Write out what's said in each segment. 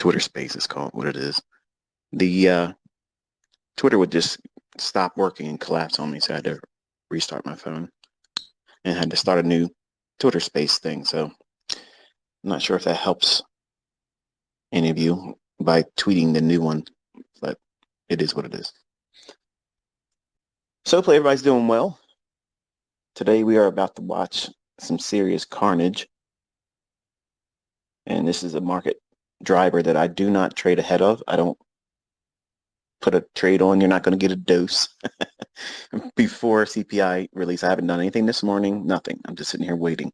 Twitter Space is called what it is. The Twitter would just stop working and collapse on me, so I had to restart my phone and had to start a new Twitter Space thing. So I'm not sure if that helps any of you by tweeting the new one, but it is what it is. So hopefully everybody's doing well. Today we are about to watch some serious carnage. And this is a market driver that I do not trade ahead of. I don't put a trade on. You're not going to get a dose before CPI release. I haven't done anything this morning, nothing. I'm just sitting here waiting.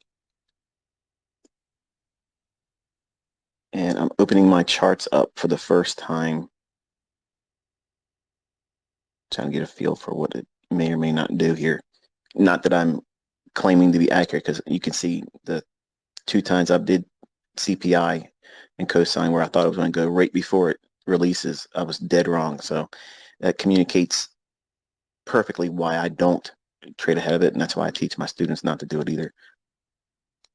And I'm opening my charts up for the first time, trying to get a feel for what it may or may not do here. Not that I'm claiming to be accurate, because you can see the 2 times I did CPI and cosine where I thought it was going to go right before it releases, I was dead wrong. So that communicates perfectly why I don't trade ahead of it, and that's why I teach my students not to do it either.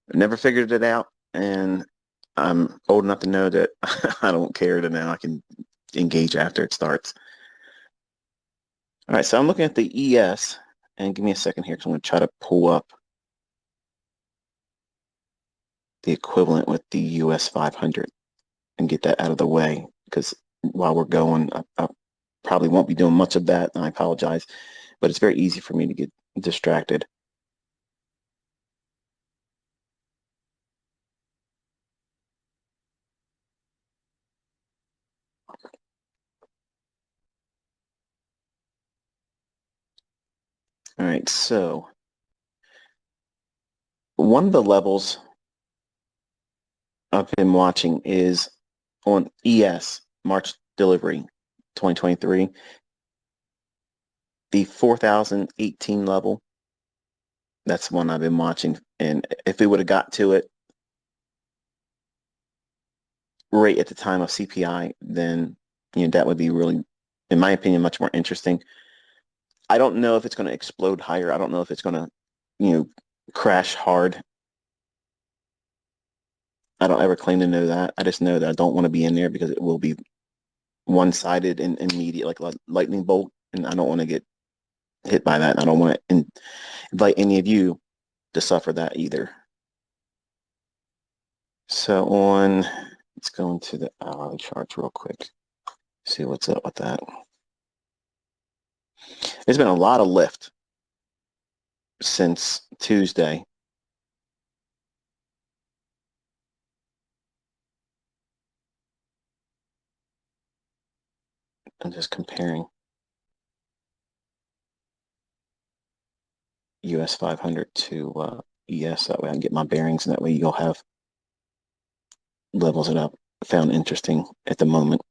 I've never figured it out, and I'm old enough to know that I don't care to now. I can engage after it starts. All right, so I'm looking at the ES, and give me a second here because I'm going to try to pull up the equivalent with the US 500 and get that out of the way, because while we're going, I probably won't be doing much of that, and I apologize, but it's very easy for me to get distracted. All right, so one of the levels I've been watching is on ES, March delivery 2023, the 4,018 level. That's one I've been watching, and if we would have got to it right at the time of CPI, then that would be really, in my opinion, much more interesting. I don't know if it's going to explode higher. I don't know if it's going to, crash hard. I don't ever claim to know that. I just know that I don't want to be in there because it will be one-sided and immediate, like a lightning bolt, and I don't want to get hit by that. I don't want to invite any of you to suffer that either. So let's go into the hourly charts real quick. See what's up with that. There's been a lot of lift since Tuesday. I'm just comparing US 500 to ES. That way I can get my bearings, and that way you'll have levels that I've found interesting at the moment.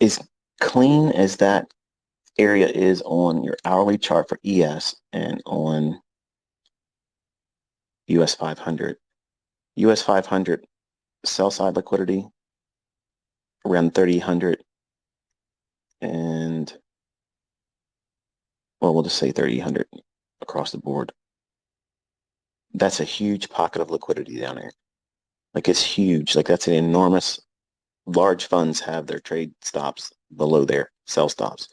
As clean as that area is on your hourly chart for ES and on US 500. US 500 sell side liquidity around 3,800, and well, we'll just say 3,800 across the board. That's a huge pocket of liquidity down there. Like, it's huge. Like, that's an enormous. Large funds have their trade stops below their sell stops.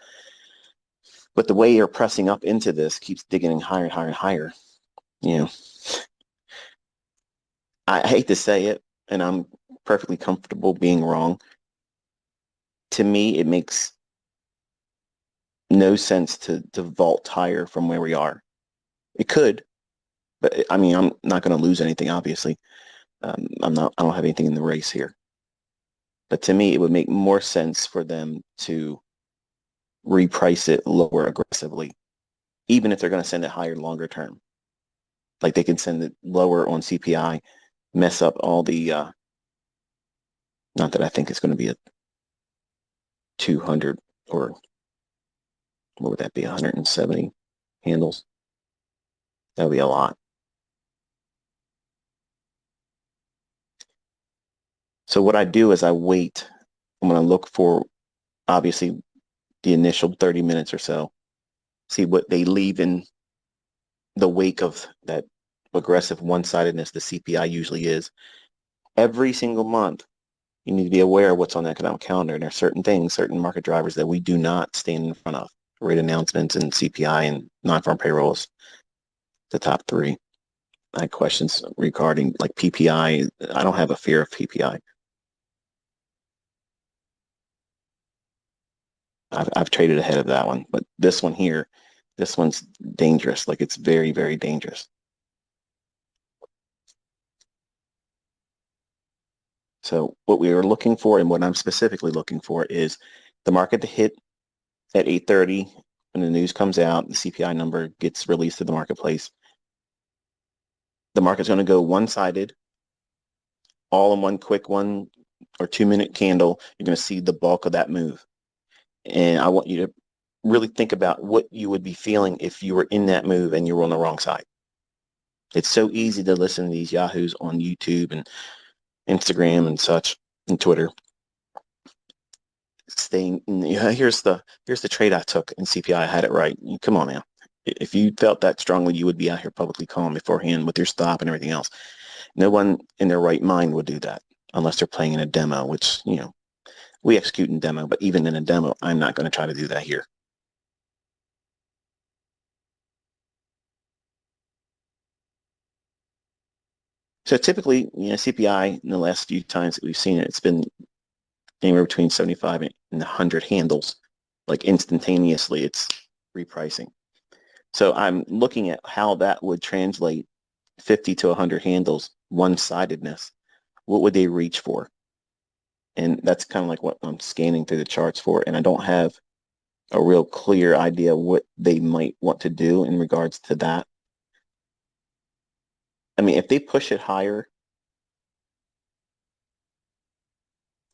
But the way you're pressing up into this keeps digging higher and higher and higher. I hate to say it, and I'm perfectly comfortable being wrong. To me, it makes no sense to vault higher from where we are. It could, but I mean, I'm not going to lose anything, obviously. I don't have anything in the race here. But to me, it would make more sense for them to reprice it lower aggressively, even if they're going to send it higher longer term. Like, they can send it lower on CPI, mess up all the, not that I think it's going to be a 200 or what would that be, 170 handles. That would be a lot. So what I do is I wait. I'm going to look for, obviously, the initial 30 minutes or so. See what they leave in the wake of that aggressive one-sidedness the CPI usually is. Every single month, you need to be aware of what's on the economic calendar. And there are certain things, certain market drivers that we do not stand in front of. Rate announcements and CPI and non-farm payrolls, the top three. I had questions regarding like PPI. I don't have a fear of PPI. I've traded ahead of that one, but this one here, this one's dangerous. Like it's very, very dangerous. So what we were looking for and what I'm specifically looking for is the market to hit at 8:30 when the news comes out, the CPI number gets released to the marketplace. The market's going to go one-sided, all in one quick 1 or 2 minute candle. You're going to see the bulk of that move. And I want you to really think about what you would be feeling if you were in that move and you were on the wrong side. It's so easy to listen to these yahoos on YouTube and Instagram and such and Twitter. Here's the trade I took in CPI. I had it right. Come on now. If you felt that strongly, you would be out here publicly calling beforehand with your stop and everything else. No one in their right mind would do that unless they're playing in a demo, which, we execute in demo, but even in a demo, I'm not going to try to do that here. So typically, CPI in the last few times that we've seen it, it's been anywhere between 75 and 100 handles, like instantaneously it's repricing. So I'm looking at how that would translate 50 to 100 handles, one-sidedness. What would they reach for? And that's kind of like what I'm scanning through the charts for. And I don't have a real clear idea what they might want to do in regards to that. I mean, if they push it higher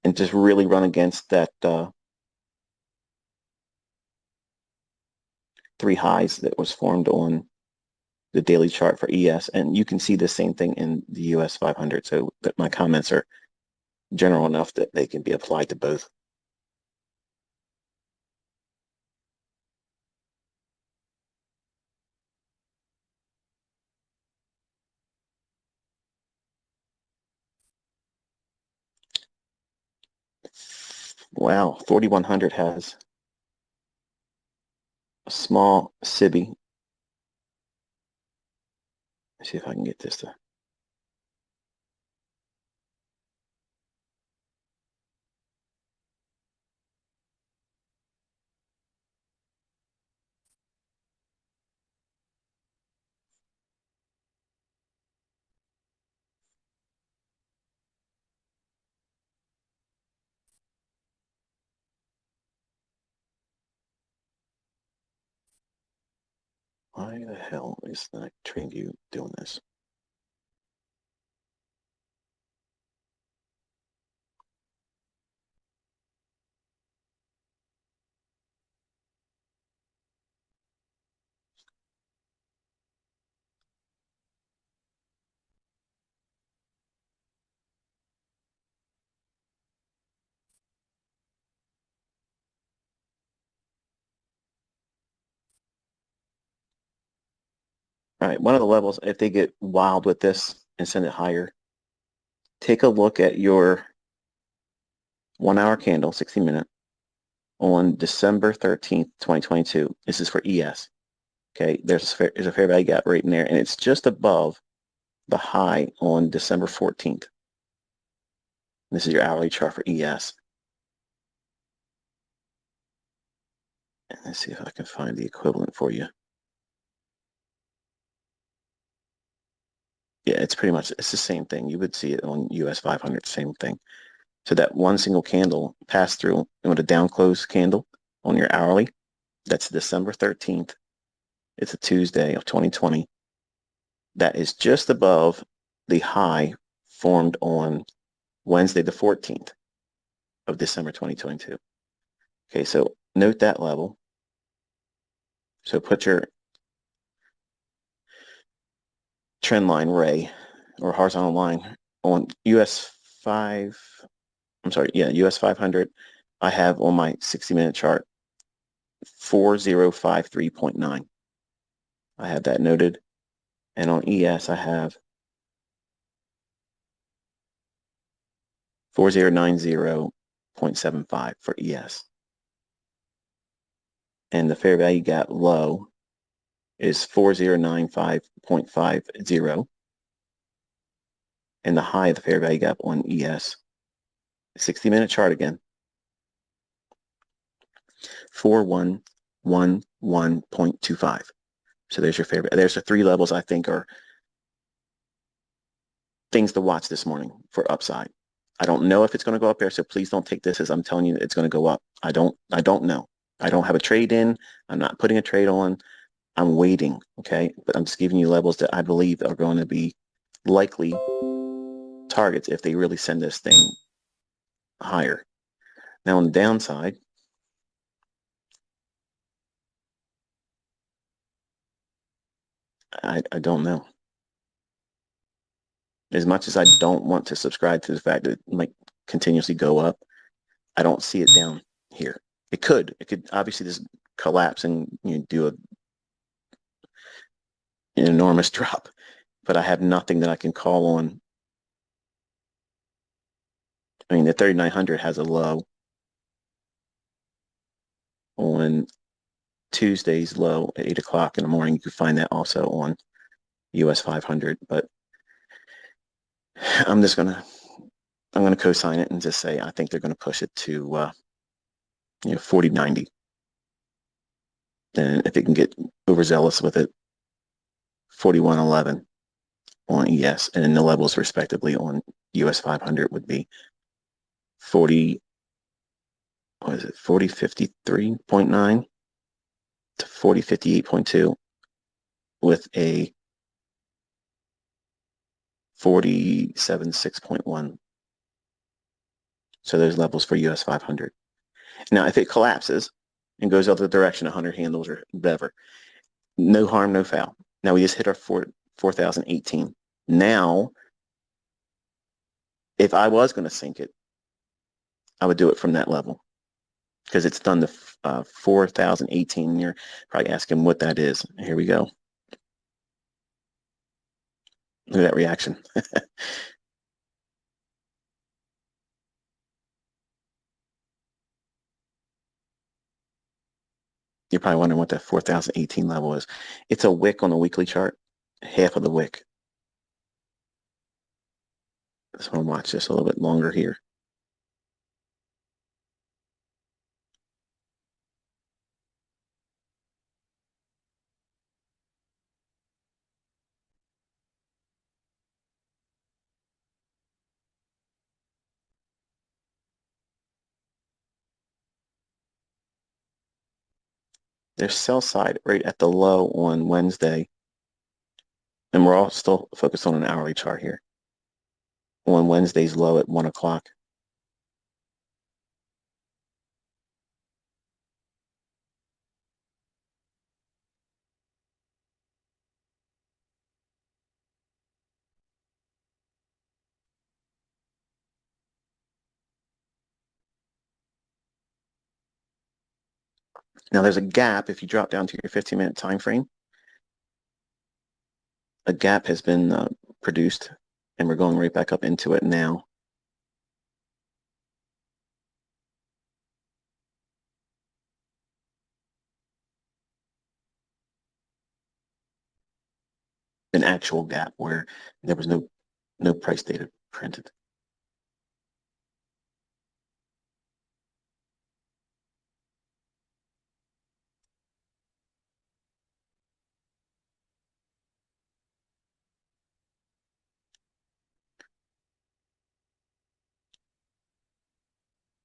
and just really run against that three highs that was formed on the daily chart for ES, and you can see the same thing in the US 500. So that my comments are general enough that they can be applied to both. Wow, 4100 has a small SIBI. Let's see if I can get this to. Why the hell is that TradingView doing this? All right, one of the levels, if they get wild with this and send it higher, take a look at your 1 hour candle, 60-minute, on December 13th, 2022. This is for ES. Okay, there's a fair value gap right in there, and it's just above the high on December 14th. This is your hourly chart for ES. And let's see if I can find the equivalent for you. Yeah, it's pretty much, it's the same thing. You would see it on US 500, same thing. So that one single candle passed through with a down close candle on your hourly. That's December 13th. It's a Tuesday of 2020. That is just above the high formed on Wednesday the 14th of December 2022. Okay, so note that level. So put your trend line ray or horizontal line on US 500. I have on my 60-minute chart 4053.9. I have that noted. And on ES, I have 4090.75 for ES. And the fair value gap low is 4095.50. And the high of the fair value gap on ES, 60-minute chart again, 4111.25. So there's your fair value. There's the three levels I think are things to watch this morning for upside. I don't know if it's going to go up there, so please don't take this as I'm telling you it's going to go up. I don't know. I don't have a trade in. I'm not putting a trade on. I'm waiting, okay? But I'm just giving you levels that I believe are going to be likely targets if they really send this thing higher. Now on the downside, I don't know. As much as I don't want to subscribe to the fact that it might continuously go up, I don't see it down here. It could obviously just collapse and do an enormous drop, but I have nothing that I can call on. I mean, the 3900 has a low on Tuesday's low at 8 o'clock in the morning. You can find that also on US 500, but I'm gonna co-sign it and just say I think they're gonna push it to 4090. And if it can get overzealous with it, 4111 on ES, and then the levels respectively on US 500 would be 4053.9 to 4058.2 with a 476.1. So there's levels for US 500. Now, if it collapses and goes the other direction, 100 handles or whatever, no harm, no foul. Now we just hit our 4,018. Now, if I was going to sink it, I would do it from that level because it's done the 4,018. You're probably asking what that is. Here we go. Look at that reaction. You're probably wondering what that 4,018 level is. It's a wick on the weekly chart, half of the wick. I just want to watch this a little bit longer here. There's sell side right at the low on Wednesday. And we're all still focused on an hourly chart here. On Wednesday's low at 1 o'clock. Now there's a gap if you drop down to your 15-minute time frame. A gap has been produced, and we're going right back up into it now. An actual gap where there was no price data printed.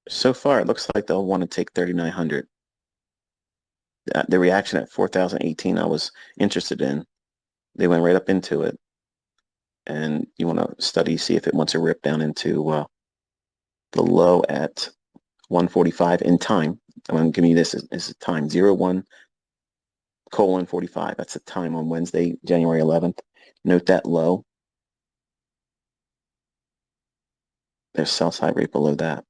So far, it looks like they'll want to take 3,900. The reaction at 4,018 I was interested in. They went right up into it. And you want to study, see if it wants to rip down into the low at 145 in time. I'm going to give you this as a time, 01:45. That's the time on Wednesday, January 11th. Note that low. There's sell side right below that.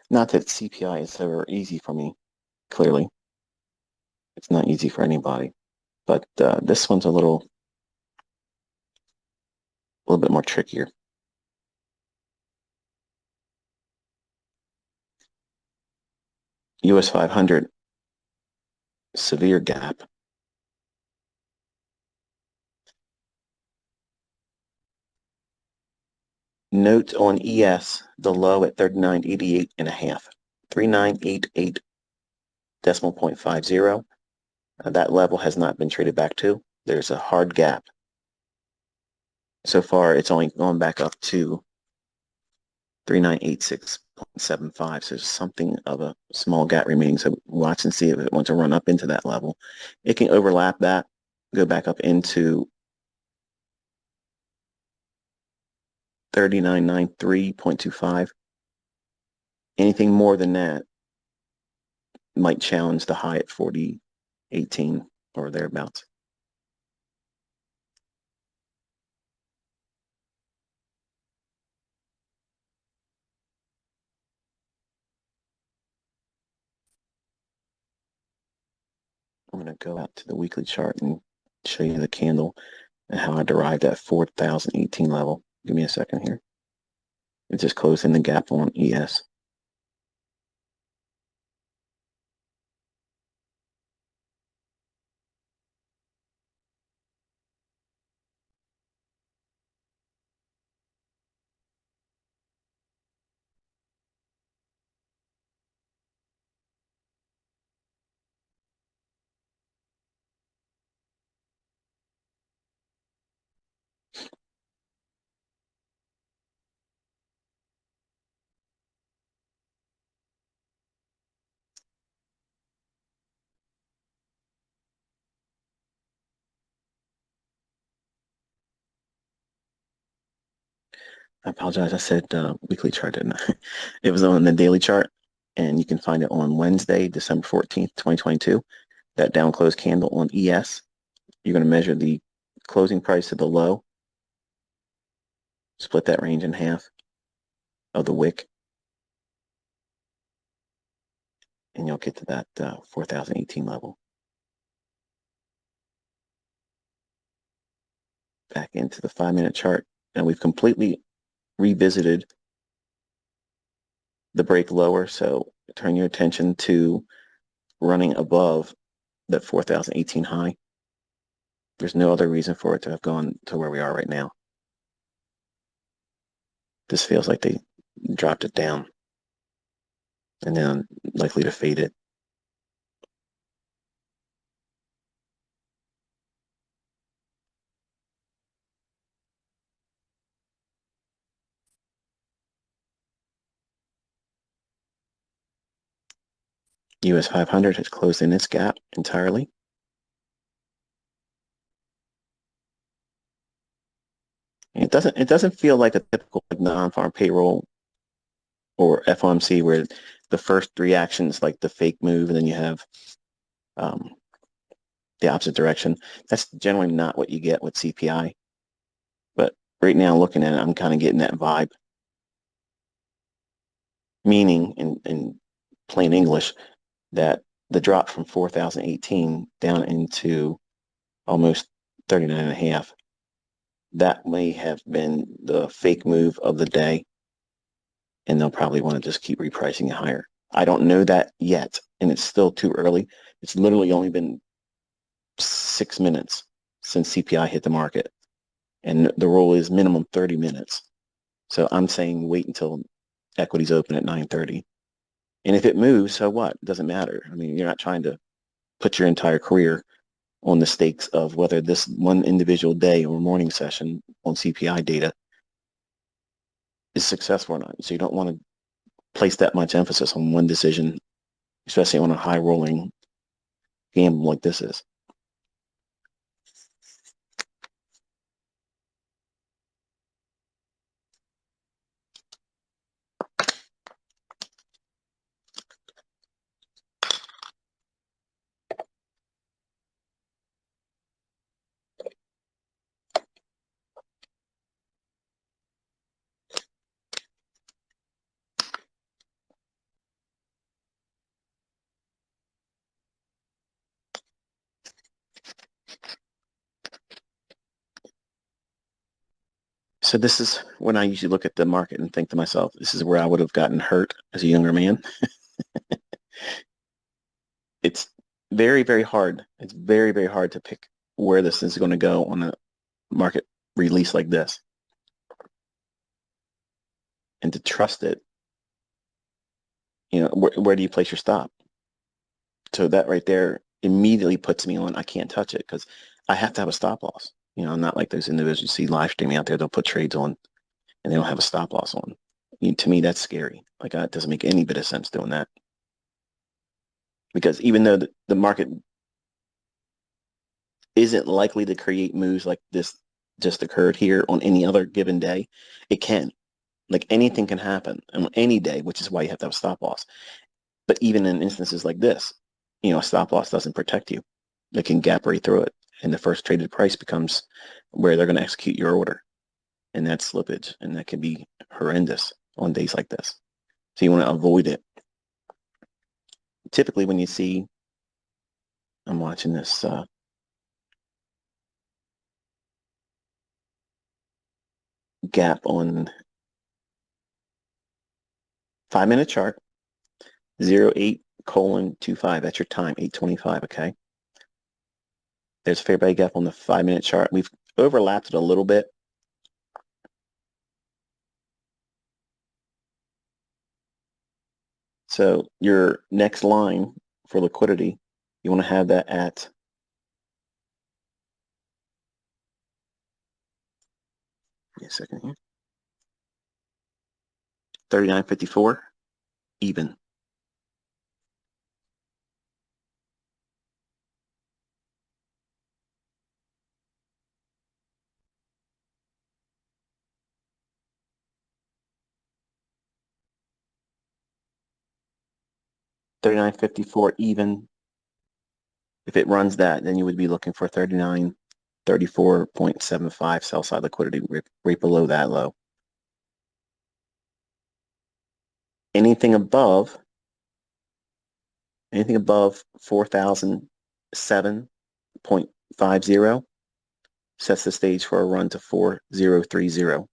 Not that CPI is ever easy for me, clearly. It's not easy for anybody. But this one's a little bit more trickier. US 500, severe gap. Note on ES, the low at 39.88 and a half. 3988 decimal point 50. That level has not been traded back to. There's a hard gap. So far, it's only gone back up to 3986.75. So there's something of a small gap remaining. So watch and see if it wants to run up into that level. It can overlap that, go back up into 3993.25. Anything more than that might challenge the high at 4018 or thereabouts. I'm going to go out to the weekly chart and show you the candle and how I derived that 4018 level. Give me a second here. It just closed in the gap on ES. I apologize. I said weekly chart, didn't I? It was on the daily chart, and you can find it on Wednesday, December 14th, 2022. That down close candle on ES. You're going to measure the closing price to the low, split that range in half of the wick, and you'll get to that 4018 level. Back into the 5-minute chart, and we've completely revisited the break lower, so turn your attention to running above that 4018 high. There's no other reason for it to have gone to where we are right now. This feels like they dropped it down and then likely to fade it. US 500 has closed in its gap entirely. And it doesn't feel like a typical non-farm payroll or FOMC where the first reactions like the fake move and then you have the opposite direction. That's generally not what you get with CPI. But right now, looking at it, I'm kind of getting that vibe. Meaning, in plain English, that the drop from 4018 down into almost 39 and a half, that may have been the fake move of the day, and they'll probably want to just keep repricing it higher. I don't know that yet, and it's still too early. It's literally only been 6 minutes since CPI hit the market, and the rule is minimum 30 minutes. So I'm saying wait until equities open at 9:30. And if it moves, so what? It doesn't matter. I mean, you're not trying to put your entire career on the stakes of whether this one individual day or morning session on CPI data is successful or not. So you don't want to place that much emphasis on one decision, especially on a high rolling game like this is. So this is when I usually look at the market and think to myself, this is where I would have gotten hurt as a younger man. It's very, very hard. It's very, very hard to pick where this is going to go on a market release like this. And to trust it, you know, where do you place your stop? So that right there immediately puts me on, I can't touch it because I have to have a stop loss. You know, I'm not like those individuals you see live streaming out there. They'll put trades on and they don't have a stop loss on. I mean, to me, that's scary. Like, that doesn't make any bit of sense doing that. Because even though the market isn't likely to create moves like this just occurred here on any other given day, it can. Like, anything can happen on any day, which is why you have to have a stop loss. But even in instances like this, you know, a stop loss doesn't protect you. It can gap right through it. And the first traded price becomes where they're going to execute your order. And that's slippage. And that can be horrendous on days like this. So you want to avoid it. Typically when you see, I'm watching this gap on 5-minute chart, 08:25. That's your time, 8:25, okay? There's a fair value gap on the 5-minute chart. We've overlapped it a little bit. So your next line for liquidity, you want to have that at a second here. 39.54 even. $39.54 even. If it runs that, then you would be looking for 34.75 sell side liquidity right below that low. Anything above 4,007.50 sets the stage for a run to 4,030.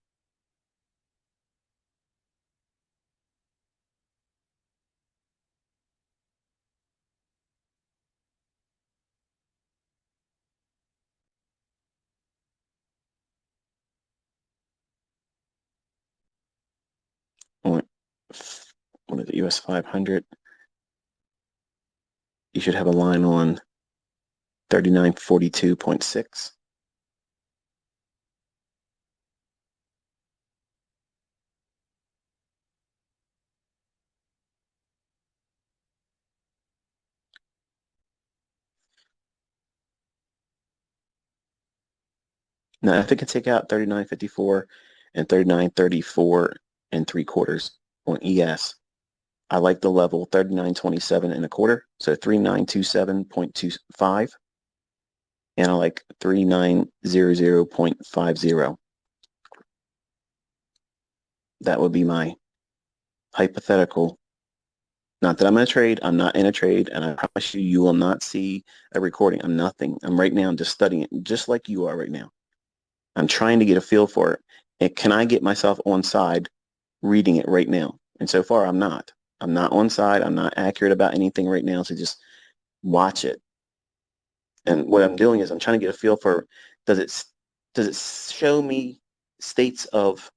What is it, US 500? You should have a line on 3942.6. Now, if it can take out 39.54 and 39.34 3/4 on ES, I like the level 39.27 1/4, so 3927.25, and I like 3900.50. That would be my hypothetical. Not that I'm in a trade. I'm not in a trade, and I promise you, you will not see a recording. I'm nothing. I'm right now just studying it, just like you are right now. I'm trying to get a feel for it. And can I get myself on side reading it right now? And so far, I'm not. I'm not on side. I'm not accurate about anything right now, so just watch it. And what I'm doing is I'm trying to get a feel for, does it show me states of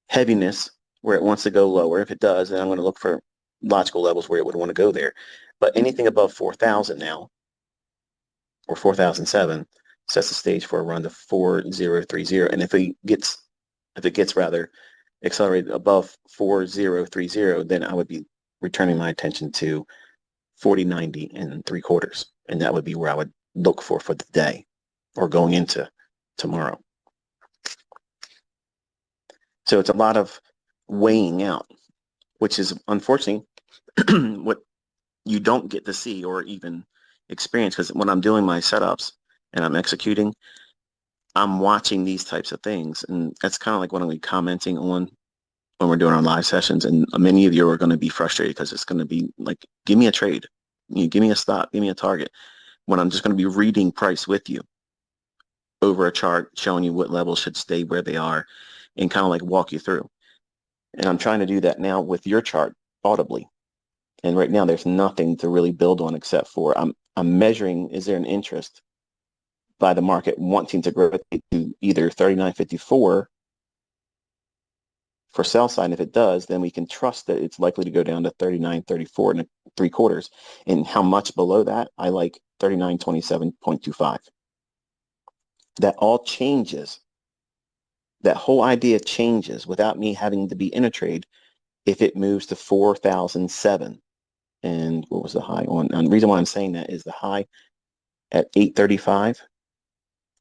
heaviness where it wants to go lower? If it does, then I'm going to look for logical levels where it would want to go there. But anything above 4,000 now, or 4,007, sets the stage for a run to 4,030. And if it gets rather accelerated above 4,030, then I would be returning my attention to 40.90 3/4, and that would be where I would look for the day or going into tomorrow. So it's a lot of weighing out, which is unfortunately what you don't get to see or even experience, because when I'm doing my setups and I'm executing, I'm watching these types of things, and that's kind of like what I'm commenting on when we're doing our live sessions. And many of you are going to be frustrated because it's going to be like, give me a trade, give me a stop, give me a target, when I'm just going to be reading price with you. over a chart showing you what levels should stay where they are and kind of like walk you through. And I'm trying to do that now with your chart audibly. And right now there's nothing to really build on except for I'm measuring, is there an interest by the market wanting to gravitate to either 39.54 for sell side. And if it does, then we can trust that it's likely to go down to 39.34 3/4. And how much below that? I like 39.27.25. That all changes. That whole idea changes without me having to be in a trade if it moves to 4,007. And what was the high on? And the reason why I'm saying that is the high at 835.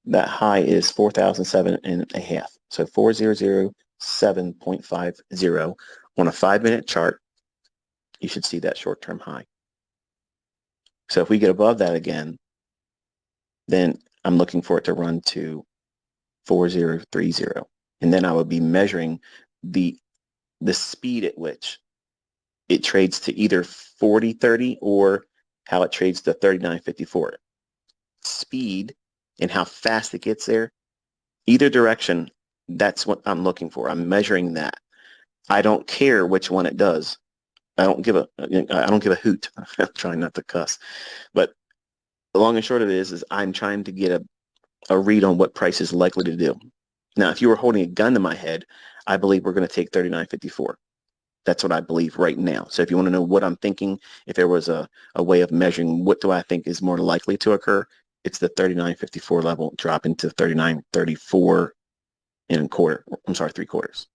That high is 4,007.5. So 4007.50 on a 5-minute chart. You should see that short-term high. So if we get above that again, then I'm looking for it to run to 4030. And then I would be measuring the speed at which it trades to either 40.30 or how it trades to 39.54. Speed and how fast it gets there, either direction, that's what I'm looking for. I'm measuring that. I don't care which one it does. I don't give a hoot. I'm trying not to cuss. But the long and short of it is I'm trying to get a read on what price is likely to do. Now, if you were holding a gun to my head, I believe we're going to take 39.54. That's what I believe right now. So if you want to know what I'm thinking, if there was a way of measuring what do I think is more likely to occur, it's the 39.54 level dropping to 39.34 and a quarter. I'm sorry, 3/4.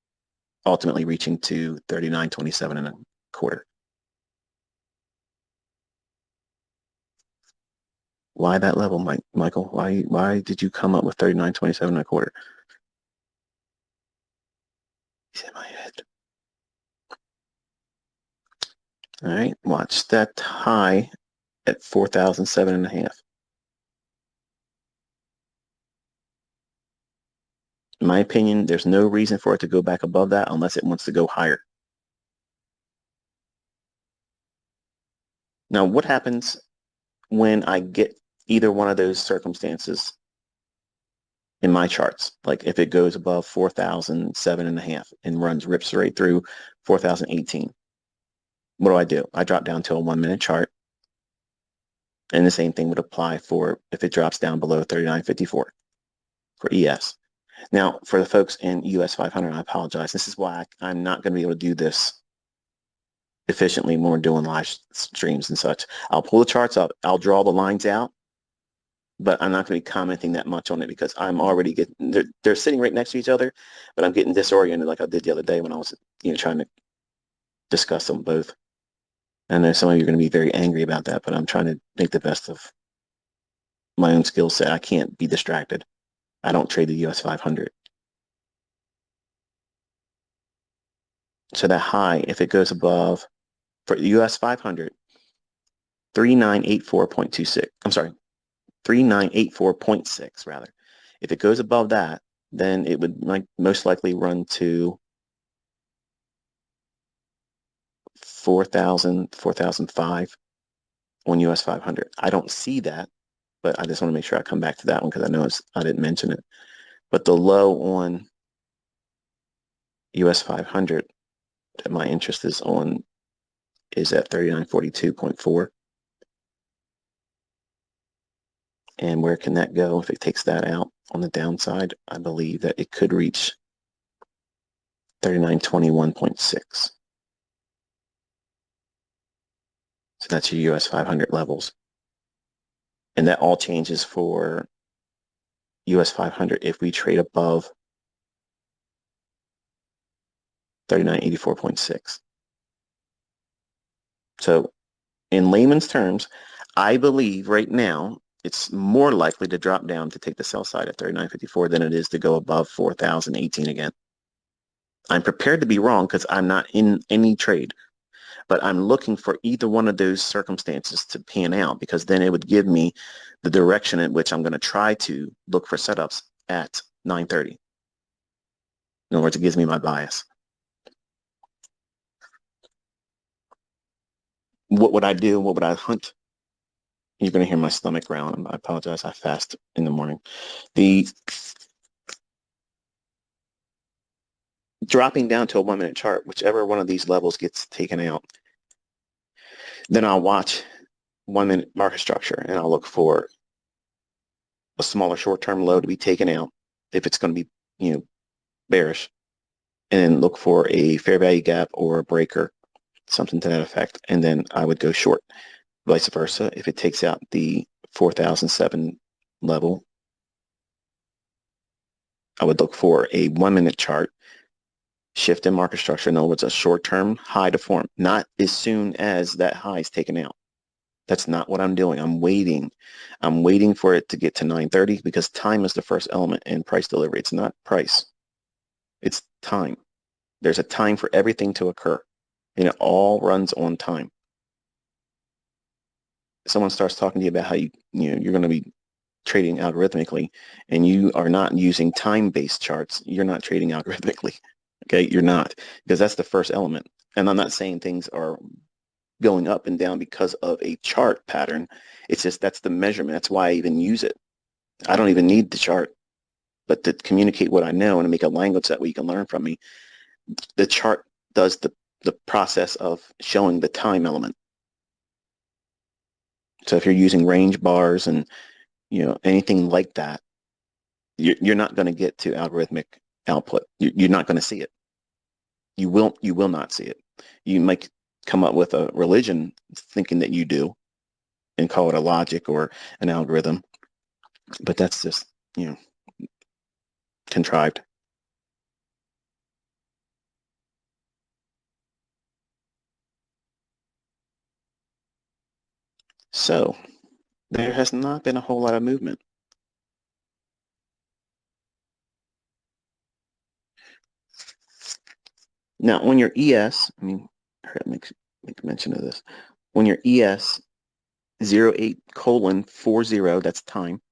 Ultimately reaching to 39.27 and a quarter. Why that level, Michael? Why did you come up with 39.27 and a quarter? He's in my head. All right, watch that high at 4,007.5. In my opinion, there's no reason for it to go back above that unless it wants to go higher. Now, what happens when I get either one of those circumstances in my charts? Like if it goes above 4,007.5 and rips right through 4,018. What do? I drop down to a 1-minute chart. And the same thing would apply for if it drops down below 39.54 for ES. Now, for the folks in US 500, I apologize. This is why I'm not going to be able to do this efficiently when we're doing live streams and such. I'll pull the charts up. I'll draw the lines out, but I'm not going to be commenting that much on it because I'm already getting, they're sitting right next to each other, but I'm getting disoriented like I did the other day when I was, trying to discuss them both. I know some of you are going to be very angry about that, but I'm trying to make the best of my own skill set. I can't be distracted. I don't trade the US 500. So that high, if it goes above, for the US 500, 3984.26. I'm sorry, 3984.6 rather. If it goes above that, then it would most likely run to 4,000, 4,005 on US 500. I don't see that, but I just want to make sure I come back to that one because I know I didn't mention it. But the low on US 500 that my interest is on is at 3942.4. And where can that go if it takes that out on the downside? I believe that it could reach 3921.6. So that's your US 500 levels. And that all changes for US 500 if we trade above 3984.6. So in layman's terms, I believe right now it's more likely to drop down to take the sell side at 39.54 than it is to go above 4,018 again. I'm prepared to be wrong because I'm not in any trade, but I'm looking for either one of those circumstances to pan out because then it would give me the direction in which I'm going to try to look for setups at 9:30. In other words, it gives me my bias. What would I do? What would I hunt? You're going to hear my stomach growling. I apologize. I fast in the morning. The dropping down to a 1 minute chart, whichever one of these levels gets taken out, then I'll watch 1 minute market structure and I'll look for a smaller short-term low to be taken out if it's going to be, bearish, and then look for a fair value gap or a breaker, something to that effect, and then I would go short. Vice versa, if it takes out the 4007 level, I would look for a 1 minute chart shift in market structure. In other words, a short-term high to form, not as soon as that high is taken out. That's not what I'm doing. I'm waiting. I'm waiting for it to get to 9:30 because time is the first element in price delivery. It's not price. It's time. There's a time for everything to occur, and it all runs on time. Someone starts talking to you about how you're going to be trading algorithmically, and you are not using time-based charts. You're not trading algorithmically. Okay, you're not, because that's the first element. And I'm not saying things are going up and down because of a chart pattern. It's just that's the measurement. That's why I even use it. I don't even need the chart, but to communicate what I know and to make a language that way you can learn from me, the chart does the process of showing the time element. So if you're using range bars and anything like that, you're not going to get to algorithmic output. You're not going to see it. You will not see it. You might come up with a religion thinking that you do and call it a logic or an algorithm, but that's just contrived. So there has not been a whole lot of movement. Now, when your ES, make mention of this. When your ES 08:40, that's time,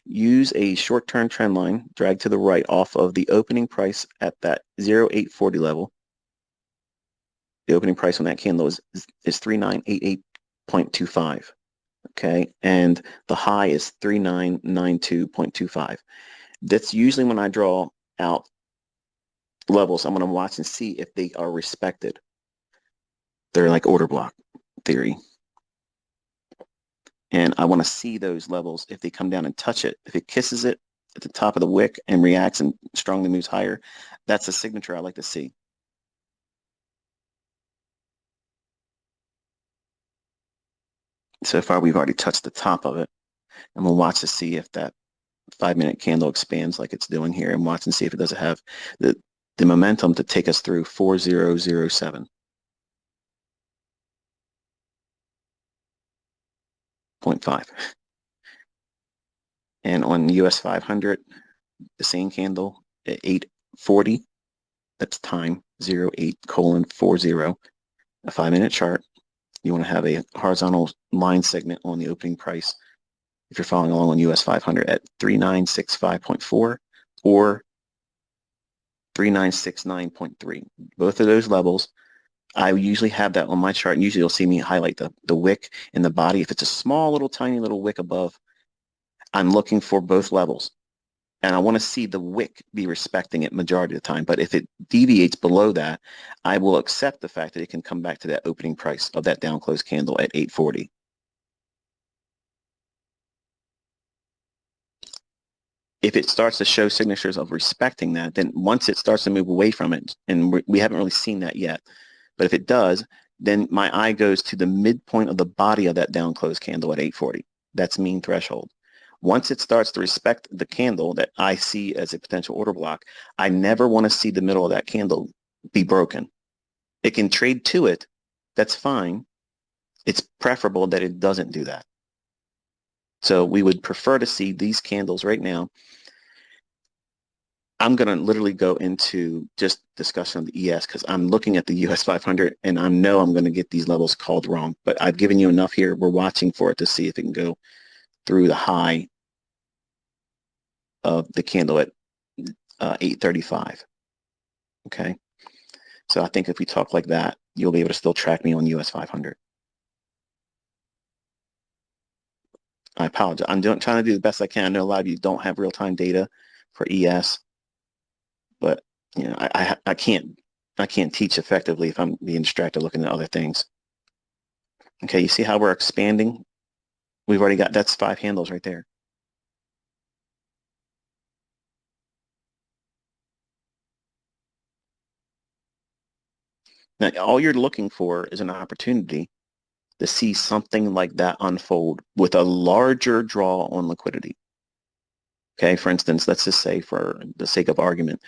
use a short-term trend line, drag to the right off of the opening price at that 0840 level. The opening price on that candle is 3988.25. Okay, and the high is 3992.25. That's usually when I draw out levels. I'm going to watch and see if they are respected. They're like order block theory. And I want to see those levels if they come down and touch it. If it kisses it at the top of the wick and reacts and strongly moves higher, that's a signature I like to see. So far, we've already touched the top of it. And we'll watch to see if that 5-minute candle expands like it's doing here, and watch and see if it doesn't have the momentum to take us through 4007.5. And on US 500, the same candle at 840, that's time 08:40, a 5-minute chart. You want to have a horizontal line segment on the opening price if you're following along on US 500 at 3965.4 or 3969.3. Both of those levels, I usually have that on my chart, and usually you'll see me highlight the wick in the body. If it's a small little tiny little wick above, I'm looking for both levels. And I want to see the wick be respecting it majority of the time. But if it deviates below that, I will accept the fact that it can come back to that opening price of that down close candle at 840. If it starts to show signatures of respecting that, then once it starts to move away from it, and we haven't really seen that yet, but if it does, then my eye goes to the midpoint of the body of that down close candle at 840. That's mean threshold. Once it starts to respect the candle that I see as a potential order block, I never want to see the middle of that candle be broken. It can trade to it. That's fine. It's preferable that it doesn't do that. So we would prefer to see these candles right now. I'm going to literally go into just discussion of the ES because I'm looking at the US 500 and I know I'm going to get these levels called wrong. But I've given you enough here. We're watching for it to see if it can go through the high of the candle at 835. Okay. So I think if we talk like that, you'll be able to still track me on US 500. I apologize. I'm trying to do the best I can. I know a lot of you don't have real-time data for ES, but you know, I can't teach effectively if I'm being distracted looking at other things. Okay, you see how we're expanding? We've already got, that's 5 handles right there. Now, all you're looking for is an opportunity to see something like that unfold with a larger draw on liquidity. Okay, for instance, let's just say for the sake of argument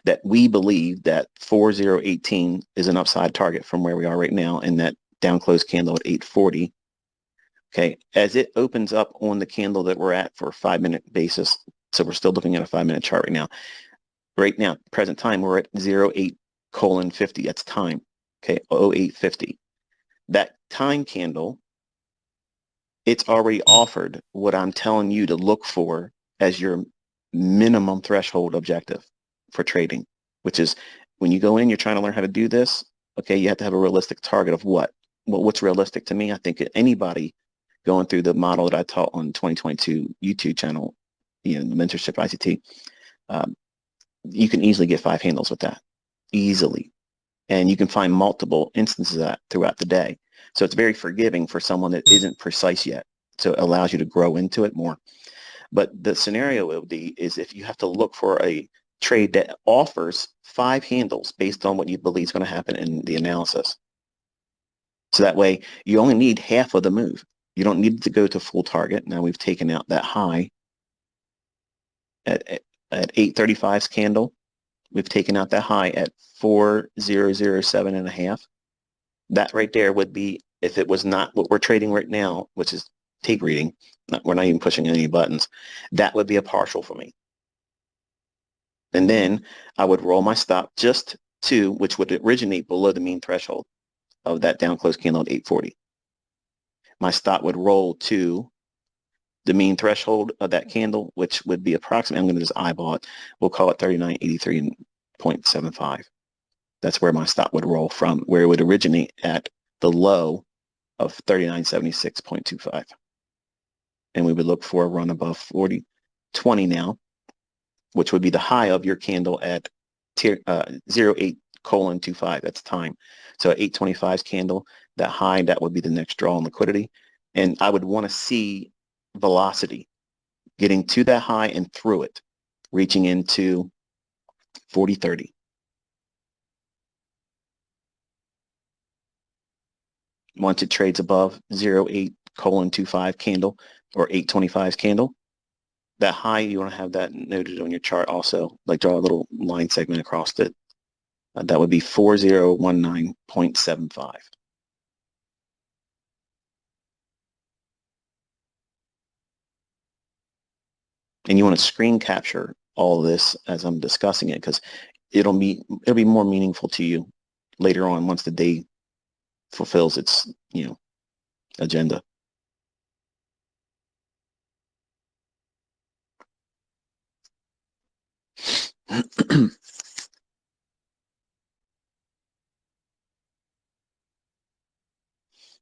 that we believe that 4018 is an upside target from where we are right now and that down close candle at 840. Okay, as it opens up on the candle that we're at for a 5-minute basis, so we're still looking at a 5-minute chart right now. Right now, present time, we're at 08:50. That's time. Okay, 0850. That time candle, it's already offered what I'm telling you to look for as your minimum threshold objective for trading, which is when you go in, you're trying to learn how to do this. Okay, you have to have a realistic target of what? Well, what's realistic to me? I think anybody going through the model that I taught on 2022 YouTube channel, you know, the mentorship ICT, you can easily get 5 handles with that, easily. And you can find multiple instances of that throughout the day. So it's very forgiving for someone that isn't precise yet. So it allows you to grow into it more. But the scenario will be is if you have to look for a trade that offers 5 handles based on what you believe is going to happen in the analysis. So that way you only need half of the move. You don't need to go to full target. Now we've taken out that high at 835's candle. We've taken out that high at 4007.5. That right there would be, if it was not what we're trading right now, which is tape reading, we're not even pushing any buttons, that would be a partial for me. And then I would roll my stop just to, which would originate below the mean threshold of that down close candle at 840. My stop would roll to the mean threshold of that candle, which would be approximately, I'm going to just eyeball it, we'll call it 3983.75. That's where my stop would roll from, where it would originate at the low of 3976.25. And we would look for a run above 4020 now, which would be the high of your candle at 08:25. That's time. So at 825's candle, that high, that would be the next draw on liquidity. And I would want to see velocity getting to that high and through it, reaching into 4030. Once it trades above 08:25 candle or 825's candle, that high, you want to have that noted on your chart also, like draw a little line segment across it. That would be 4019.75. And you want to screen capture all of this as I'm discussing it, because it'll be more meaningful to you later on once the day fulfills its, you know, agenda.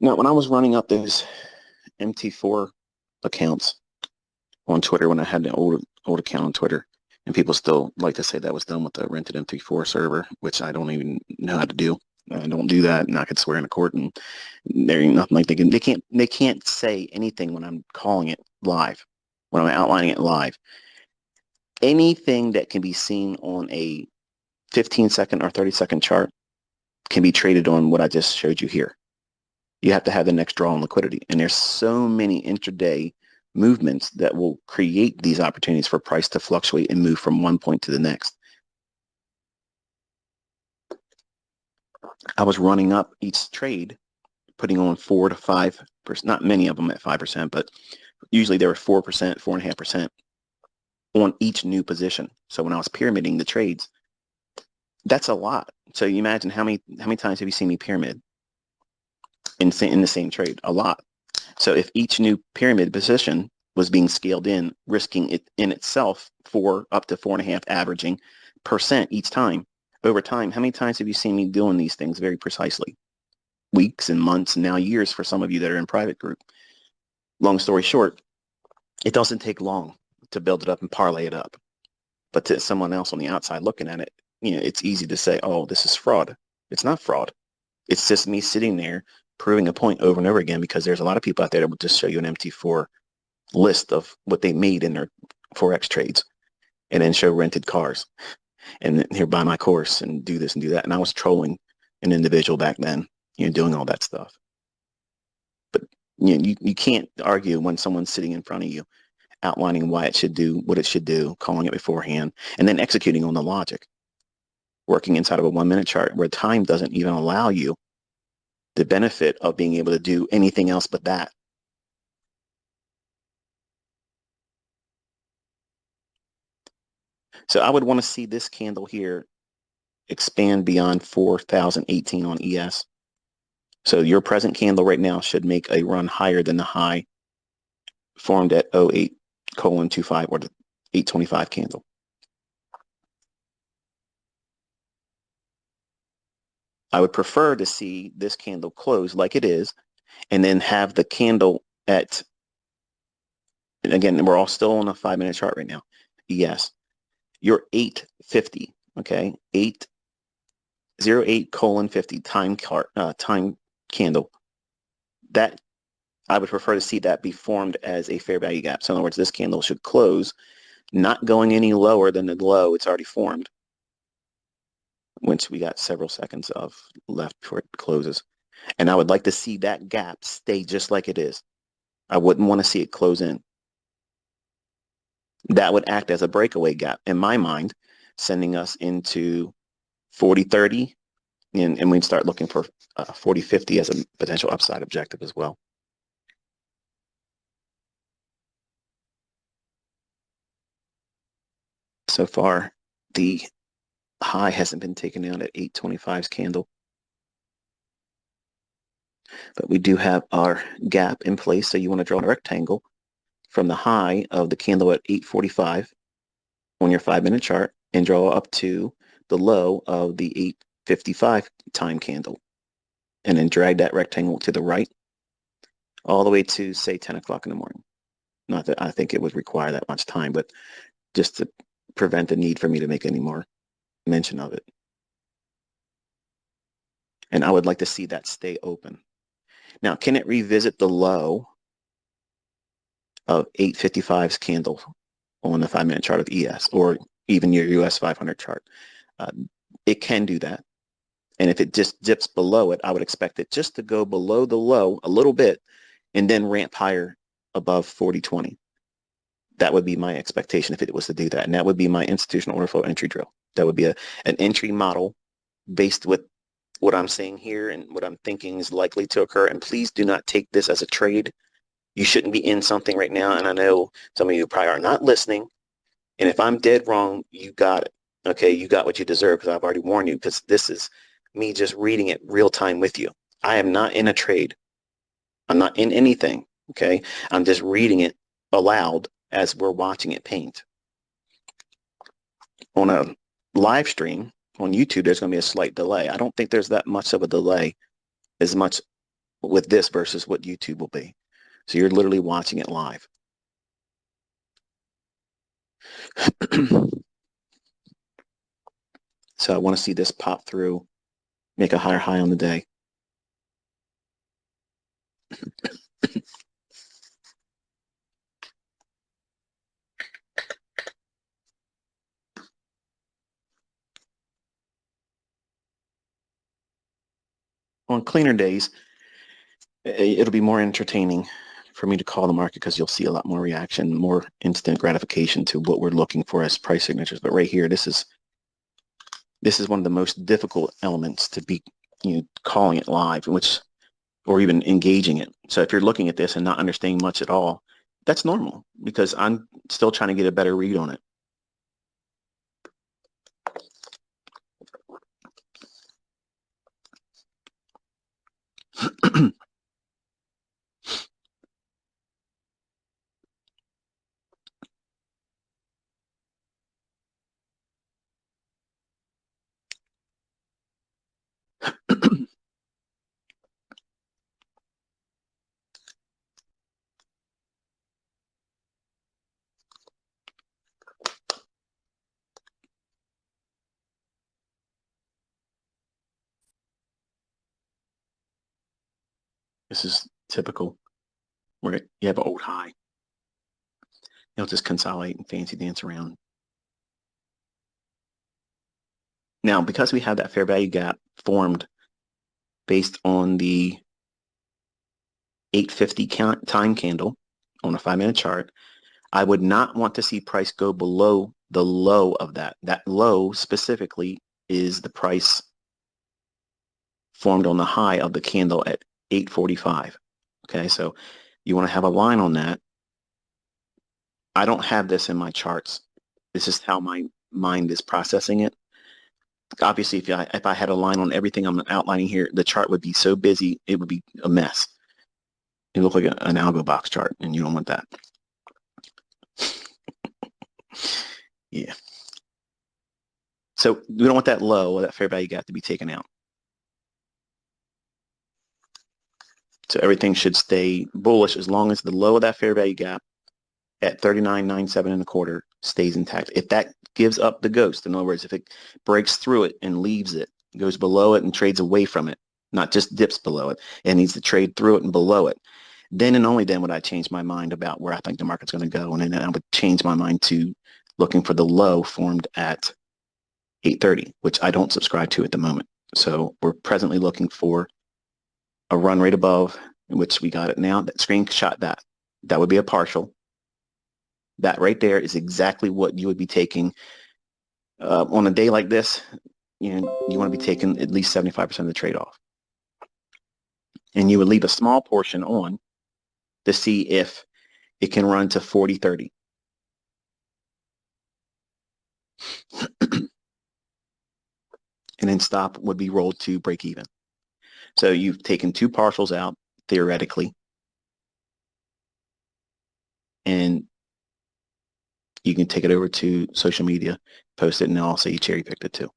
Now, when I was running up those MT4 accounts on Twitter, when I had the old account on Twitter, and people still like to say that was done with the rented MT4 server, which I don't even know how to do. I don't do that, and I could swear in a court, and there ain't nothing like they can't say anything when I'm calling it live, when I'm outlining it live. Anything that can be seen on a 15-second or 30-second chart can be traded on what I just showed you here. You have to have the next draw on liquidity, and there's so many intraday movements that will create these opportunities for price to fluctuate and move from one point to the next. I was running up each trade, putting on 4 to 5%, not many of them at 5%, but usually they were 4%, 4.5% on each new position. So when I was pyramiding the trades, that's a lot. So you imagine how many times have you seen me pyramid in the same trade? A lot. So if each new pyramid position was being scaled in, risking it in itself for up to 4.5 averaging % each time, over time, how many times have you seen me doing these things very precisely? Weeks and months and now years for some of you that are in private group. Long story short, It doesn't take long to build it up and parlay it up. But to someone else on the outside looking at it, it's easy to say, oh, this is fraud. It's not fraud. It's just me sitting there proving a point over and over again, because there's a lot of people out there that will just show you an MT4 list of what they made in their Forex trades and then show rented cars and here, buy my course and do this and do that. And I was trolling an individual back then, doing all that stuff. But you can't argue when someone's sitting in front of you outlining why it should do what it should do, calling it beforehand, and then executing on the logic, working inside of a 1 minute chart where time doesn't even allow you the benefit of being able to do anything else but that. So I would want to see this candle here expand beyond 4,018 on ES. So your present candle right now should make a run higher than the high formed at 08:25 or the 825 candle. I would prefer to see this candle close like it is, and then have the candle at, and again, we're all still on a 5 minute chart right now. Yes, you're 850, okay, 808:50 time candle. That I would prefer to see that be formed as a fair value gap. So in other words, this candle should close not going any lower than the low it's already formed, once we got several seconds of left before it closes. And I would like to see that gap stay just like it is. I wouldn't want to see it close in. That would act as a breakaway gap in my mind, sending us into 40-30, and we'd start looking for 40-50 as a potential upside objective as well. So far, the high hasn't been taken out at 825's candle. But we do have our gap in place. So you want to draw a rectangle from the high of the candle at 845 on your 5 minute chart and draw up to the low of the 855 time candle. And then drag that rectangle to the right all the way to, say, 10 o'clock in the morning. Not that I think it would require that much time, but just to prevent the need for me to make any more mention of it. And I would like to see that stay open. Now, can it revisit the low of 855's candle on the 5 minute chart of ES, or even your US 500 chart? It can do that. And if it just dips below it, I would expect it just to go below the low a little bit and then ramp higher above 40.20. That would be my expectation if it was to do that. And that would be my institutional order flow entry drill. That would be an entry model based with what I'm saying here and what I'm thinking is likely to occur. And please do not take this as a trade. You shouldn't be in something right now. And I know some of you probably are not listening. And if I'm dead wrong, you got it. Okay, you got what you deserve, because I've already warned you, because this is me just reading it real time with you. I am not in a trade. I'm not in anything. Okay, I'm just reading it aloud as we're watching it paint. On a live stream on YouTube, there's going to be a slight delay. I don't think there's that much of a delay as much with this versus what YouTube will be. So you're literally watching it live. So I want to see this pop through, make a higher high on the day. On cleaner days, it'll be more entertaining for me to call the market, because you'll see a lot more reaction, more instant gratification to what we're looking for as price signatures. But right here, this is one of the most difficult elements to be calling it live, or even engaging it. So if you're looking at this and not understanding much at all, that's normal, because I'm still trying to get a better read on it. This is typical where you have an old high. It'll just consolidate and fancy dance around. Now, because we have that fair value gap formed based on the 850 time candle on a 5-minute chart, I would not want to see price go below the low of that. That low specifically is the price formed on the high of the candle at 845. Okay, so you want to have a line on that. I don't have this in my charts. This is how my mind is processing it. Obviously, if I had a line on everything I'm outlining here, the chart would be so busy, it would be a mess. It would look like an algo box chart, and you don't want that. Yeah. So we don't want that low or that fair value gap to be taken out. So everything should stay bullish as long as the low of that fair value gap at 39.97 stays intact. If that gives up the ghost, in other words, if it breaks through it and leaves it, goes below it and trades away from it, not just dips below it, it needs to trade through it and below it, then and only then would I change my mind about where I think the market's going to go. And then I would change my mind to looking for the low formed at 830, which I don't subscribe to at the moment. So we're presently looking for a run rate above, in which we got it now. That screenshot that. That would be a partial. That right there is exactly what you would be taking on a day like this. You want to be taking at least 75% of the trade off. And you would leave a small portion on to see if it can run to 40-30. And then stop would be rolled to break even. So you've taken two partials out, theoretically. And you can take it over to social media, post it, and I'll say you cherry picked it too.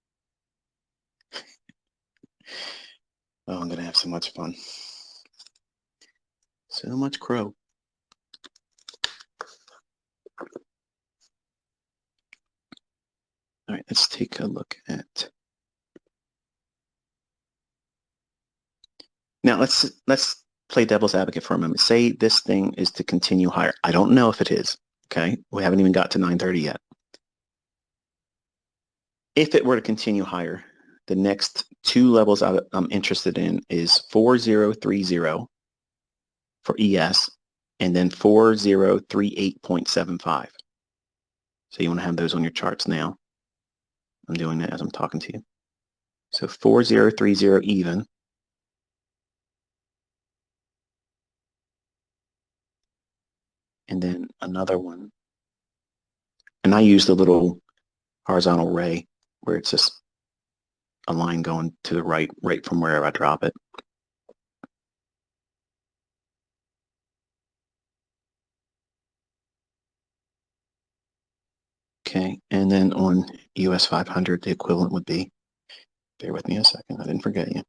Oh, I'm going to have so much fun. So much crow. All right, let's take a look at. Now let's play devil's advocate for a moment. Say this thing is to continue higher. I don't know if it is. Okay, we haven't even got to 930 yet. If it were to continue higher, the next two levels I'm interested in is 4030 for ES and then 4038.75. So you want to have those on your charts now. I'm doing that as I'm talking to you. So 4030 even. And then another one. And I use the little horizontal ray where it's just a line going to the right from wherever I drop it. Okay, and then on US 500, the equivalent would be, bear with me a second, I didn't forget you.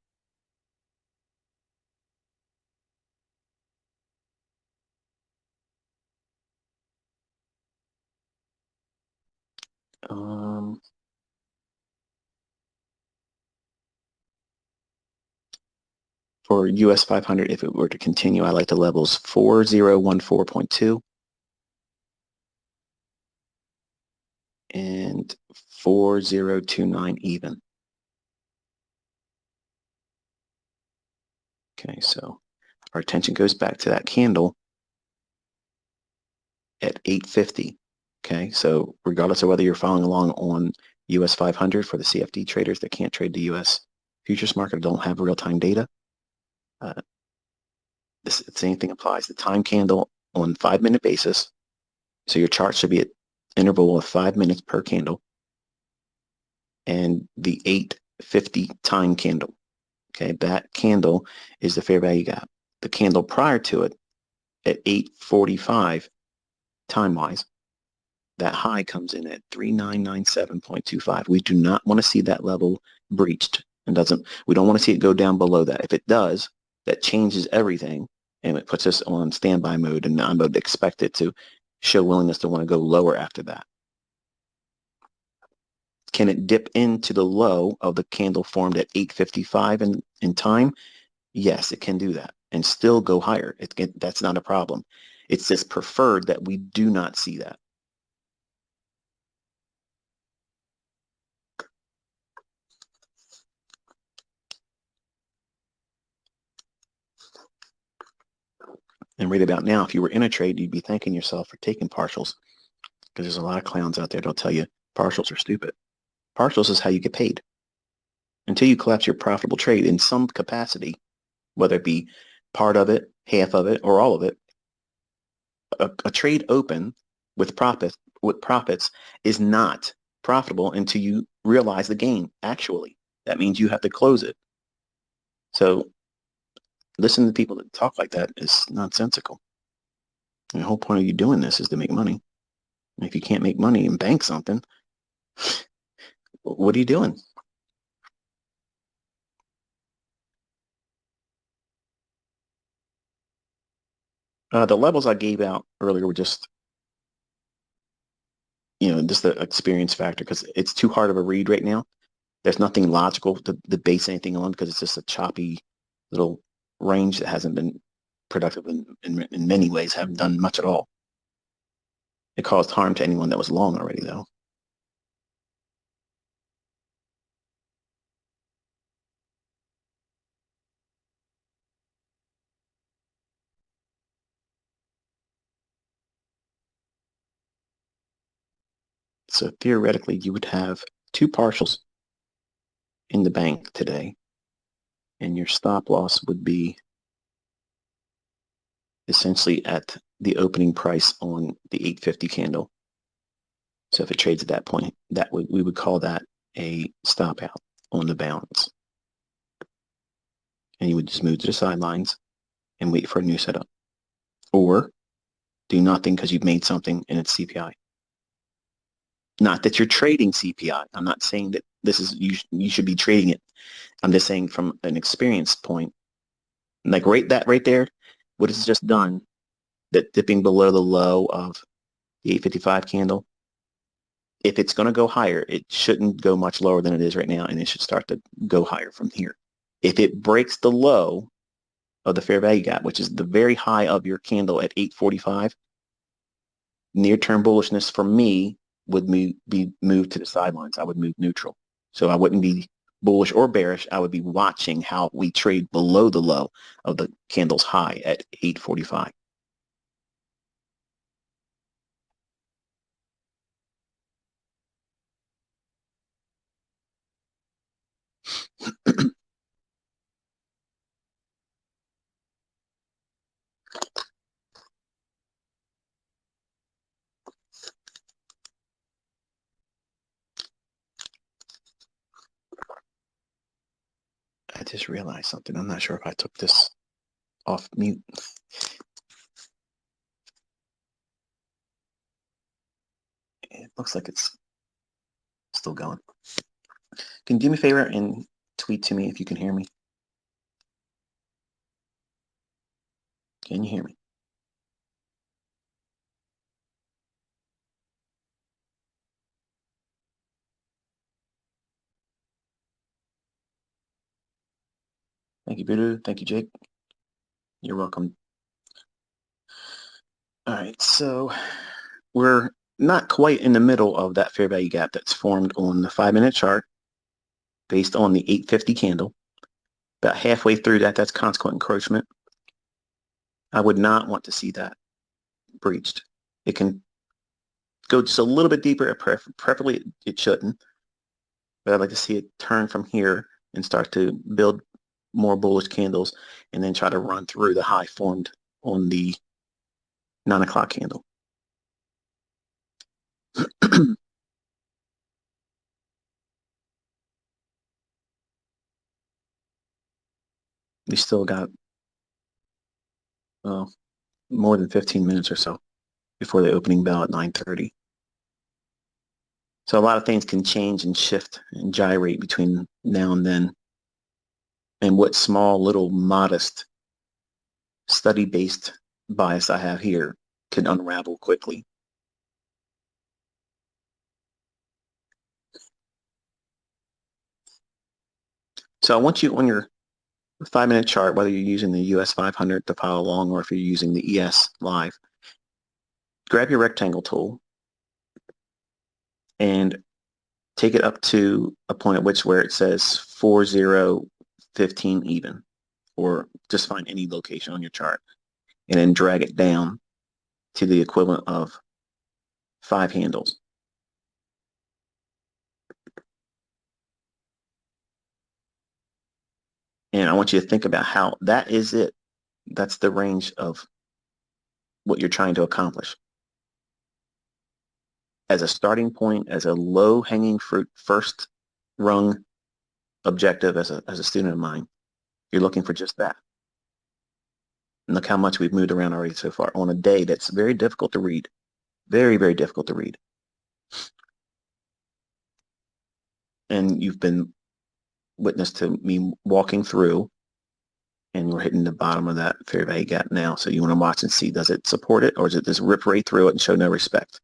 For US 500, if it were to continue, I like the levels 4014.2 and 4029 even. Okay, so our attention goes back to that candle at 850. Okay, so regardless of whether you're following along on US 500 for the CFD traders that can't trade the US futures market or don't have real-time data, the same thing applies. The time candle on 5-minute basis, so your chart should be at interval of 5 minutes per candle, and the 850 time candle. Okay, that candle is the fair value gap. The candle prior to it at 845 time-wise, that high comes in at 3997.25. We do not want to see that level breached, and we don't want to see it go down below that. If it does, that changes everything, and it puts us on standby mode, and I would expect it to show willingness to want to go lower after that. Can it dip into the low of the candle formed at 855 in time? Yes, it can do that. and still go higher. That's not a problem. It's just preferred that we do not see that. And right about now, if you were in a trade, you'd be thanking yourself for taking partials, because there's a lot of clowns out there that'll tell you partials are stupid. Partials is how you get paid. Until you collapse your profitable trade in some capacity, whether it be part of it, half of it, or all of it, a trade open with profits is not profitable until you realize the gain. Actually, that means you have to close it. So listening to people that talk like that is nonsensical. And the whole point of you doing this is to make money. And if you can't make money and bank something, what are you doing? The levels I gave out earlier were just, just the experience factor, because it's too hard of a read right now. There's nothing logical to base anything on, because it's just a choppy little range that hasn't been productive in many ways, haven't done much at all. It caused harm to anyone that was long already, though. So theoretically, you would have two partials in the bank today, and your stop loss would be essentially at the opening price on the 850 candle. So if it trades at that point, we would call that a stop out on the bounce. And you would just move to the sidelines and wait for a new setup. Or do nothing because you've made something and it's CPI. Not that you're trading CPI. I'm not saying that this is you should be trading it. I'm just saying from an experience point, like right there, what it's just done, that dipping below the low of the 855 candle, if it's going to go higher, it shouldn't go much lower than it is right now, and it should start to go higher from here. If it breaks the low of the fair value gap, which is the very high of your candle at 845, near-term bullishness for me would be moved to the sidelines. I would move neutral. So I wouldn't be bullish or bearish. I would be watching how we trade below the low of the candle's high at 845. I just realized something. I'm not sure if I took this off mute. It looks like it's still going. Can you do me a favor and tweet to me if you can hear me? Can you hear me? Thank you, Budu. Thank you, Jake. You're welcome. All right, so we're not quite in the middle of that fair value gap that's formed on the 5-minute chart based on the 850 candle. About halfway through that's consequent encroachment. I would not want to see that breached. It can go just a little bit deeper, preferably it shouldn't, but I'd like to see it turn from here and start to build more bullish candles and then try to run through the high formed on the 9 o'clock candle. We still got more than 15 minutes or so before the opening bell at 9:30. So a lot of things can change and shift and gyrate between now and then. And what small, little, modest, study-based bias I have here can unravel quickly. So I want you on your 5-minute chart, whether you're using the US 500 to follow along or if you're using the ES Live, grab your rectangle tool and take it up to a point at which where it says 4015 even, or just find any location on your chart and then drag it down to the equivalent of 5 handles. And I want you to think about how that is it. That's the range of what you're trying to accomplish. As a starting point, as a low-hanging fruit, first rung objective as a student of mine, you're looking for just that. And look how much we've moved around already so far on a day that's very difficult to read. Very, very difficult to read. And you've been witness to me walking through, and we're hitting the bottom of that fair value gap now. So you want to watch and see, does it support it, or is it just rip right through it and show no respect?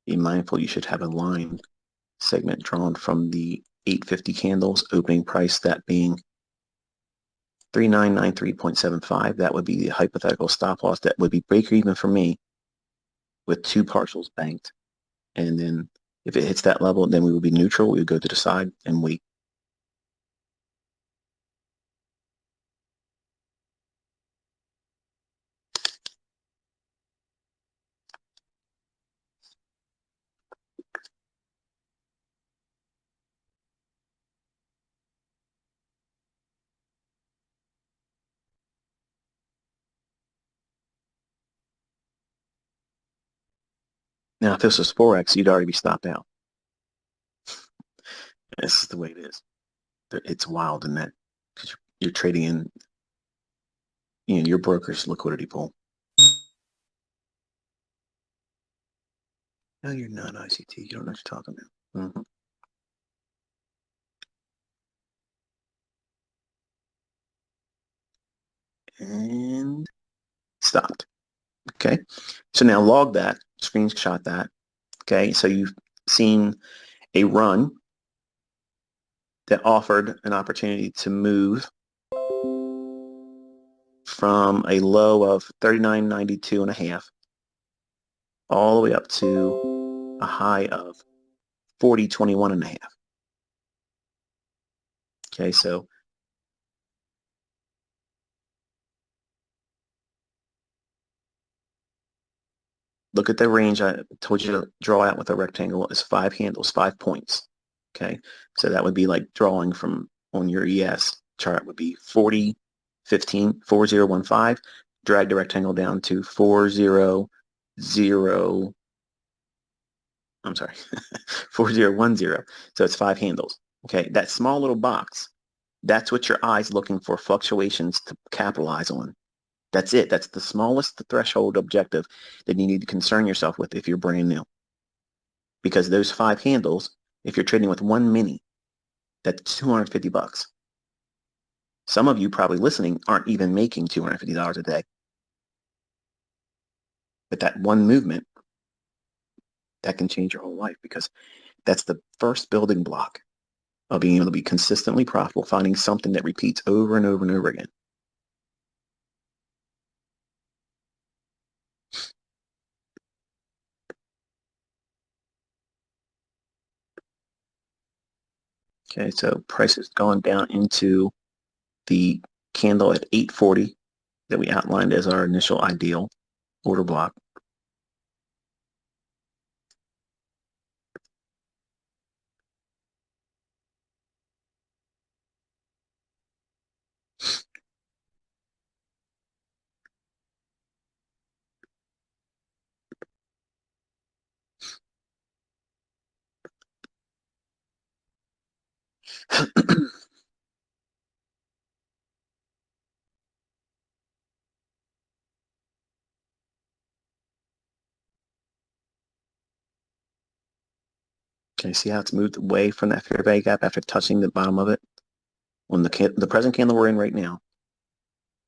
Be mindful you should have a line segment drawn from the 850 candles opening price, that being 3993.75. That would be the hypothetical stop loss. That would be break even for me with 2 partials banked. And then if it hits that level, then we would be neutral. We would go to the side and wait. Now, if this was Forex, you'd already be stopped out. This is the way it is. It's wild in that because you're trading in, your broker's liquidity pool. No, you're not ICT. You don't know what you're talking about. And stopped. Okay. So now log that, screenshot that. Okay. So you've seen a run that offered an opportunity to move from a low of 39.92 and a half all the way up to a high of 40.21 and a half. Okay, so look at the range I told you to draw out with a rectangle is 5 handles, 5 points. Okay, so that would be like drawing from on your ES chart would be 40, 15, 4015. Drag the rectangle down to 400. I'm sorry, 4010. So it's 5 handles. Okay, that small little box, that's what your eye's looking for fluctuations to capitalize on. That's it. That's the smallest threshold objective that you need to concern yourself with if you're brand new. Because those 5 handles, if you're trading with one mini, that's $250. Some of you probably listening aren't even making $250 a day. But that one movement, that can change your whole life because that's the first building block of being able to be consistently profitable, finding something that repeats over and over and over again. Okay, so price has gone down into the candle at 840 that we outlined as our initial ideal order block. Okay, see how it's moved away from that fair value gap after touching the bottom of it? On the present candle we're in right now,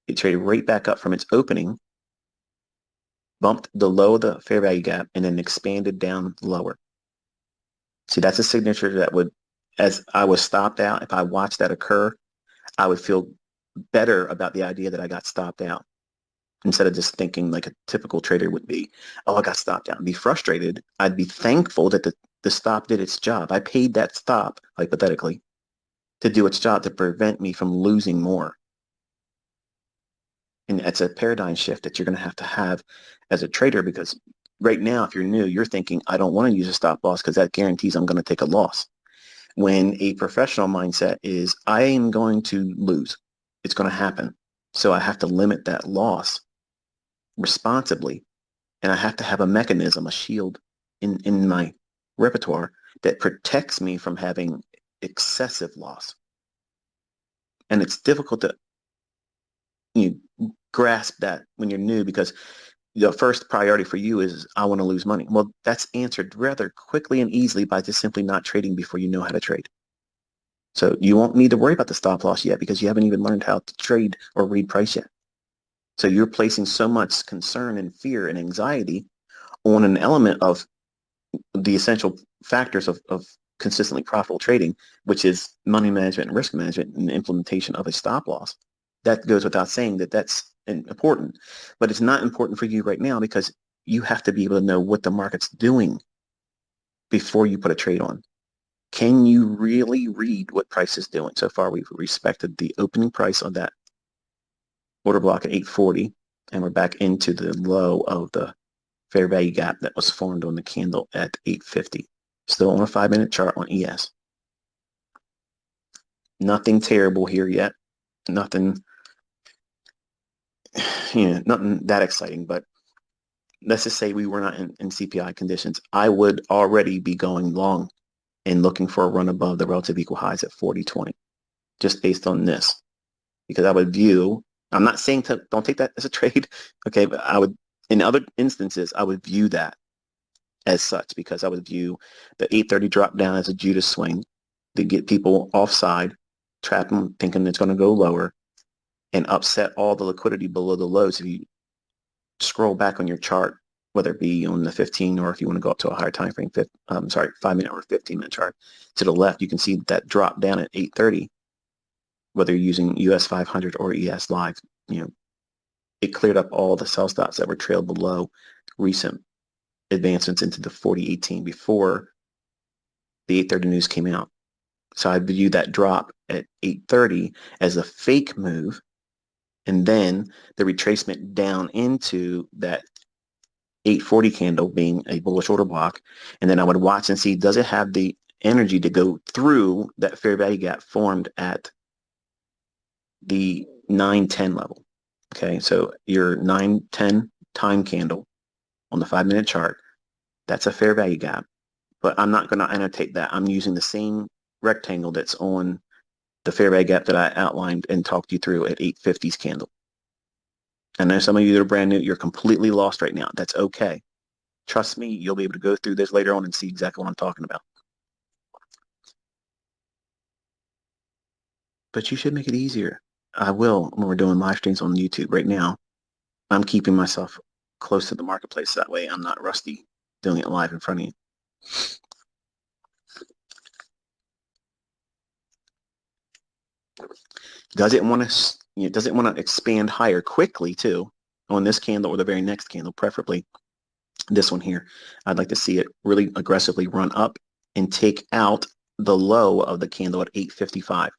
it traded right back up from its opening, bumped the low of the fair value gap, and then expanded down lower. See, that's a signature that would, as I was stopped out, if I watched that occur, I would feel better about the idea that I got stopped out instead of just thinking like a typical trader would be, oh, I got stopped out and be frustrated. I'd be thankful that the stop did its job. I paid that stop, hypothetically, to do its job to prevent me from losing more. And it's a paradigm shift that you're going to have as a trader, because right now, if you're new, you're thinking, I don't want to use a stop loss because that guarantees I'm going to take a loss. When a professional mindset is, I am going to lose. It's going to happen. So I have to limit that loss responsibly. And I have to have a mechanism, a shield in my repertoire that protects me from having excessive loss. And it's difficult to grasp that when you're new, because the first priority for you is, I want to lose money. Well, that's answered rather quickly and easily by just simply not trading before you know how to trade. So you won't need to worry about the stop loss yet because you haven't even learned how to trade or read price yet. So you're placing so much concern and fear and anxiety on an element of the essential factors of consistently profitable trading, which is money management and risk management and the implementation of a stop loss. That goes without saying that that's important, but it's not important for you right now because you have to be able to know what the market's doing before you put a trade on. Can you really read what price is doing? So far, we've respected the opening price on that order block at 840, and we're back into the low of the fair value gap that was formed on the candle at 850. Still on a 5-minute chart on ES. Nothing terrible here yet. Nothing, nothing that exciting, but let's just say we were not in CPI conditions. I would already be going long and looking for a run above the relative equal highs at 40.20, just based on this. Because I would view, I'm not saying don't take that as a trade, okay, but I would, in other instances, I would view that as such, because I would view the 830 drop down as a Judas swing to get people offside, trap them thinking it's going to go lower, and upset all the liquidity below the lows. If you scroll back on your chart, whether it be on the 15 or if you want to go up to a higher time frame, 5-minute or 15-minute chart, to the left, you can see that drop down at 830, whether you're using US 500 or ES Live, it cleared up all the sell stops that were trailed below recent advancements into the 4018 before the 830 news came out. So I view that drop at 830 as a fake move, and then the retracement down into that 840 candle being a bullish order block. And then I would watch and see, does it have the energy to go through that fair value gap formed at the 910 level? Okay, so your 910 time candle on the 5-minute chart, that's a fair value gap. But I'm not going to annotate that. I'm using the same rectangle that's on the fair value gap that I outlined and talked you through at 850's candle. I know some of you that are brand new, you're completely lost right now. That's okay. Trust me, you'll be able to go through this later on and see exactly what I'm talking about. But you should make it easier. I will when we're doing live streams on YouTube right now. I'm keeping myself close to the marketplace. That way I'm not rusty doing it live in front of you. Does it want to expand higher quickly too on this candle or the very next candle, preferably this one here? I'd like to see it really aggressively run up and take out the low of the candle at 855.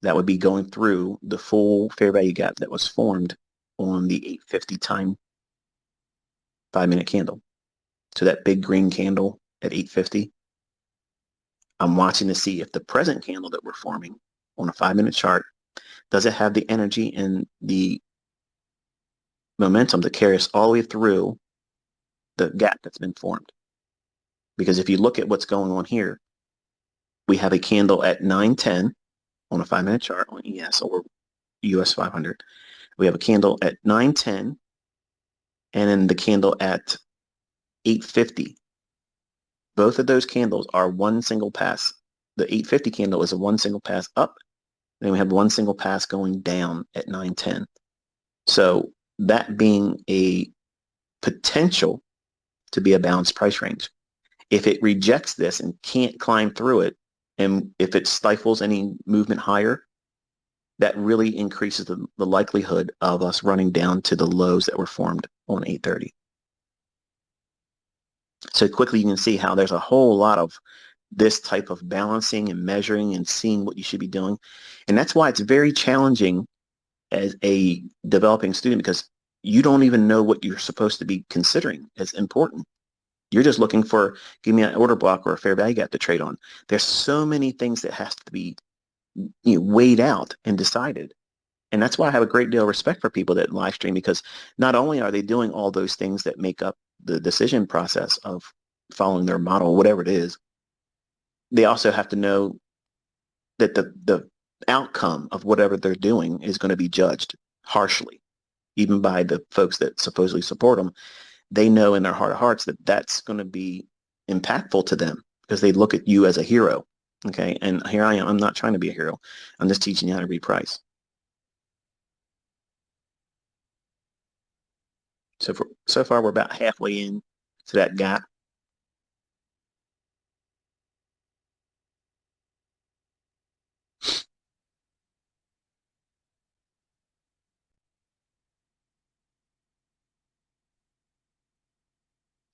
That would be going through the full fair value gap that was formed on the 850 time 5-minute candle. So that big green candle at 850, I'm watching to see if the present candle that we're forming on a 5-minute chart, does it have the energy and the momentum to carry us all the way through the gap that's been formed? Because if you look at what's going on here, we have a candle at 910 on a 5-minute chart on ES or US 500. We have a candle at 910 and then the candle at 850 Both of those candles are one single pass. The 850 candle is a one single pass up, and then we have one single pass going down at 910. So that being a potential to be a balanced price range. If it rejects this and can't climb through it, and if it stifles any movement higher, that really increases the likelihood of us running down to the lows that were formed on 830. So quickly you can see how there's a whole lot of this type of balancing and measuring and seeing what you should be doing. And that's why it's very challenging as a developing student, because you don't even know what you're supposed to be considering as important. You're just looking for, give me an order block or a fair value gap to trade on. There's so many things that has to be weighed out and decided. And that's why I have a great deal of respect for people that live stream, because not only are they doing all those things that make up the decision process of following their model, whatever it is, they also have to know that the outcome of whatever they're doing is going to be judged harshly, even by the folks that supposedly support them. They know in their heart of hearts that that's going to be impactful to them because they look at you as a hero. Okay, and here I am. I'm not trying to be a hero. I'm just teaching you how to read price. So far, we're about halfway in to that gap.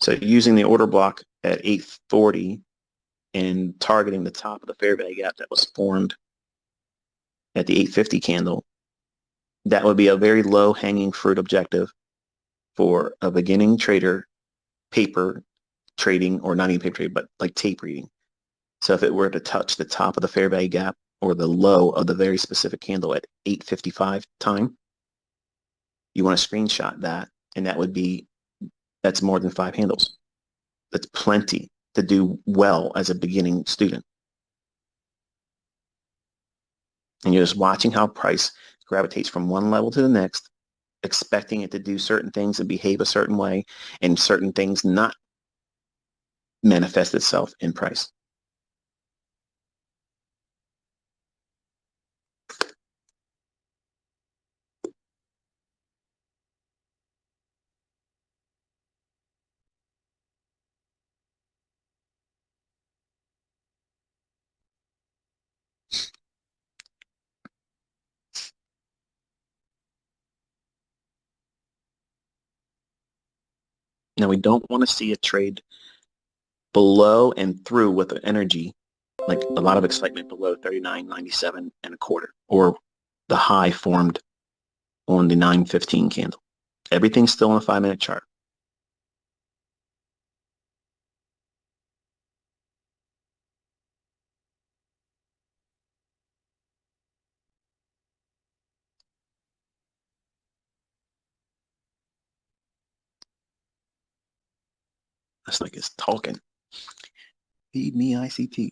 So using the order block at 840 and targeting the top of the fair value gap that was formed at the 850 candle, that would be a very low hanging fruit objective for a beginning trader, paper trading, or not even paper trading, but like tape reading. So if it were to touch the top of the fair value gap or the low of the very specific candle at 8:55 time, you want to screenshot that, and that's more than 5 handles. That's plenty to do well as a beginning student. And you're just watching how price gravitates from one level to the next, expecting it to do certain things and behave a certain way, and certain things not manifest itself in price. Now, we don't want to see a trade below and through with the energy, like a lot of excitement below 39.97 and a quarter, or the high formed on the 9:15 candle. Everything's still on a 5-minute chart. That's like it's talking. Feed me ICT.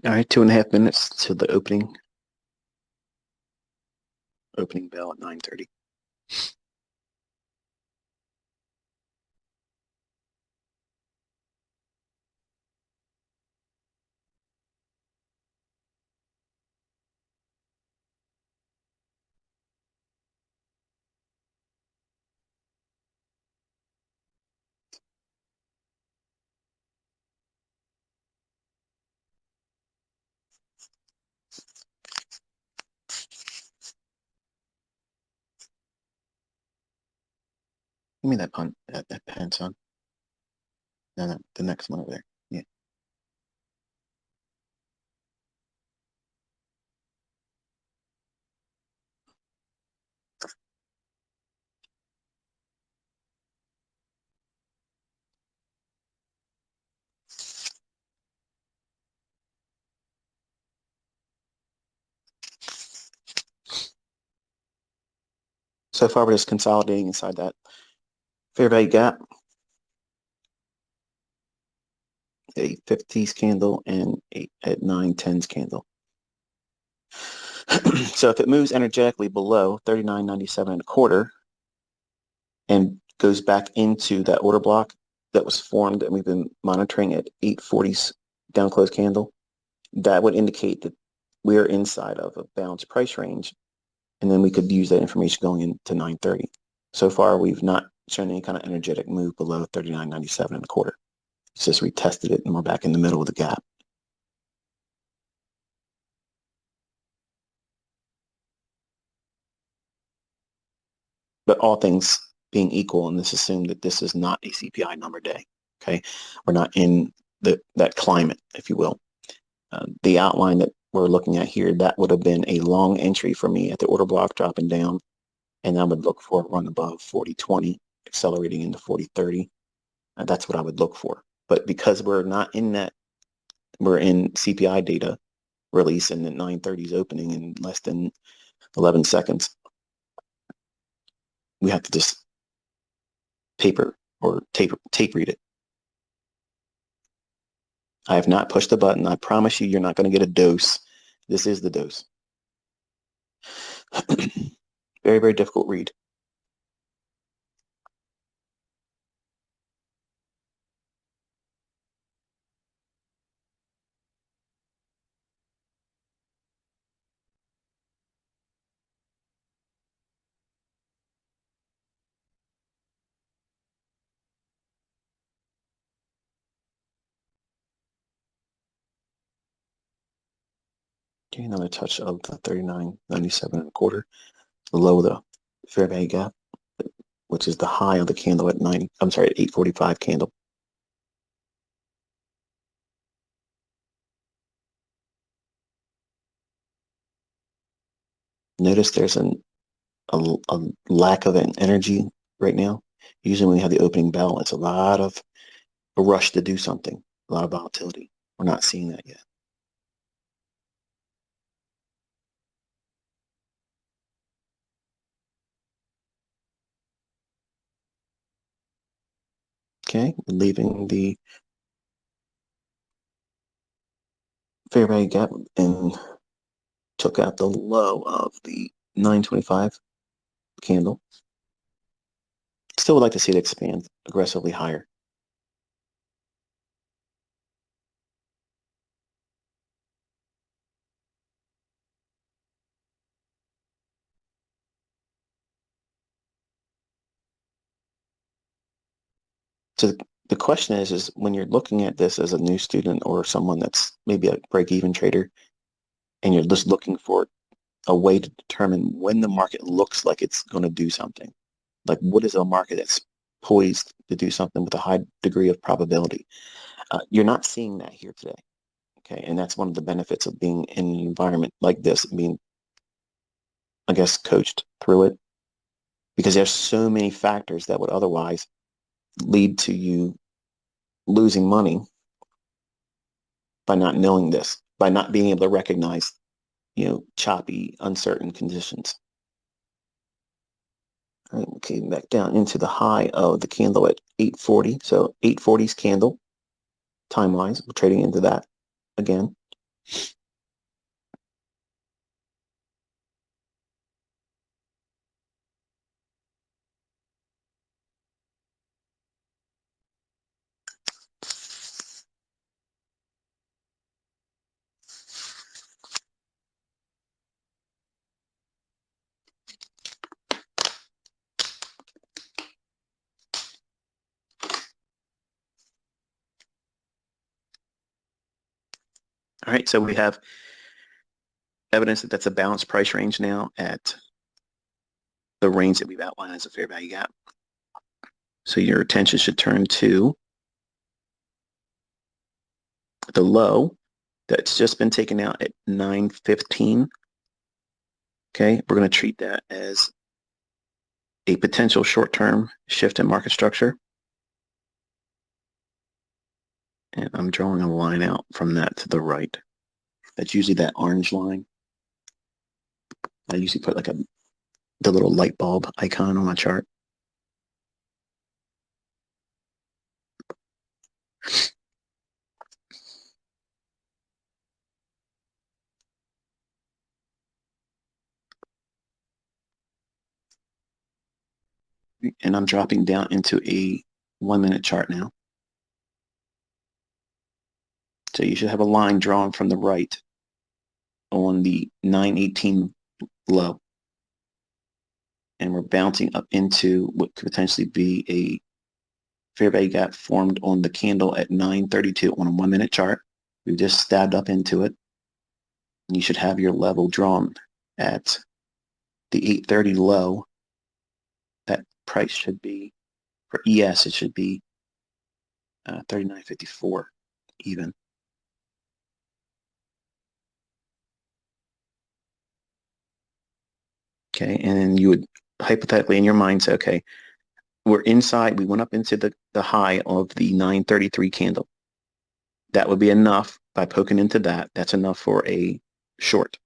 All right, 2.5 minutes to the opening bell at 9:30. Give me that that pen, son. No, the next one over there. Yeah. So far, we're just consolidating inside that fair value gap, a 50s candle and a 9/10s candle. So if it moves energetically below 39.97 and a quarter and goes back into that order block that was formed and we've been monitoring at 840s down close candle, that would indicate that we're inside of a balanced price range, and then we could use that information going into 930. So far, we've not shown any kind of energetic move below 39.97 and a quarter. It's just retested it and we're back in the middle of the gap. But all things being equal, and this assumed that this is not a CPI number day. Okay, we're not in that climate, if you will. The outline that we're looking at here, that would have been a long entry for me at the order block dropping down, and I would look for a run above 40.20, accelerating into 40.30. That's what I would look for. But because we're not in that, we're in CPI data release and the 930 is opening in less than 11 seconds, we have to just paper or tape read it. I have not pushed the button. I promise you, you're not going to get a dose. This is the dose. Very, very difficult read. Okay, another touch of the 39.97 and a quarter, below the fair value gap, which is the high of the candle at 845 candle. Notice there's a lack of an energy right now. Usually when we have the opening bell, it's a lot of a rush to do something, a lot of volatility. We're not seeing that yet. Okay, leaving the fair value gap and took out the low of the 925 candle. Still would like to see it expand aggressively higher. So the question is when you're looking at this as a new student or someone that's maybe a break-even trader, and you're just looking for a way to determine when the market looks like it's going to do something. Like, what is a market that's poised to do something with a high degree of probability? You're not seeing that here today. Okay, and that's one of the benefits of being in an environment like this, being, I guess, coached through it, because there's so many factors that would otherwise lead to you losing money by not knowing this, by not being able to recognize, choppy, uncertain conditions. All right, we came back down into the high of the candle at 840. So 840's candle, time-wise, we're trading into that again. All right, so we have evidence that that's a balanced price range now at the range that we've outlined as a fair value gap. So your attention should turn to the low that's just been taken out at 9:15. Okay, we're going to treat that as a potential short-term shift in market structure. And I'm drawing a line out from that to the right. That's usually that orange line. I usually put like the little light bulb icon on my chart. And I'm dropping down into a 1-minute chart now. So you should have a line drawn from the right on the 9:18 low. And we're bouncing up into what could potentially be a fair value gap formed on the candle at 9:32 on a 1-minute chart. We've just stabbed up into it. And you should have your level drawn at the 8:30 low. That price should be, for ES, it should be 39.54 even. Okay, and then you would hypothetically in your mind say, okay, we're inside, we went up into the high of the 9:33 candle. That would be enough by poking into that. That's enough for a short.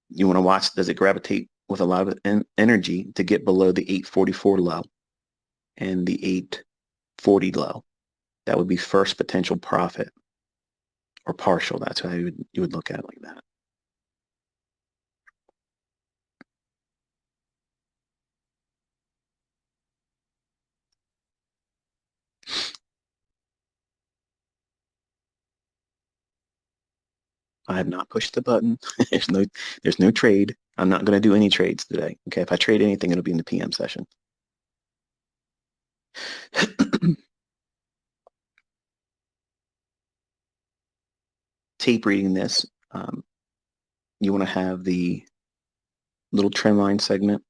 You want to watch, does it gravitate with a lot of energy to get below the 8:44 low and the 8:40 low? That would be first potential profit or partial. That's how you would look at it like that. I have not pushed the button. there's no trade. I'm not going to do any trades today. Okay, if I trade anything, it'll be in the PM session. Tape reading this, you want to have the little trend line segment.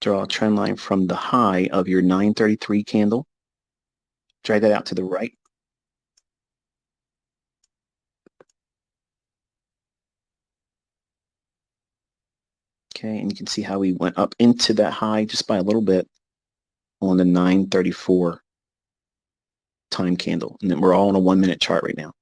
Draw a trend line from the high of your 9:33 candle. Drag that out to the right. Okay, and you can see how we went up into that high just by a little bit on the 9:34 time candle. And then we're all on a 1-minute chart right now.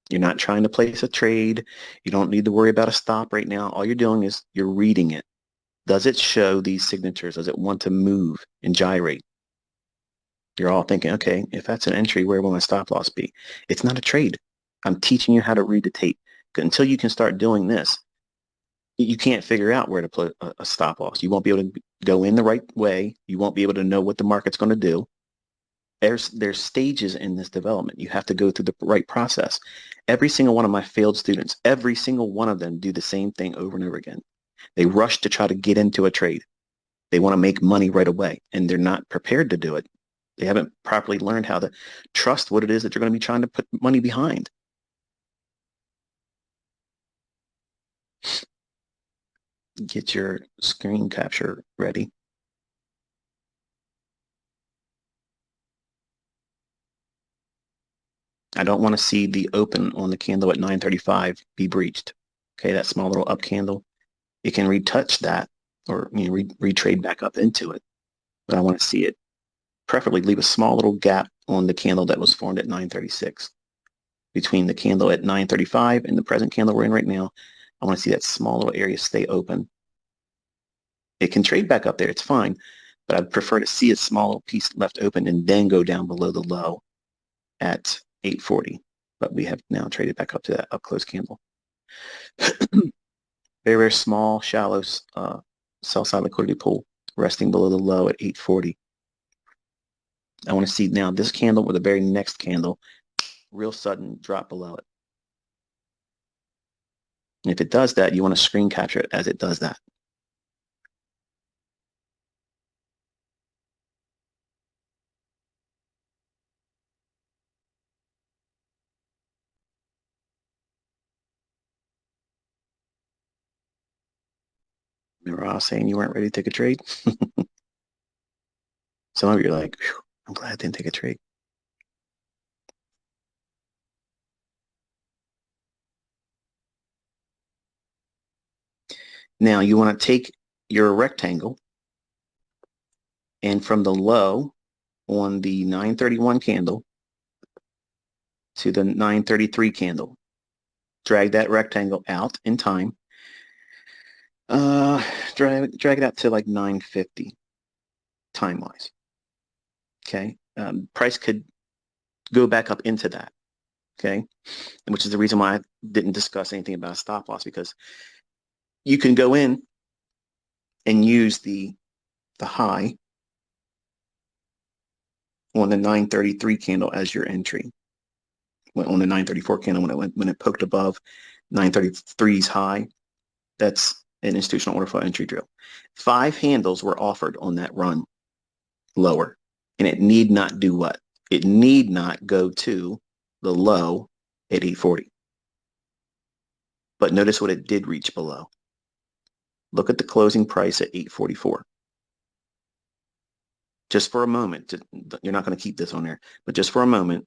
You're not trying to place a trade. You don't need to worry about a stop right now. All you're doing is you're reading it. Does it show these signatures? Does it want to move and gyrate? You're all thinking, okay, if that's an entry, where will my stop loss be? It's not a trade. I'm teaching you how to read the tape. Until you can start doing this, you can't figure out where to put a stop loss. You won't be able to go in the right way. You won't be able to know what the market's going to do. There's stages in this development. You have to go through the right process. Every single one of my failed students, every single one of them do the same thing over and over again. They rush to try to get into a trade. They want to make money right away, and they're not prepared to do it. They haven't properly learned how to trust what it is that you're going to be trying to put money behind. Get your screen capture ready. I don't want to see the open on the candle at 9:35 be breached. Okay, that small little up candle. It can retouch that or retrade back up into it. But I want to see it preferably leave a small little gap on the candle that was formed at 9:36. Between the candle at 9:35 and the present candle we're in right now, I want to see that small little area stay open. It can trade back up there, it's fine, but I'd prefer to see a small little piece left open and then go down below the low at 8:40. But we have now traded back up to that up close candle. Very, very small, shallow sell side liquidity pool resting below the low at 8:40. I want to see now this candle with the very next candle, real sudden drop below it. And if it does that, you want to screen capture it as it does that. Remember I was saying you weren't ready to take a trade? Some of you are like, I'm glad I didn't take a trade. Now you want to take your rectangle and from the low on the 931 candle to the 933 candle, drag that rectangle out in time. Drag it out to like 950 time-wise. Okay. Price could go back up into that. Okay. Which is the reason why I didn't discuss anything about stop loss, because you can go in and use the high on the 933 candle as your entry. On the 934 candle, when it poked above 933's high, that's an institutional order flow entry drill. 5 handles were offered on that run lower, and it need not do what? It need not go to the low at 840. But notice what it did reach below. Look at the closing price at 844. Just for a moment, you're not going to keep this on there, but just for a moment,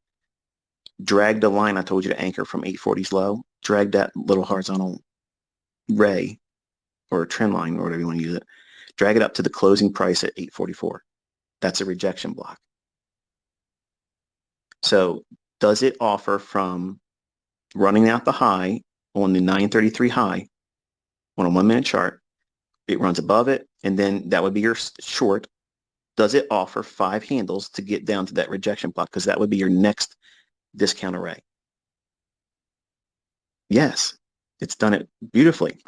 drag the line I told you to anchor from 840's low, drag that little horizontal ray or trend line or whatever you want to use it, drag it up to the closing price at 844. That's a rejection block. So does it offer from running out the high on the 933 high on a 1-minute chart? It runs above it, and then that would be your short. Does it offer 5 handles to get down to that rejection block? Because that would be your next discount array. Yes, it's done it beautifully.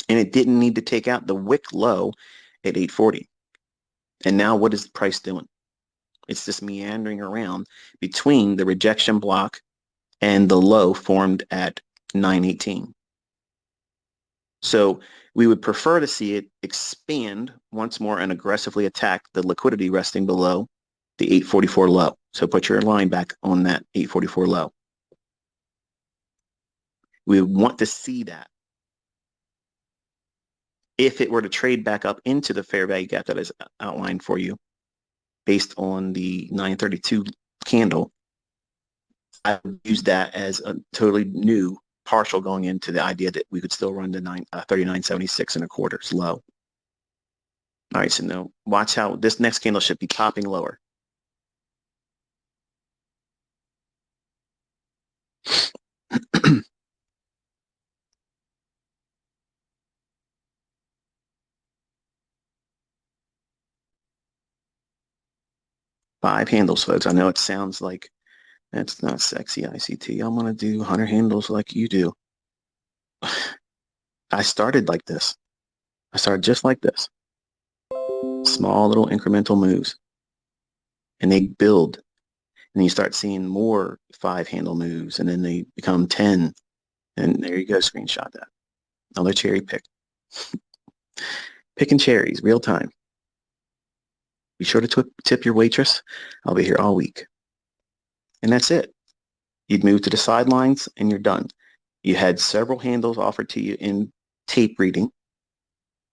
And it didn't need to take out the wick low at 840. And now what is the price doing? It's just meandering around between the rejection block and the low formed at 918. So we would prefer to see it expand once more and aggressively attack the liquidity resting below the 844 low. So put your line back on that 844 low. We want to see that. If it were to trade back up into the fair value gap that is outlined for you based on the 932 candle, I would use that as a totally new partial going into the idea that we could still run to 39.76 and a quarters low. All right, so now watch how this next candle should be topping lower. Five handles, folks. I know it sounds like that's not sexy, ICT. I'm going to do 100 handles like you do. I started like this. I started just like this. Small little incremental moves. And they build. And you start seeing more 5-handle moves, and then they become 10. And there you go, screenshot that. Another cherry pick. Picking cherries, real time. Be sure to tip your waitress. I'll be here all week. And that's it. You'd move to the sidelines and you're done. You had several handles offered to you in tape reading,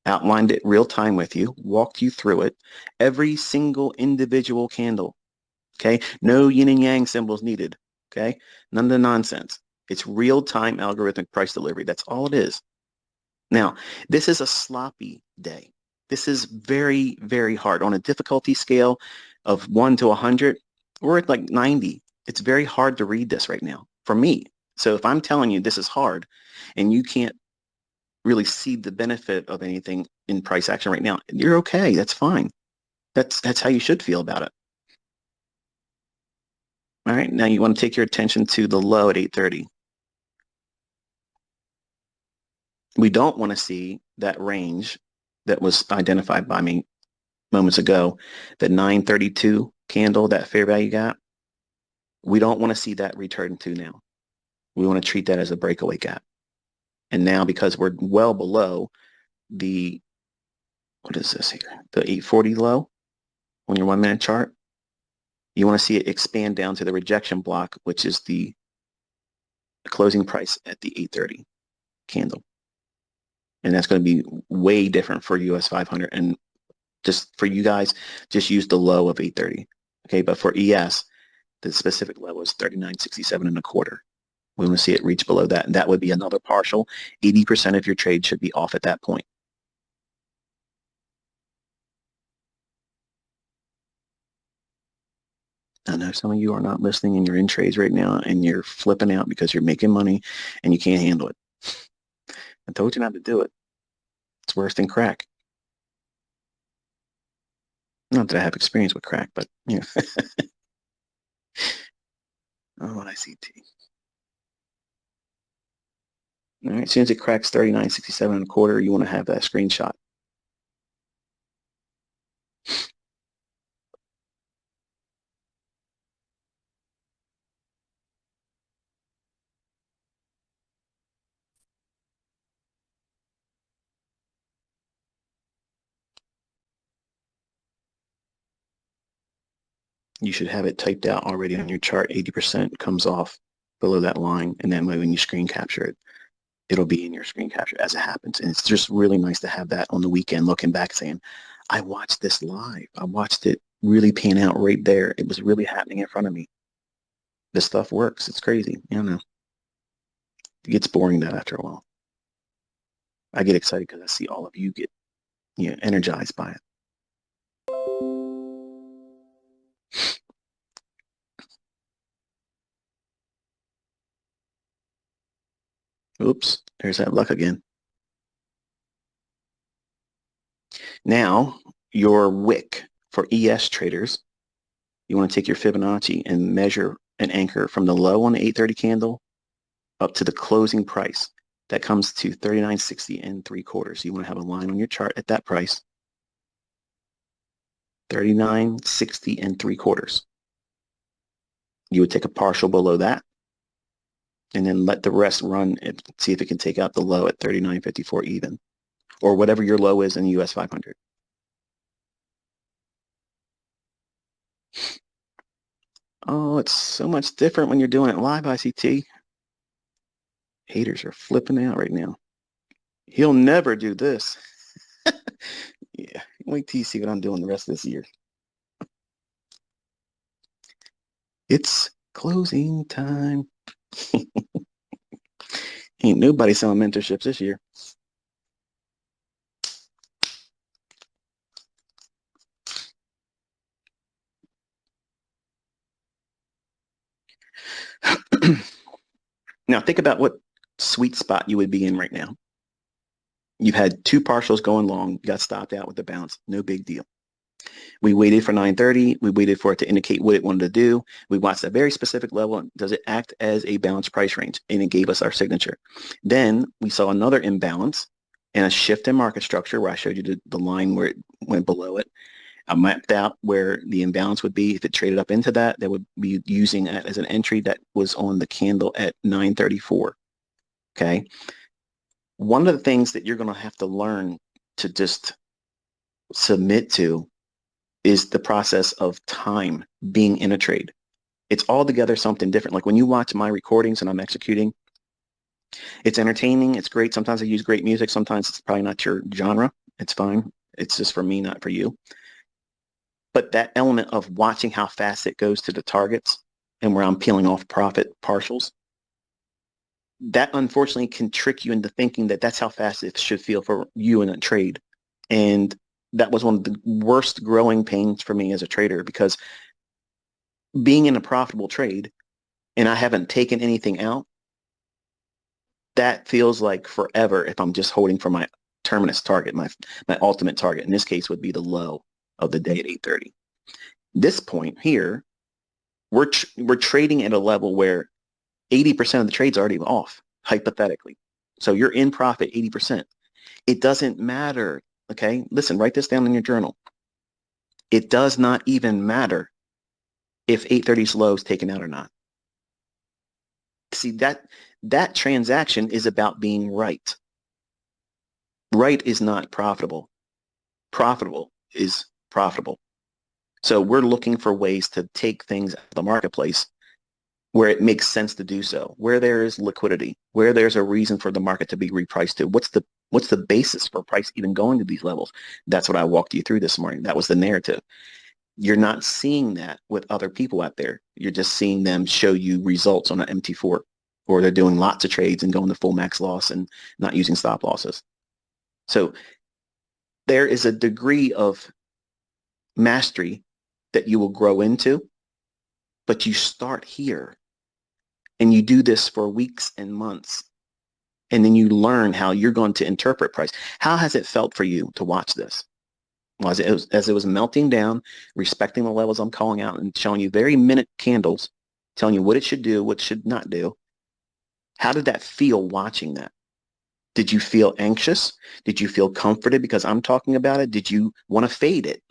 outlined it real time with you, walked you through it, every single individual candle. Okay, no yin and yang symbols needed. Okay, none of the nonsense. It's real-time algorithmic price delivery. That's all it is. Now, this is a sloppy day. This is very, very hard. On a difficulty scale of 1 to 100, we're at like 90. It's very hard to read this right now for me. So if I'm telling you this is hard and you can't really see the benefit of anything in price action right now, you're okay. That's fine. That's how you should feel about it. All right, now you want to take your attention to the low at 830. We don't want to see that range that was identified by me moments ago, the 932 candle, that fair value gap. We don't want to see that return to now. We want to treat that as a breakaway gap. And now, because we're well below the, what is this here? The 840 low on your 1-minute chart, you want to see it expand down to the rejection block, which is the closing price at the 830 candle. And that's going to be way different for US 500. And just for you guys, just use the low of 830. Okay, but for ES, the specific level is 39.67 and a quarter. We want to see it reach below that, and that would be another partial. 80% of your trade should be off at that point. I know some of you are not listening and you're in trades right now and you're flipping out because you're making money and you can't handle it. I told you not to do it. It's worse than crack. Not that I have experience with crack, but yeah. Oh, ICT. All right, as soon as it cracks 39.67 and a quarter, you want to have that screenshot. You should have it typed out already on your chart. 80% comes off below that line, and then when you screen capture it, it'll be in your screen capture as it happens. And it's just really nice to have that on the weekend, looking back saying, I watched this live. I watched it really pan out right there. It was really happening in front of me. This stuff works. It's crazy. You know, it gets boring that after a while. I get excited because I see all of you get, energized by it. Oops, there's that luck again. Now, your wick for ES traders, you want to take your Fibonacci and measure an anchor from the low on the 830 candle up to the closing price. That comes to 39.60 and 3/4. You want to have a line on your chart at that price. 39.60 and 3/4. You would take a partial below that and then let the rest run and see if it can take out the low at 39.54 even, or whatever your low is in the US 500. Oh, it's so much different when you're doing it live, ICT. Haters are flipping out right now. He'll never do this. Yeah, wait till you see what I'm doing the rest of this year. It's closing time. Ain't nobody selling mentorships this year. Now think about what sweet spot you would be in right now. You've had two partials going long, you got stopped out with the bounce, no big deal. We waited for 9:30. We waited for it to indicate what it wanted to do. We watched a very specific level. Does it act as a balanced price range? And it gave us our signature. Then we saw another imbalance and a shift in market structure where I showed you the line where it went below it. I mapped out where the imbalance would be. If it traded up into that, they would be using it as an entry that was on the candle at 9:34. Okay. One of the things that you're going to have to learn to just submit to is the process of time being in a trade. It's altogether something different. Like when you watch my recordings and I'm executing, it's entertaining. It's great. Sometimes I use great music. Sometimes it's probably not your genre. It's fine. It's just for me, not for you. But that element of watching how fast it goes to the targets and where I'm peeling off profit partials, that unfortunately can trick you into thinking that that's how fast it should feel for you in a trade. And that was one of the worst growing pains for me as a trader, because being in a profitable trade and I haven't taken anything out, that feels like forever if I'm just holding for my terminus target, my ultimate target. In this case would be the low of the day at 8:30. This point here, we're trading at a level where 80% of the trade's already off, hypothetically. So you're in profit 80%. It doesn't matter, okay? Listen, write this down in your journal. It does not even matter if 830's low is taken out or not. See, that transaction is about being right. Right is not profitable. Profitable is profitable. So we're looking for ways to take things out of the marketplace where it makes sense to do so, where there is liquidity, where there's a reason for the market to be repriced to. What's the basis for price even going to these levels? That's what I walked you through this morning. That was the narrative. You're not seeing that with other people out there. You're just seeing them show you results on an MT4, or they're doing lots of trades and going to full max loss and not using stop losses. So there is a degree of mastery that you will grow into, but you start here and you do this for weeks and months, and then you learn how you're going to interpret price. How has it felt for you to watch this? Well, as it was melting down, respecting the levels I'm calling out and showing you very minute candles, telling you what it should do, what it should not do. How did that feel watching that? Did you feel anxious? Did you feel comforted because I'm talking about it? Did you want to fade it?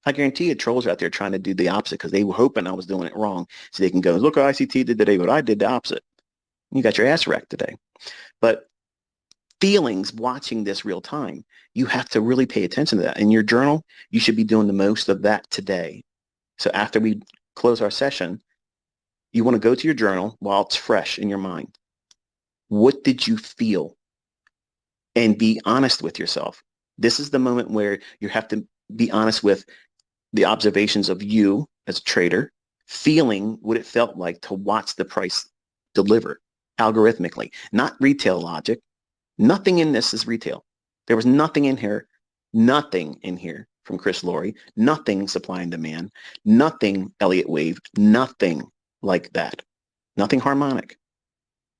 I guarantee you trolls are out there trying to do the opposite because they were hoping I was doing it wrong so they can go, look what ICT did today, but I did the opposite. You got your ass wrecked today. But feelings watching this real time, you have to really pay attention to that. In your journal, you should be doing the most of that today. So after we close our session, you want to go to your journal while it's fresh in your mind. What did you feel? And be honest with yourself. This is the moment where you have to be honest with the observations of you as a trader, feeling what it felt like to watch the price deliver algorithmically, not retail logic. Nothing in this is retail. There was nothing in here from Chris Laurie, nothing supply and demand, nothing Elliott wave, nothing like that, nothing harmonic.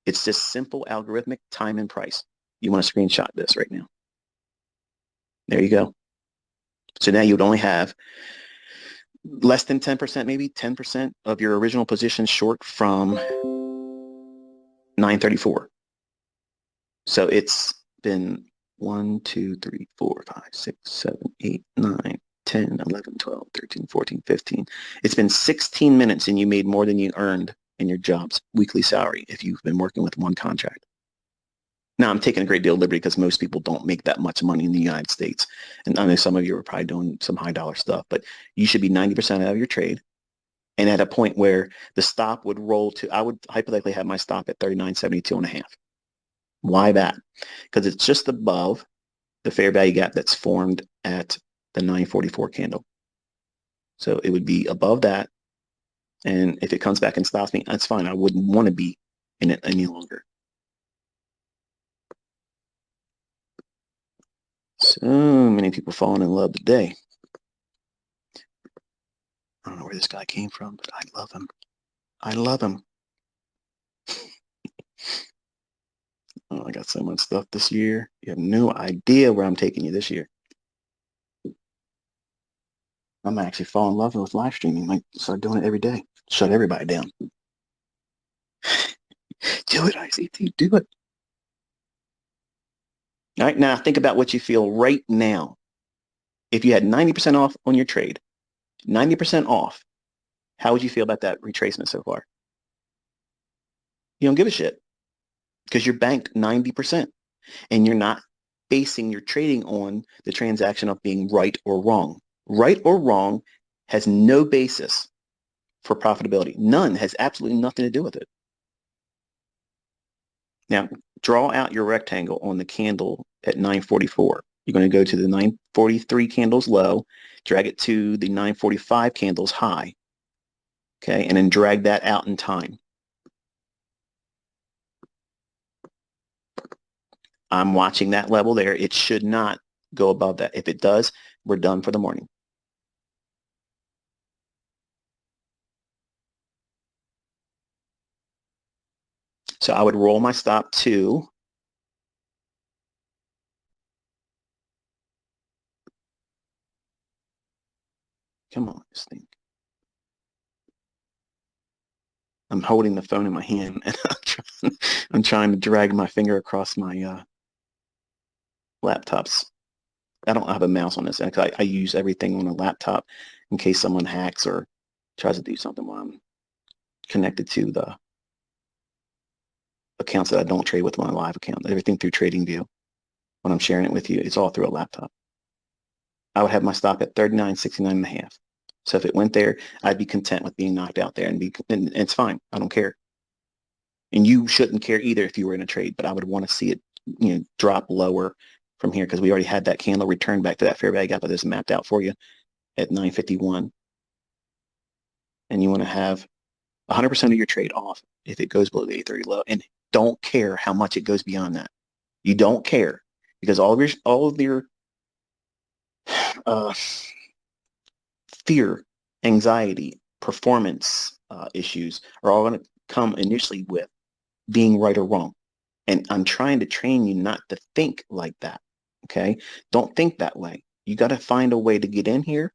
It's just simple algorithmic time and price. You want to screenshot this right now. There you go. So now you would only have less than 10%, maybe 10% of your original position short from 934. So it's been 1, 2, 3, 4, 5, 6, 7, 8, 9, 10, 11, 12, 13, 14, 15. It's been 16 minutes and you made more than you earned in your job's weekly salary if you've been working with one contract. Now, I'm taking a great deal of liberty because most people don't make that much money in the United States. And I know some of you are probably doing some high dollar stuff, but you should be 90% out of your trade. And at a point where the stop would roll to, I would hypothetically have my stop at 39.72.5. Why that? Because it's just above the fair value gap that's formed at the 944 candle. So it would be above that. And if it comes back and stops me, that's fine. I wouldn't want to be in it any longer. So many people falling in love today. I don't know where this guy came from, but I love him. I love him. Oh, I got so much stuff this year. You have no idea where I'm taking you this year. I'm actually falling in love with live streaming. Like, start doing it every day. Shut everybody down. Do it, ICT. Do it. All right, now think about what you feel right now. If you had 90% off on your trade, 90% off, how would you feel about that retracement so far? You don't give a shit because you're banked 90% and you're not basing your trading on the transaction of being right or wrong. Right or wrong has no basis for profitability. None, has absolutely nothing to do with it. Now, draw out your rectangle on the candle at 944. You're going to go to the 943 candles low, drag it to the 945 candles high, okay, and then drag that out in time. I'm watching that level there. It should not go above that. If it does, we're done for the morning. So I would roll my stop to come on, this thing. I'm holding the phone in my hand and I'm trying to drag my finger across my laptops. I don't have a mouse on this. I use everything on a laptop in case someone hacks or tries to do something while I'm connected to the accounts that I don't trade with my live account. Everything through TradingView. When I'm sharing it with you, it's all through a laptop. I would have my stop at 39.69.5. So if it went there, I'd be content with being knocked out there and it's fine. I don't care. And you shouldn't care either if you were in a trade, but I would want to see it, drop lower from here because we already had that candle return back to that fair value gap. But this mapped out for you at 951. And you want to have 100% of your trade off if it goes below the 830 low, and don't care how much it goes beyond that. You don't care because all of your uh, fear, anxiety, performance issues are all going to come initially with being right or wrong. And I'm trying to train you not to think like that. Okay, don't think that way. You got to find a way to get in here,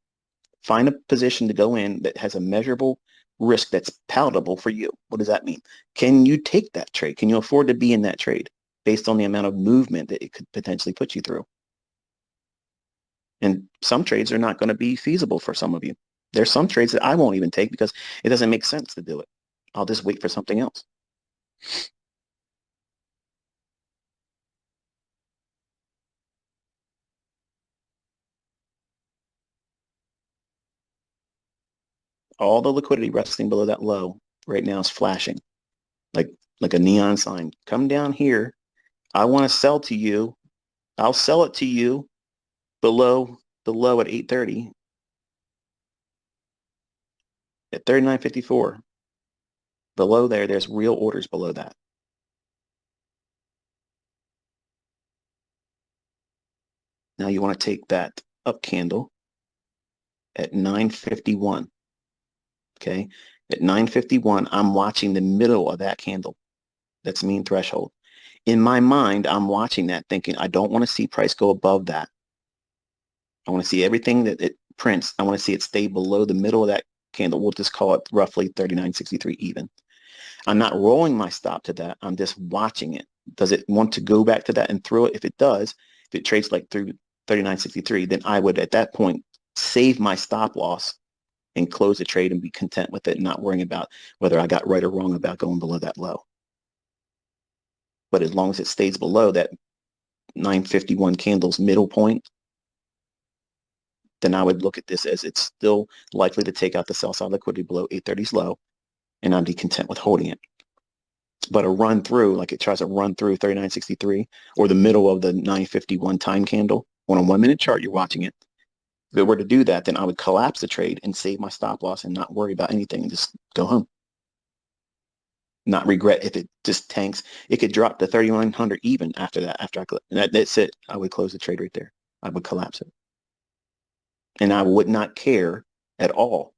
find a position to go in that has a measurable risk that's palatable for you. What does that mean? Can you take that trade? Can you afford to be in that trade based on the amount of movement that it could potentially put you through? And some trades are not going to be feasible for some of you. There's some trades that I won't even take because it doesn't make sense to do it. I'll just wait for something else. All the liquidity resting below that low right now is flashing like a neon sign. Come down here. I want to sell to you. I'll sell it to you below the low at 830 at 39.54. Below there's real orders below that. Now you want to take that up candle at 951. Okay. At 951, I'm watching the middle of that candle. That's mean threshold. In my mind, I'm watching that thinking, I don't want to see price go above that. I want to see everything that it prints. I want to see it stay below the middle of that candle. We'll just call it roughly 39.63 even. I'm not rolling my stop to that. I'm just watching it. Does it want to go back to that and throw it? If it does, if it trades like through 39.63, then I would at that point save my stop loss and close the trade and be content with it and not worrying about whether I got right or wrong about going below that low. But as long as it stays below that 951 candles middle point, then I would look at this as it's still likely to take out the sell side liquidity below 830's low, and I'd be content with holding it. But a run through, like it tries to run through 39.63 or the middle of the 951 time candle on a 1 minute chart, you're watching it. If it were to do that, then I would collapse the trade and save my stop loss and not worry about anything and just go home. Not regret if it just tanks. It could drop to 3,100 even after that. That's it. I would close the trade right there. I would collapse it. And I would not care at all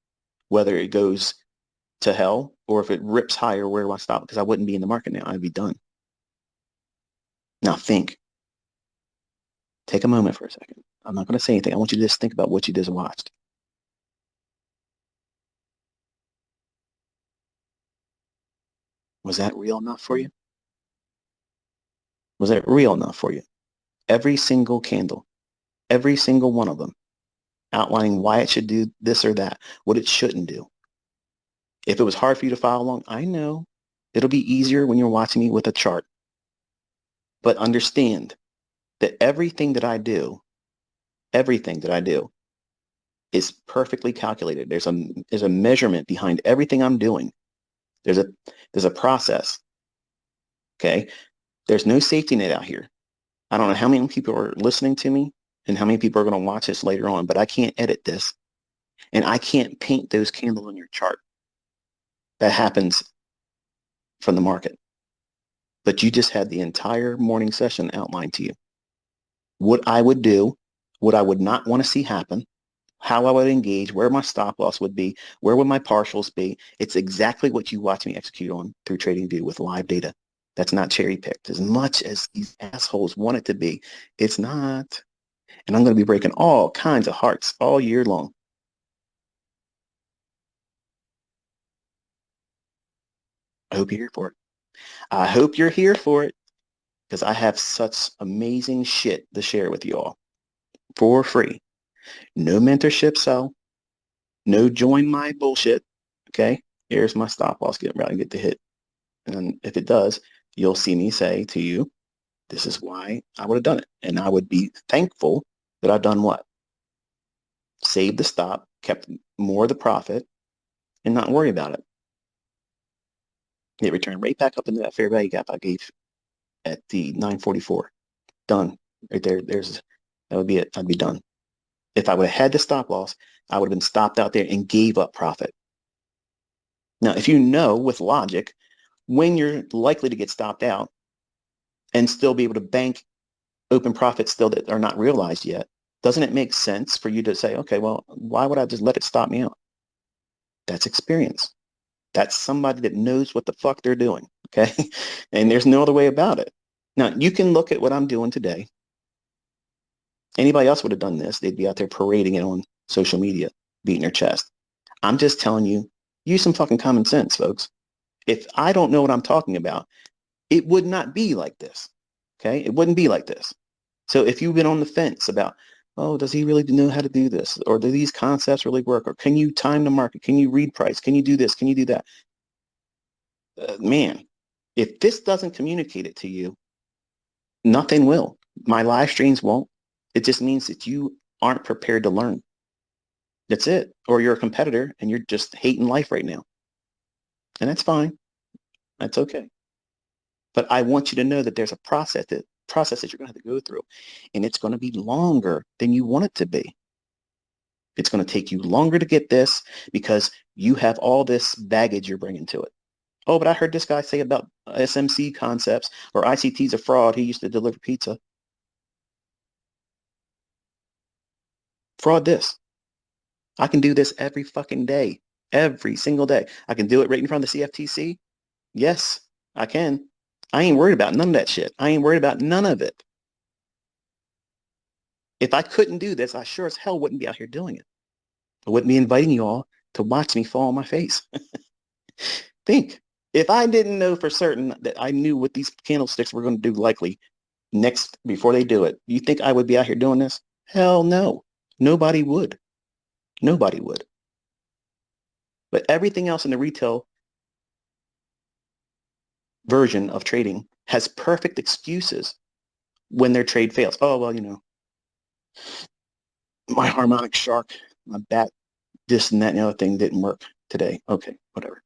whether it goes to hell or if it rips higher, where do I stop? Because I wouldn't be in the market now. I'd be done. Now think. Take a moment for a second. I'm not going to say anything. I want you to just think about what you just watched. Was that real enough for you? Was that real enough for you? Every single candle, every single one of them, outlining why it should do this or that, what it shouldn't do. If it was hard for you to follow along, I know it'll be easier when you're watching me with a chart. But understand that everything that I do is perfectly calculated. There's a measurement behind everything I'm doing. There's a process. Okay. There's no safety net out here. I don't know how many people are listening to me and how many people are going to watch this later on, but I can't edit this and I can't paint those candles on your chart. That happens from the market. But you just had the entire morning session outlined to you. What I would do, what I would not want to see happen, how I would engage, where my stop loss would be, where would my partials be. It's exactly what you watch me execute on through TradingView with live data. That's not cherry picked. As much as these assholes want it to be, it's not. And I'm going to be breaking all kinds of hearts all year long. I hope you're here for it. I hope you're here for it because I have such amazing shit to share with you all for free. No mentorship sell. No join my bullshit. Okay. Here's my stop loss. Get ready to get the hit. And if it does, you'll see me say to you, this is why I would have done it. And I would be thankful that I've done what? Saved the stop, kept more of the profit, and not worry about it. It returned right back up into that fair value gap I gave at the 944. Done. Right there. That would be it. I'd be done. If I would have had the stop loss, I would have been stopped out there and gave up profit. Now, if you know with logic when you're likely to get stopped out and still be able to bank open profits still that are not realized yet, doesn't it make sense for you to say, okay, well, why would I just let it stop me out? That's experience. That's somebody that knows what the fuck they're doing, okay? And there's no other way about it. Now, you can look at what I'm doing today. Anybody else would have done this. They'd be out there parading it on social media, beating their chest. I'm just telling you, use some fucking common sense, folks. If I don't know what I'm talking about, it would not be like this, okay? It wouldn't be like this. So if you've been on the fence about, oh, does he really know how to do this? Or do these concepts really work? Or can you time the market? Can you read price? Can you do this? Can you do that? Man, if this doesn't communicate it to you, nothing will. My live streams won't. It just means that you aren't prepared to learn. That's it. Or you're a competitor and you're just hating life right now. And that's fine. That's okay. But I want you to know that there's a process that you're going to have to go through. And it's going to be longer than you want it to be. It's going to take you longer to get this because you have all this baggage you're bringing to it. Oh, but I heard this guy say about SMC concepts or ICT's a fraud. He used to deliver pizza. Fraud this. I can do this every fucking day, every single day. I can do it right in front of the CFTC. Yes, I can. I ain't worried about none of that shit. I ain't worried about none of it. If I couldn't do this, I sure as hell wouldn't be out here doing it. I wouldn't be inviting you all to watch me fall on my face. Think. If I didn't know for certain that I knew what these candlesticks were going to do likely next before they do it, you think I would be out here doing this? Hell no. Nobody would. Nobody would. But everything else in the retail version of trading has perfect excuses when their trade fails. Oh, well, you know, my harmonic shark, my bat, this and that and the other thing didn't work today. Okay, whatever.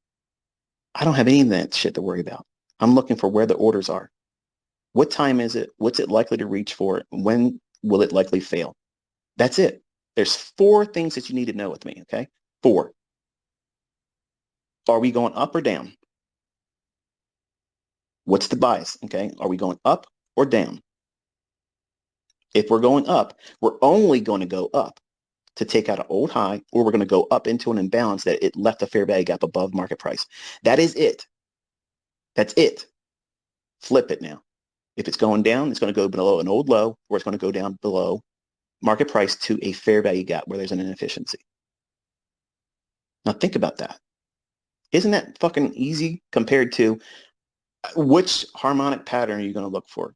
I don't have any of that shit to worry about. I'm looking for where the orders are. What time is it? What's it likely to reach for? When will it likely fail? That's it. There's 4 things that you need to know with me, okay? 4. Are we going up or down? What's the bias, okay? Are we going up or down? If we're going up, we're only going to go up to take out an old high, or we're going to go up into an imbalance that it left a fair value gap above market price. That is it. That's it. Flip it now. If it's going down, it's going to go below an old low, or it's going to go down below market price to a fair value gap where there's an inefficiency. Now think about that. Isn't that fucking easy compared to which harmonic pattern are you going to look for?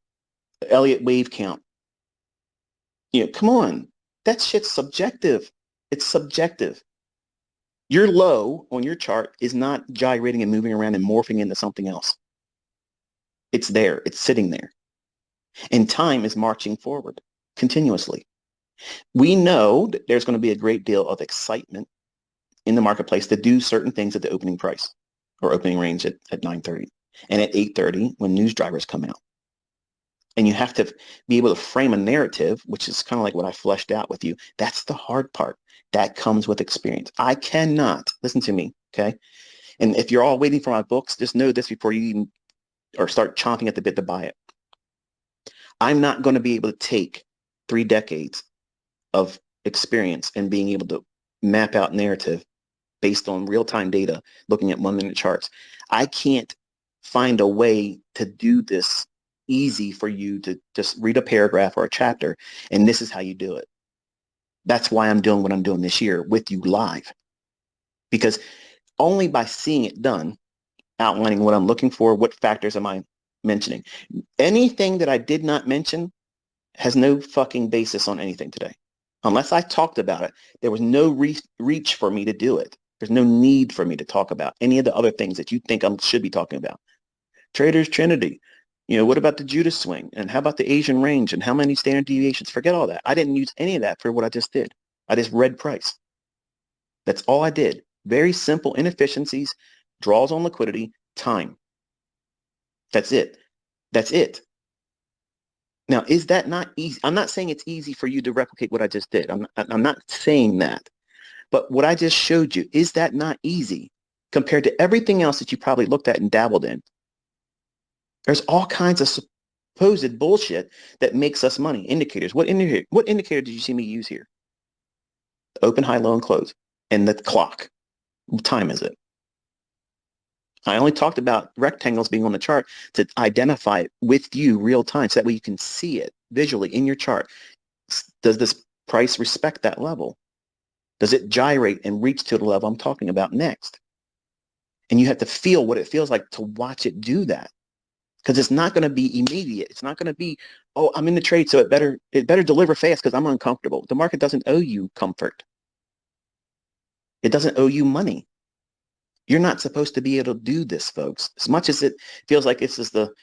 Elliott wave count. You know, come on. That shit's subjective. It's subjective. Your low on your chart is not gyrating and moving around and morphing into something else. It's there. It's sitting there. And time is marching forward continuously. We know that there's going to be a great deal of excitement in the marketplace to do certain things at the opening price or opening range at 9:30 and at 8:30 when news drivers come out. And you have to be able to frame a narrative, which is kind of like what I fleshed out with you. That's the hard part. That comes with experience. I cannot, listen to me, okay? And if you're all waiting for my books, just know this before you even or start chomping at the bit to buy it. I'm not going to be able to take 3 decades of experience and being able to map out narrative based on real-time data, looking at 1-minute charts. I can't find a way to do this easy for you to just read a paragraph or a chapter, and this is how you do it. That's why I'm doing what I'm doing this year with you live. Because only by seeing it done, outlining what I'm looking for, what factors am I mentioning. Anything that I did not mention has no fucking basis on anything today. Unless I talked about it, there was no reach for me to do it. There's no need for me to talk about any of the other things that you think I should be talking about. Trader's Trinity. You know, what about the Judas swing? And how about the Asian range? And how many standard deviations? Forget all that. I didn't use any of that for what I just did. I just read price. That's all I did. Very simple inefficiencies, draws on liquidity, time. That's it. That's it. Now, is that not easy? I'm not saying it's easy for you to replicate what I just did. I'm not saying that. But what I just showed you, is that not easy compared to everything else that you probably looked at and dabbled in? There's all kinds of supposed bullshit that makes us money. Indicators. What indicator did you see me use here? Open, high, low, and close. And the clock. What time is it? I only talked about rectangles being on the chart to identify it with you real time so that way you can see it visually in your chart. Does this price respect that level? Does it gyrate and reach to the level I'm talking about next? And you have to feel what it feels like to watch it do that. Because it's not going to be immediate. It's not going to be, oh, I'm in the trade, so it better deliver fast because I'm uncomfortable. The market doesn't owe you comfort. It doesn't owe you money. You're not supposed to be able to do this, folks. As much as it feels like this is the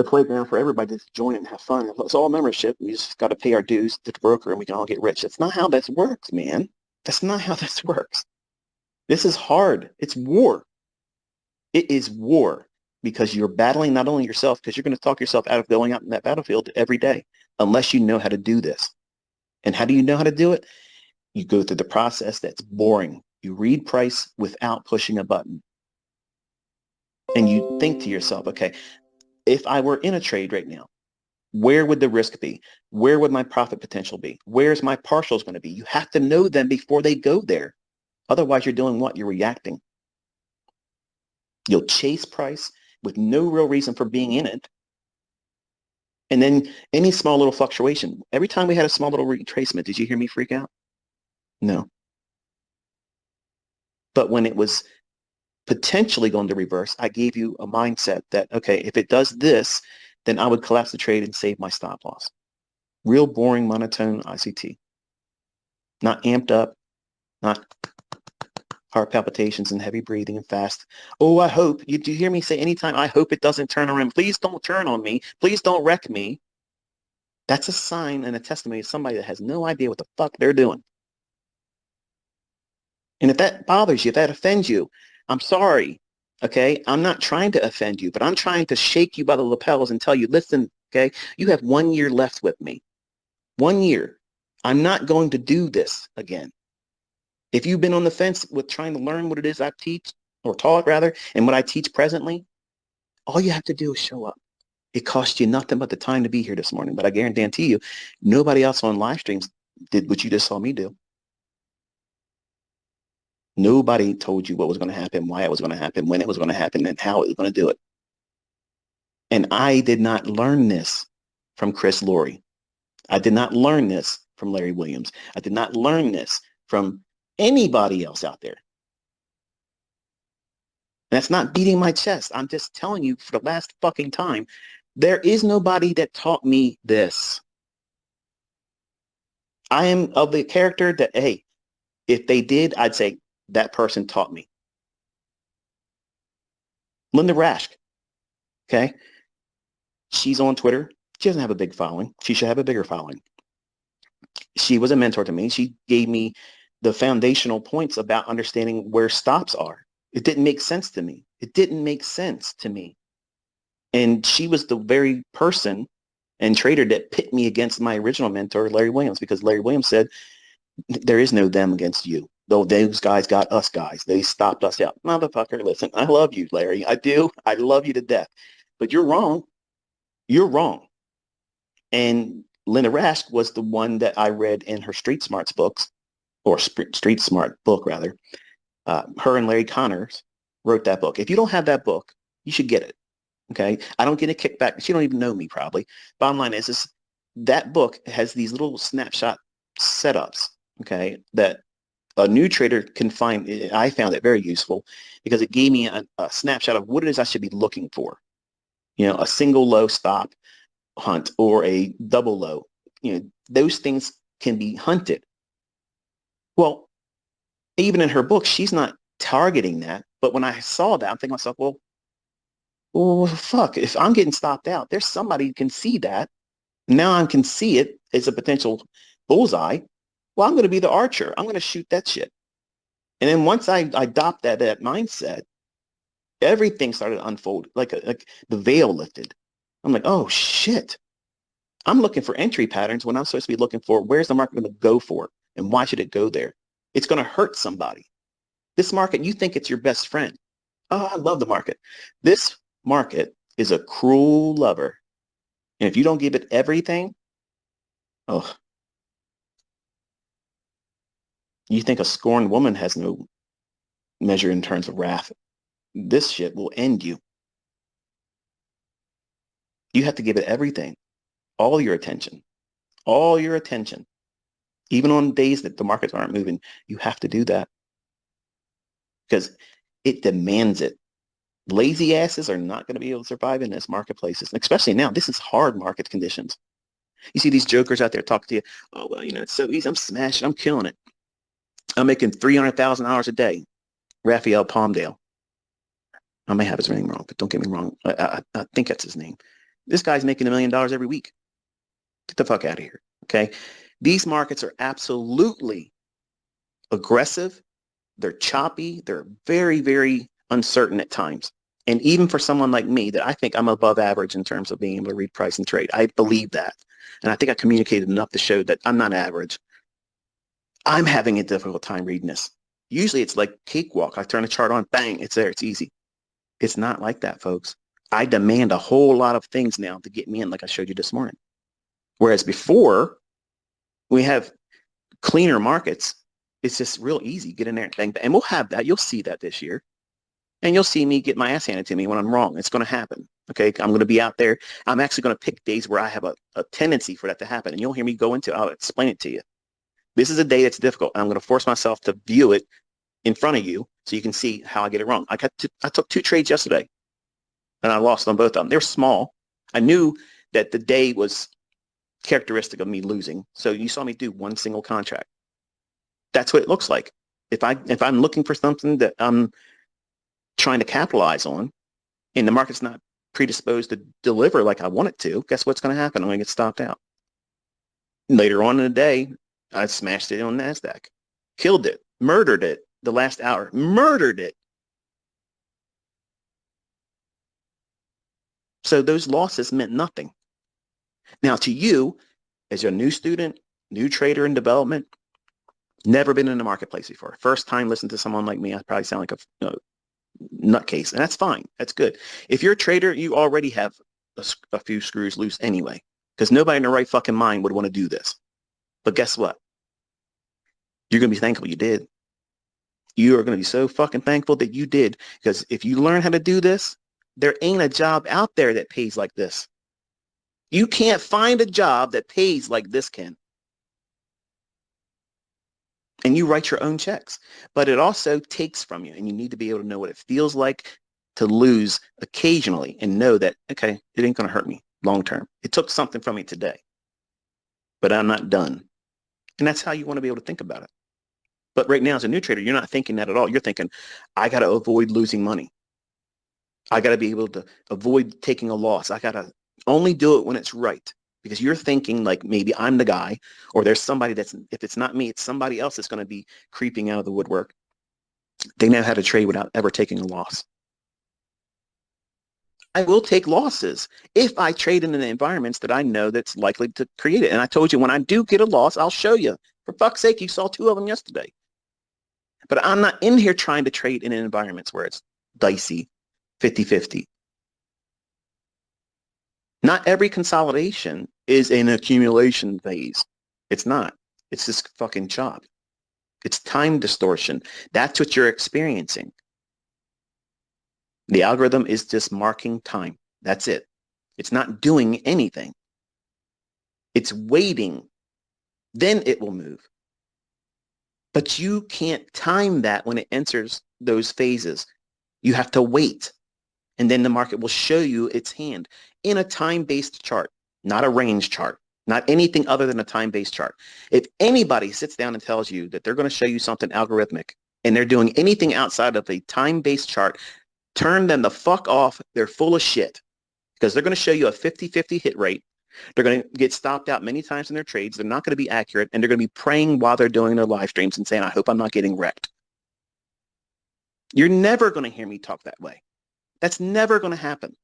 playground for everybody to join and have fun. It's all membership. We just got to pay our dues to the broker and we can all get rich. That's not how this works, man. That's not how this works. This is hard. It's war. It is war because you're battling not only yourself, because you're going to talk yourself out of going out in that battlefield every day unless you know how to do this. And how do you know how to do it? You go through the process that's boring. You read price without pushing a button. And you think to yourself, okay, if I were in a trade right now, where would the risk be? Where would my profit potential be? Where's my partials going to be? You have to know them before they go there. Otherwise, you're doing what? You're reacting. You'll chase price with no real reason for being in it. And then any small little fluctuation. Every time we had a small little retracement, did you hear me freak out? No. But when it was potentially going to reverse, I gave you a mindset that, okay, if it does this, then I would collapse the trade and save my stop loss. Real boring, monotone ICT. Not amped up, not heart palpitations and heavy breathing and fast. Oh, I hope. You hear me say anytime, I hope it doesn't turn around. Please don't turn on me. Please don't wreck me. That's a sign and a testimony of somebody that has no idea what the fuck they're doing. And if that bothers you, if that offends you, I'm sorry. Okay, I'm not trying to offend you, but I'm trying to shake you by the lapels and tell you, listen, okay, you have 1 year left with me. 1 year. I'm not going to do this again. If you've been on the fence with trying to learn what it is I teach, or taught rather, and what I teach presently, all you have to do is show up. It cost you nothing but the time to be here this morning, but I guarantee you, nobody else on live streams did what you just saw me do. Nobody told you what was going to happen, why it was going to happen, when it was going to happen, and how it was going to do it. And I did not learn this from Chris Laurie. I did not learn this from Larry Williams. I did not learn this from anybody else out there. And that's not beating my chest. I'm just telling you for the last fucking time, there is nobody that taught me this. I am of the character that, hey, if they did, I'd say that person taught me. Linda Rasch, okay? She's on Twitter. She doesn't have a big following. She should have a bigger following. She was a mentor to me. She gave me the foundational points about understanding where stops are. It didn't make sense to me. It didn't make sense to me. And she was the very person and trader that pit me against my original mentor, Larry Williams, because Larry Williams said, there is no them against you. Though those guys got us guys. They stopped us out. Motherfucker, listen, I love you, Larry. I do. I love you to death. But you're wrong. You're wrong. And Linda Rasch was the one that I read in her Street Smarts books, or Street Smart book, rather. Her and Larry Connors wrote that book. If you don't have that book, you should get it. Okay? I don't get a kickback. She don't even know me, probably. Bottom line is that book has these little snapshot setups, okay, that a new trader can find. I found it very useful because it gave me a snapshot of what it is I should be looking for. You know, a single low stop hunt or a double low. You know, those things can be hunted. Well, even in her book, she's not targeting that. But when I saw that, I'm thinking to myself, well, fuck, if I'm getting stopped out, there's somebody who can see that. Now I can see it as a potential bullseye. Well, I'm going to be the archer. I'm going to shoot that shit. And then once I adopt that mindset, Everything started to unfold, like the veil lifted. I'm like, oh shit. I'm looking for entry patterns when I'm supposed to be looking for where's the market going to go for and why should it go there? It's going to hurt somebody. This market, you think it's your best friend. Oh, I love the market. This market is a cruel lover. And if you don't give it everything, oh, you think a scorned woman has no measure in terms of wrath. This shit will end you. You have to give it everything, all your attention, all your attention. Even on days that the markets aren't moving, you have to do that because it demands it. Lazy asses are not going to be able to survive in this marketplaces, especially now. This is hard market conditions. You see these jokers out there talking to you. Oh, well, it's so easy. I'm smashing. I'm killing it. I'm making $300,000 a day. Raphael Palmdale. I may have his name wrong, but don't get me wrong. I think that's his name. This guy's making $1 million every week. Get the fuck out of here. Okay. These markets are absolutely aggressive. They're choppy. They're very, very uncertain at times. And even for someone like me, that I think I'm above average in terms of being able to read price and trade. I believe that. And I think I communicated enough to show that I'm not average. I'm having a difficult time reading this. Usually it's like cakewalk. I turn the chart on, bang, it's there. It's easy. It's not like that, folks. I demand a whole lot of things now to get me in, like I showed you this morning. Whereas before, we have cleaner markets. It's just real easy. Get in there and bang, bang. And we'll have that. You'll see that this year. And you'll see me get my ass handed to me when I'm wrong. It's going to happen. Okay. I'm going to be out there. I'm actually going to pick days where I have a tendency for that to happen. And you'll hear me go into it. I'll explain it to you. This is a day that's difficult. And I'm going to force myself to view it in front of you so you can see how I get it wrong. I took 2 trades yesterday and I lost on both of them. They were small. I knew that the day was characteristic of me losing. So you saw me do 1 single contract. That's what it looks like. If I'm looking for something that I'm trying to capitalize on and the market's not predisposed to deliver like I want it to, guess what's going to happen? I'm going to get stopped out. Later on in the day, I smashed it on NASDAQ, killed it, murdered it the last hour, murdered it. So those losses meant nothing. Now to you, as a new student, new trader in development, never been in the marketplace before, first time listening to someone like me, I probably sound like a nutcase, and that's fine. That's good. If you're a trader, you already have a few screws loose anyway, because nobody in their right fucking mind would want to do this. But guess what? You're going to be thankful you did. You are going to be so fucking thankful that you did, because if you learn how to do this, there ain't a job out there that pays like this. You can't find a job that pays like this, Ken. And you write your own checks, but it also takes from you, and you need to be able to know what it feels like to lose occasionally and know that, okay, it ain't going to hurt me long term. It took something from me today, but I'm not done. And that's how you want to be able to think about it. But right now, as a new trader, you're not thinking that at all. You're thinking, I got to avoid losing money. I got to be able to avoid taking a loss. I got to only do it when it's right, because you're thinking like maybe I'm the guy, or there's somebody that's, if it's not me, it's somebody else that's going to be creeping out of the woodwork. They know how to trade without ever taking a loss. I will take losses if I trade in the environments that I know that's likely to create it. And I told you, when I do get a loss, I'll show you. For fuck's sake, you saw 2 of them yesterday. But I'm not in here trying to trade in environments where it's dicey, 50-50. Not every consolidation is an accumulation phase. It's not. It's just fucking chop. It's time distortion. That's what you're experiencing. The algorithm is just marking time. That's it. It's not doing anything. It's waiting. Then it will move. But you can't time that when it enters those phases. You have to wait. And then the market will show you its hand in a time-based chart, not a range chart, not anything other than a time-based chart. If anybody sits down and tells you that they're going to show you something algorithmic and they're doing anything outside of a time-based chart, turn them the fuck off. They're full of shit, because they're going to show you a 50-50 hit rate. They're going to get stopped out many times in their trades. They're not going to be accurate, and they're going to be praying while they're doing their live streams and saying, I hope I'm not getting wrecked. You're never going to hear me talk that way. That's never going to happen.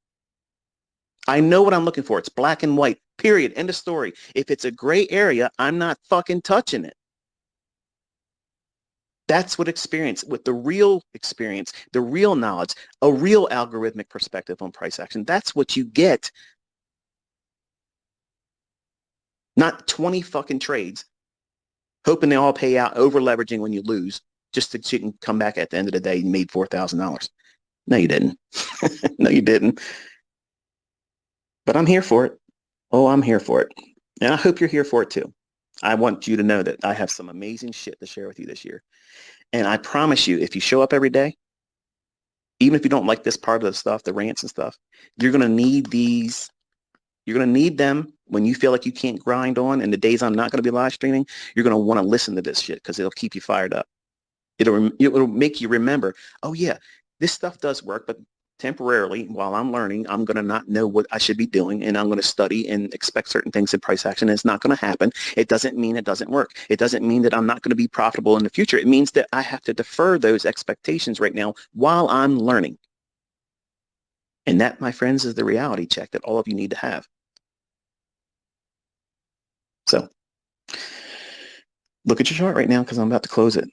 I know what I'm looking for. It's black and white, period. End of story. If it's a gray area, I'm not fucking touching it. That's what experience, with the real experience, the real knowledge, a real algorithmic perspective on price action. That's what you get. Not 20 fucking trades, hoping they all pay out, over leveraging when you lose, just so you can come back at the end of the day and made $4,000. No, you didn't. No, you didn't. But I'm here for it. Oh, I'm here for it. And I hope you're here for it too. I want you to know that I have some amazing shit to share with you this year. And I promise you, if you show up every day, even if you don't like this part of the stuff, the rants and stuff, you're going to need these. You're going to need them when you feel like you can't grind on. And the days I'm not going to be live streaming, you're going to want to listen to this shit because it'll keep you fired up. It'll make you remember, oh yeah, this stuff does work, but temporarily while I'm learning, I'm going to not know what I should be doing, and I'm going to study and expect certain things in price action, and it's not going to happen. It doesn't mean it doesn't work. It doesn't mean that I'm not going to be profitable in the future. It means that I have to defer those expectations right now while I'm learning. And that, my friends, is the reality check that all of you need to have. So look at your chart right now because I'm about to close it.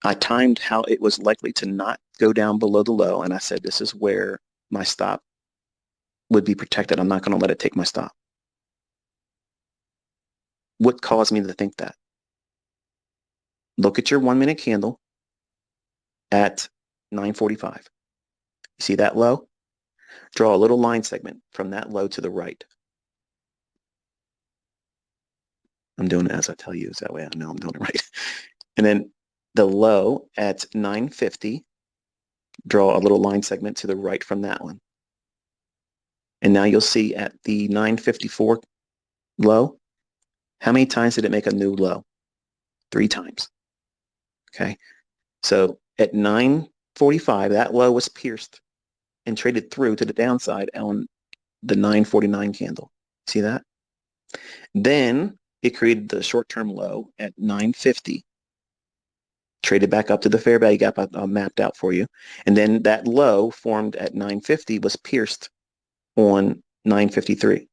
I timed how it was likely to not go down below the low, and I said this is where my stop would be protected. I'm not going to let it take my stop. What caused me to think that? Look at your 1 minute candle at 9:45. You see that low? Draw a little line segment from that low to the right. I'm doing it as I tell you, so that way I know I'm doing it right. And then the low at 9:50, draw a little line segment to the right from that one. And now you'll see at the 9:54 low, how many times did it make a new low? 3 times. Okay. So at 9:45, that low was pierced and traded through to the downside on the 9:49 candle. See that? Then it created the short-term low at 9:50. Traded back up to the fair value gap I mapped out for you. And then that low formed at 9:50 was pierced on 9:53.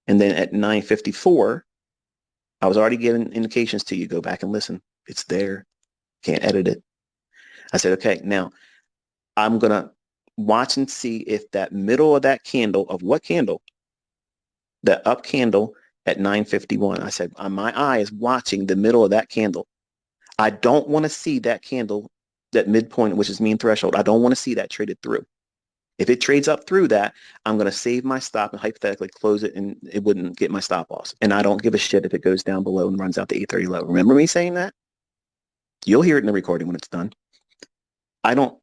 And then at 9:54, I was already giving indications to you. Go back and listen. It's there. Can't edit it. I said, okay, now I'm going to watch and see if that middle of that candle, of what candle? The up candle at 9:51. I said, my eye is watching the middle of that candle. I don't want to see that candle, that midpoint, which is mean threshold. I don't want to see that traded through. If it trades up through that, I'm going to save my stop and hypothetically close it, and it wouldn't get my stop loss. And I don't give a shit if it goes down below and runs out to 830 low. Remember me saying that? You'll hear it in the recording when it's done. I don't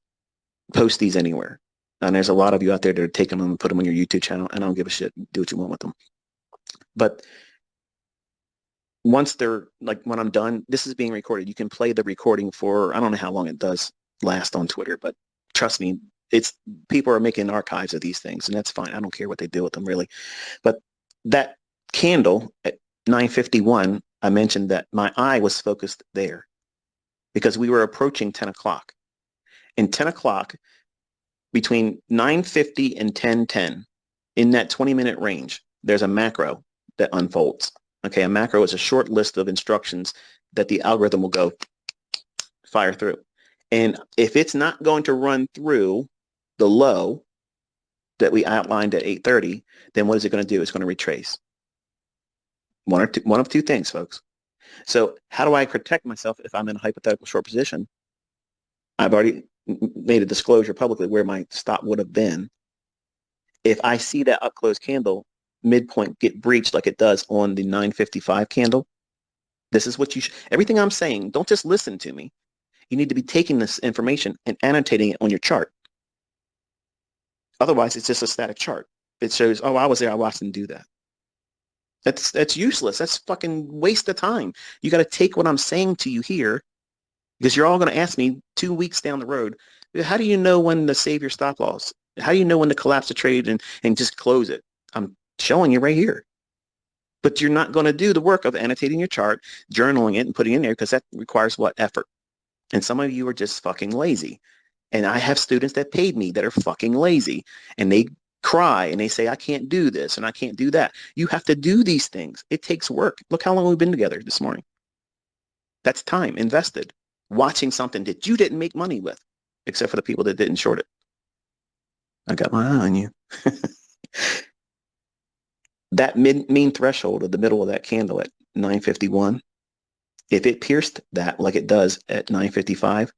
post these anywhere. And there's a lot of you out there that are taking them and put them on your YouTube channel, and I don't give a shit. Do what you want with them. But once they're, like, when I'm done, this is being recorded. You can play the recording for, I don't know how long it does last on Twitter, but trust me, it's, people are making archives of these things, and that's fine. I don't care what they do with them, really. But that candle at 9:51, I mentioned that my eye was focused there because we were approaching 10 o'clock. And 10 o'clock, between 9:50 and 10:10, in that 20-minute range, there's a macro that unfolds. Okay, a macro is a short list of instructions that the algorithm will go fire through. And if it's not going to run through the low that we outlined at 8:30, then what is it going to do? It's going to retrace. One of two things, folks. So how do I protect myself if I'm in a hypothetical short position? I've already made a disclosure publicly where my stop would have been. If I see that up close candle midpoint get breached like it does on the 9:55 candle, this is what you should, everything I'm saying, don't just listen to me. You need to be taking this information and annotating it on your chart. Otherwise, it's just a static chart. It shows, oh, I was there, I watched them do that. That's useless. That's fucking waste of time. You got to take what I'm saying to you here, because you're all going to ask me 2 weeks down the road, how do you know when to save your stop loss? How do you know when to collapse the trade and just close it? I'm showing you right here. But you're not going to do the work of annotating your chart, journaling it, and putting it in there, because that requires what? Effort. And some of you are just fucking lazy. And I have students that paid me that are fucking lazy, and they cry and they say, I can't do this and I can't do that. You have to do these things. It takes work. Look how long we've been together this morning. That's time invested watching something that you didn't make money with, except for the people that didn't short it. I got my eye on you. That mean threshold of the middle of that candle at 951, if it pierced that like it does at 955,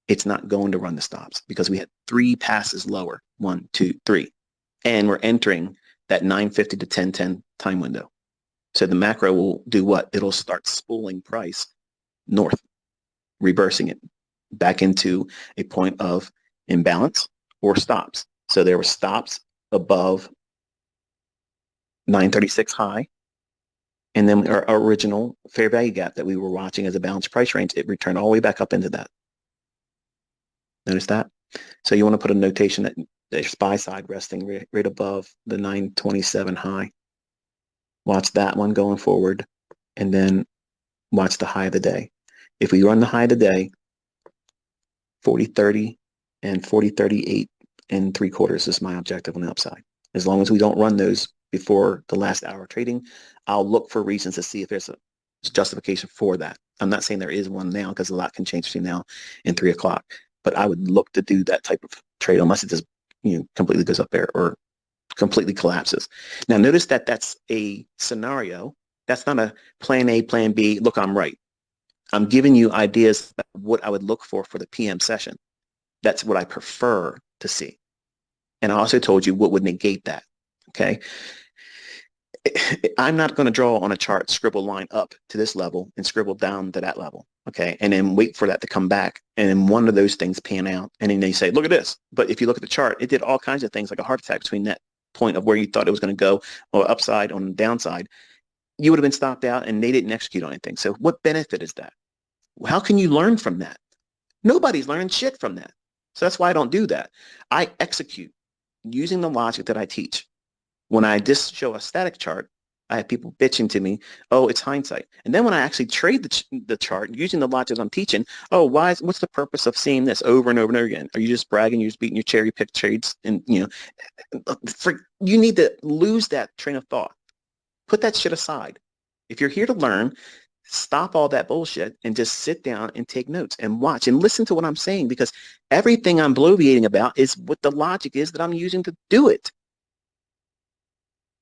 it's not going to run the stops because we had 3 passes lower. 1, 2, 3. And we're entering that 950 to 1010 time window. So the macro will do what? It'll start spooling price north, reversing it back into a point of imbalance or stops. So there were stops above 936 high. And then our original fair value gap that we were watching as a balanced price range, it returned all the way back up into that. Notice that? So you want to put a notation that there's buy side resting right above the 927 high. Watch that one going forward, and then watch the high of the day. If we run the high of the day, 40.30 and 40.38 and 3/4 is my objective on the upside. As long as we don't run those before the last hour of trading, I'll look for reasons to see if there's a justification for that. I'm not saying there is one now because a lot can change between now and 3 o'clock, but I would look to do that type of trade unless it just completely goes up there or completely collapses. Now notice that that's a scenario. That's not a plan A, plan B. Look, I'm right. I'm giving you ideas about what I would look for the PM session. That's what I prefer to see. And I also told you what would negate that. Okay. I'm not going to draw on a chart, scribble line up to this level and scribble down to that level. Okay. And then wait for that to come back. And then one of those things pan out. And then they say, look at this. But if you look at the chart, it did all kinds of things like a heart attack between that point of where you thought it was going to go or upside on the downside. You would have been stopped out and they didn't execute on anything. So what benefit is that? How can you learn from that? Nobody's learning shit from that. So that's why I don't do that. I execute using the logic that I teach. When I just show a static chart, I have people bitching to me, oh, it's hindsight. And then when I actually trade the chart using the logic I'm teaching, oh, what's the purpose of seeing this over and over and over again? Are you just bragging? You're just beating your cherry pick trades? And, you need to lose that train of thought. Put that shit aside. If you're here to learn, stop all that bullshit and just sit down and take notes and watch and listen to what I'm saying, because everything I'm bloviating about is what the logic is that I'm using to do it.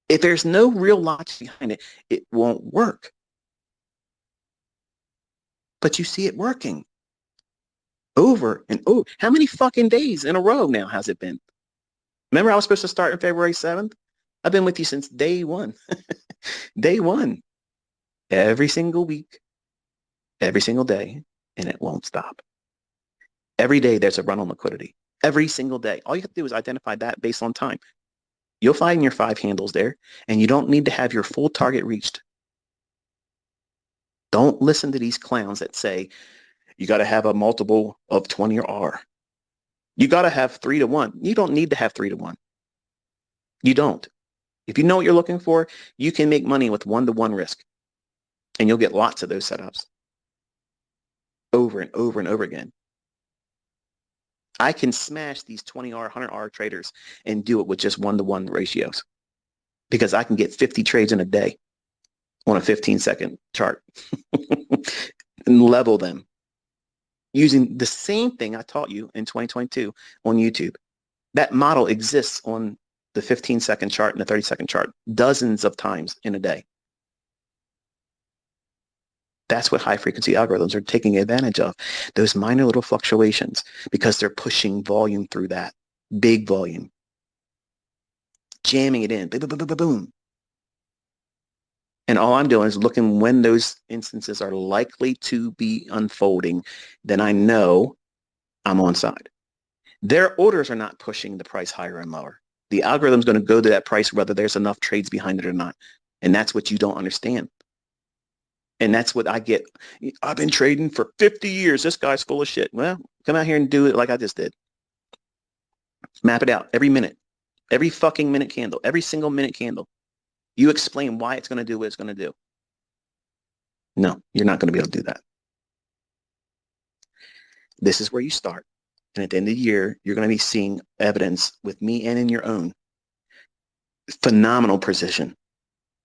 If there's no real logic behind it, it won't work. But you see it working over and over. How many fucking days in a row now has it been? Remember I was supposed to start on February 7th? I've been with you since day one. Day one. Every single week, every single day, and it won't stop. Every day there's a run on liquidity. Every single day. All you have to do is identify that based on time. You'll find your 5 handles there, and you don't need to have your full target reached. Don't listen to these clowns that say you got to have a multiple of 20 or R. You got to have 3 to 1. You don't need to have 3 to 1. You don't. If you know what you're looking for, you can make money with 1 to 1 risk, and you'll get lots of those setups over and over and over again. I can smash these 20R, 100R traders and do it with just 1 to 1 ratios, because I can get 50 trades in a day on a 15-second chart and level them using the same thing I taught you in 2022 on YouTube. That model exists on the 15-second chart and the 30-second chart dozens of times in a day. That's what high-frequency algorithms are taking advantage of, those minor little fluctuations, because they're pushing volume through that, big volume, jamming it in, boom, boom, boom, boom, boom. And all I'm doing is looking when those instances are likely to be unfolding. Then I know I'm on side. Their orders are not pushing the price higher and lower. The algorithm's going to go to that price whether there's enough trades behind it or not. And that's what you don't understand. And that's what I get. I've been trading for 50 years. This guy's full of shit. Well, come out here and do it like I just did. Map it out every minute, every fucking minute candle, every single minute candle. You explain why it's going to do what it's going to do. No, you're not going to be able to do that. This is where you start. And at the end of the year, you're going to be seeing evidence with me and in your own phenomenal precision,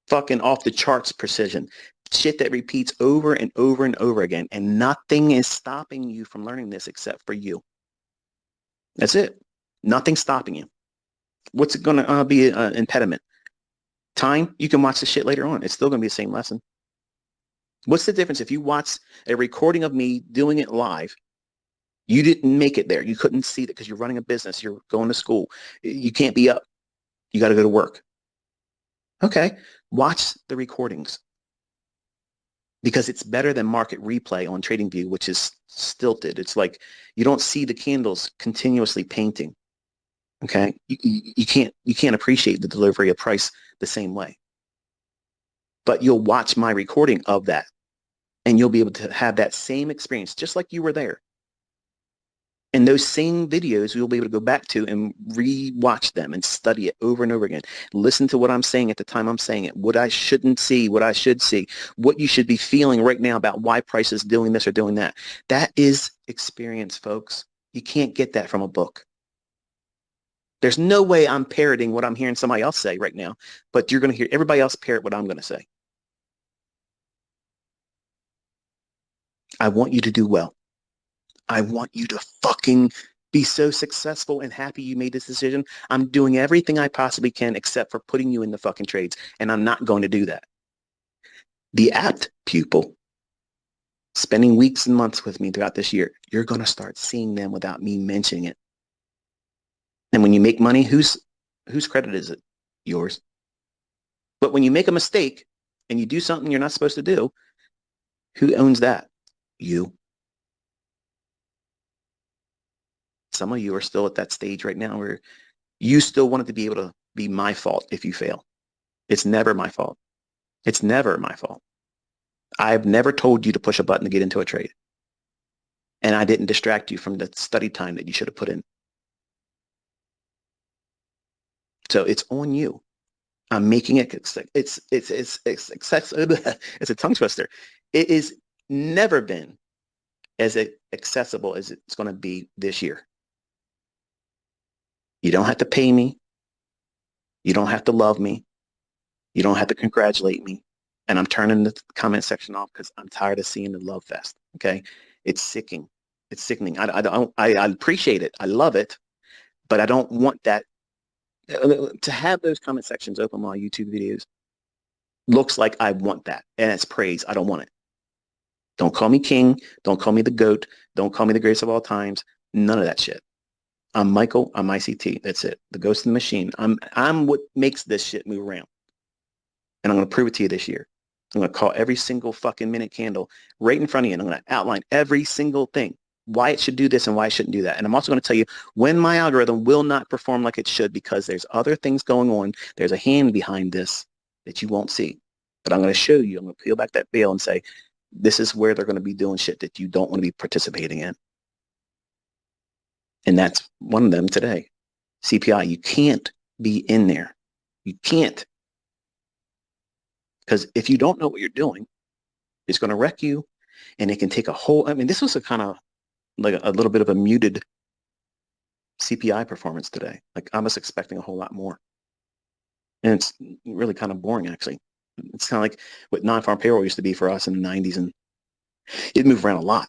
fucking off the charts precision, shit that repeats over and over and over again. And nothing is stopping you from learning this except for you. That's it. Nothing's stopping you. What's going to be an impediment? Time. You can watch the shit later on. It's still going to be the same lesson. What's the difference if you watch a recording of me doing it live? You didn't make it there. You couldn't see it because you're running a business. You're going to school. You can't be up. You got to go to work. Okay. Watch the recordings because it's better than market replay on TradingView, which is stilted. It's like you don't see the candles continuously painting. Okay. You can't appreciate the delivery of price the same way. But you'll watch my recording of that and you'll be able to have that same experience just like you were there. And those same videos you'll be able to go back to and re-watch them and study it over and over again. Listen to what I'm saying at the time I'm saying it, what I shouldn't see, what I should see, what you should be feeling right now about why price is doing this or doing that. That is experience, folks. You can't get that from a book. There's no way I'm parroting what I'm hearing somebody else say right now, but you're going to hear everybody else parrot what I'm going to say. I want you to do well. I want you to fucking be so successful and happy you made this decision. I'm doing everything I possibly can except for putting you in the fucking trades, and I'm not going to do that. The apt pupil, spending weeks and months with me throughout this year, you're going to start seeing them without me mentioning it. And when you make money, whose credit is it? Yours. But when you make a mistake and you do something you're not supposed to do, who owns that? You. Some of you are still at that stage right now where you still want it to be able to be my fault if you fail. It's never my fault. It's never my fault. I've never told you to push a button to get into a trade. And I didn't distract you from the study time that you should have put in. So it's on you. I'm making it, it's a tongue twister. It is never been as accessible as it's going to be this year. You don't have to pay me. You don't have to love me. You don't have to congratulate me. And I'm turning the comment section off because I'm tired of seeing the love fest. Okay. It's sickening. It's sickening. I appreciate it. I love it, but I don't want that to have those comment sections open while YouTube videos looks like I want that. And it's praise. I don't want it. Don't call me king. Don't call me the GOAT. Don't call me the greatest of all times. None of that shit. I'm Michael. I'm ICT. That's it. The ghost in the machine. I'm what makes this shit move around. And I'm going to prove it to you this year. I'm going to call every single fucking minute candle right in front of you. And I'm going to outline every single thing, why it should do this and why it shouldn't do that. And I'm also going to tell you when my algorithm will not perform like it should because there's other things going on. There's a hand behind this that you won't see. But I'm going to show you. I'm going to peel back that veil and say, this is where they're going to be doing shit that you don't want to be participating in. And that's one of them today. CPI, you can't be in there. You can't. Because if you don't know what you're doing, it's going to wreck you. And it can take a whole, I mean, this was a kind of like a little bit of a muted CPI performance today. Like I was expecting a whole lot more. And it's really kind of boring, actually. It's kind of like what non-farm payroll used to be for us in the 90s. And it moved around a lot.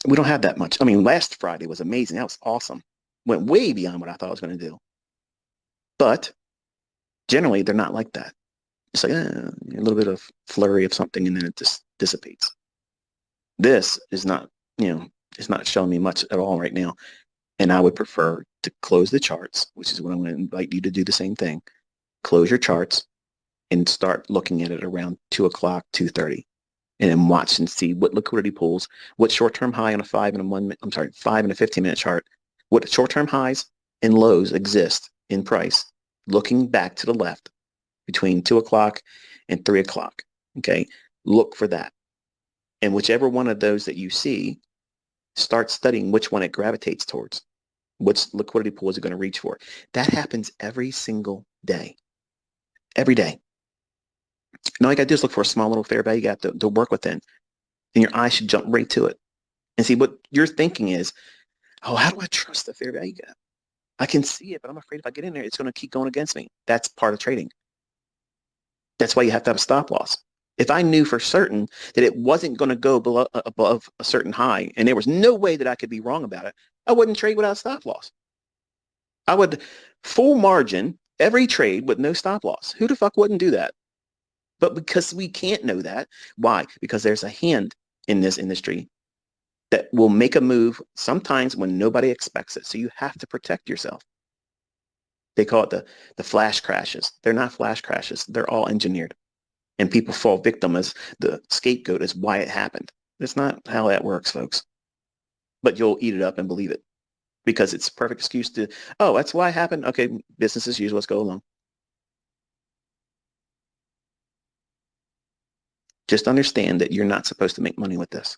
We don't have that much. I mean, last Friday was amazing. That was awesome. Went way beyond what I thought I was going to do. But generally, they're not like that. It's like a little bit of flurry of something, and then it just dissipates. This is not, it's not showing me much at all right now. And I would prefer to close the charts, which is what I'm going to invite you to do the same thing. Close your charts and start looking at it around 2 o'clock, 2:30. And then watch and see what liquidity pools, what short-term high on a 5 and a 15-minute chart, what short-term highs and lows exist in price, looking back to the left between 2 o'clock and 3 o'clock. Okay, look for that. And whichever one of those that you see, start studying which one it gravitates towards. Which liquidity pool is it going to reach for? That happens every single day. Every day. Now, all you got to do is look for a small little fair value gap to work within. And your eye should jump right to it. And see, what you're thinking is, Oh, how do I trust the fair value gap? I can see it, but I'm afraid if I get in there, it's going to keep going against me. That's part of trading. That's why you have to have a stop loss. If I knew for certain that it wasn't going to go below, above a certain high, and there was no way that I could be wrong about it, I wouldn't trade without stop loss. I would full margin every trade with no stop loss. Who the fuck wouldn't do that? But because we can't know that, why? Because there's a hand in this industry that will make a move sometimes when nobody expects it. So you have to protect yourself. They call it the flash crashes. They're not flash crashes. They're all engineered. And people fall victim as the scapegoat as why it happened. That's not how that works, folks. But you'll eat it up and believe it because it's a perfect excuse to, oh, that's why it happened. Okay, business as usual. Let's go along. Just understand that you're not supposed to make money with this.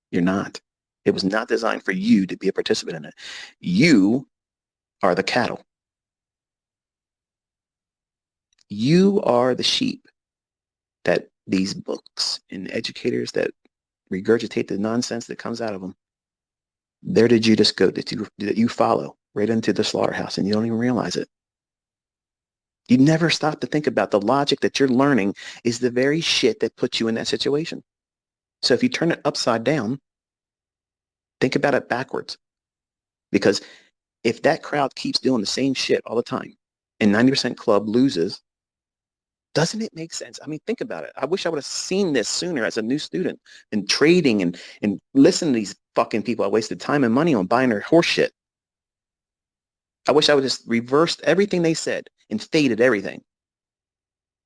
You're not. It was not designed for you to be a participant in it. You are the cattle. You are the sheep that these books and educators that regurgitate the nonsense that comes out of them, they're the Judas goat that you follow right into the slaughterhouse, and you don't even realize it. You never stop to think about the logic that you're learning is the very shit that puts you in that situation. So if you turn it upside down, think about it backwards. Because if that crowd keeps doing the same shit all the time and 90% club loses, doesn't it make sense? I mean, think about it. I wish I would have seen this sooner as a new student and trading and listening to these fucking people I wasted time and money on buying their horse shit. I wish I would have just reversed everything they said and faded everything.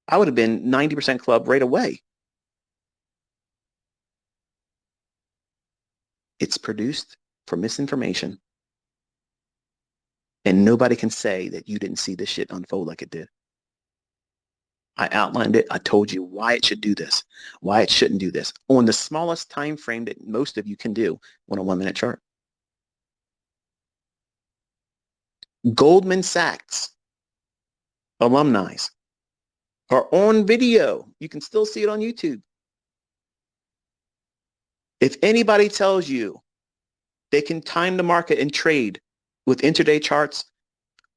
I would have been 90% club right away. It's produced for misinformation. And nobody can say that you didn't see this shit unfold like it did. I outlined it. I told you why it should do this, why it shouldn't do this on the smallest time frame that most of you can do on a 1-minute chart. Goldman Sachs alumni are on video. You can still see it on YouTube. If anybody tells you they can time the market and trade with intraday charts,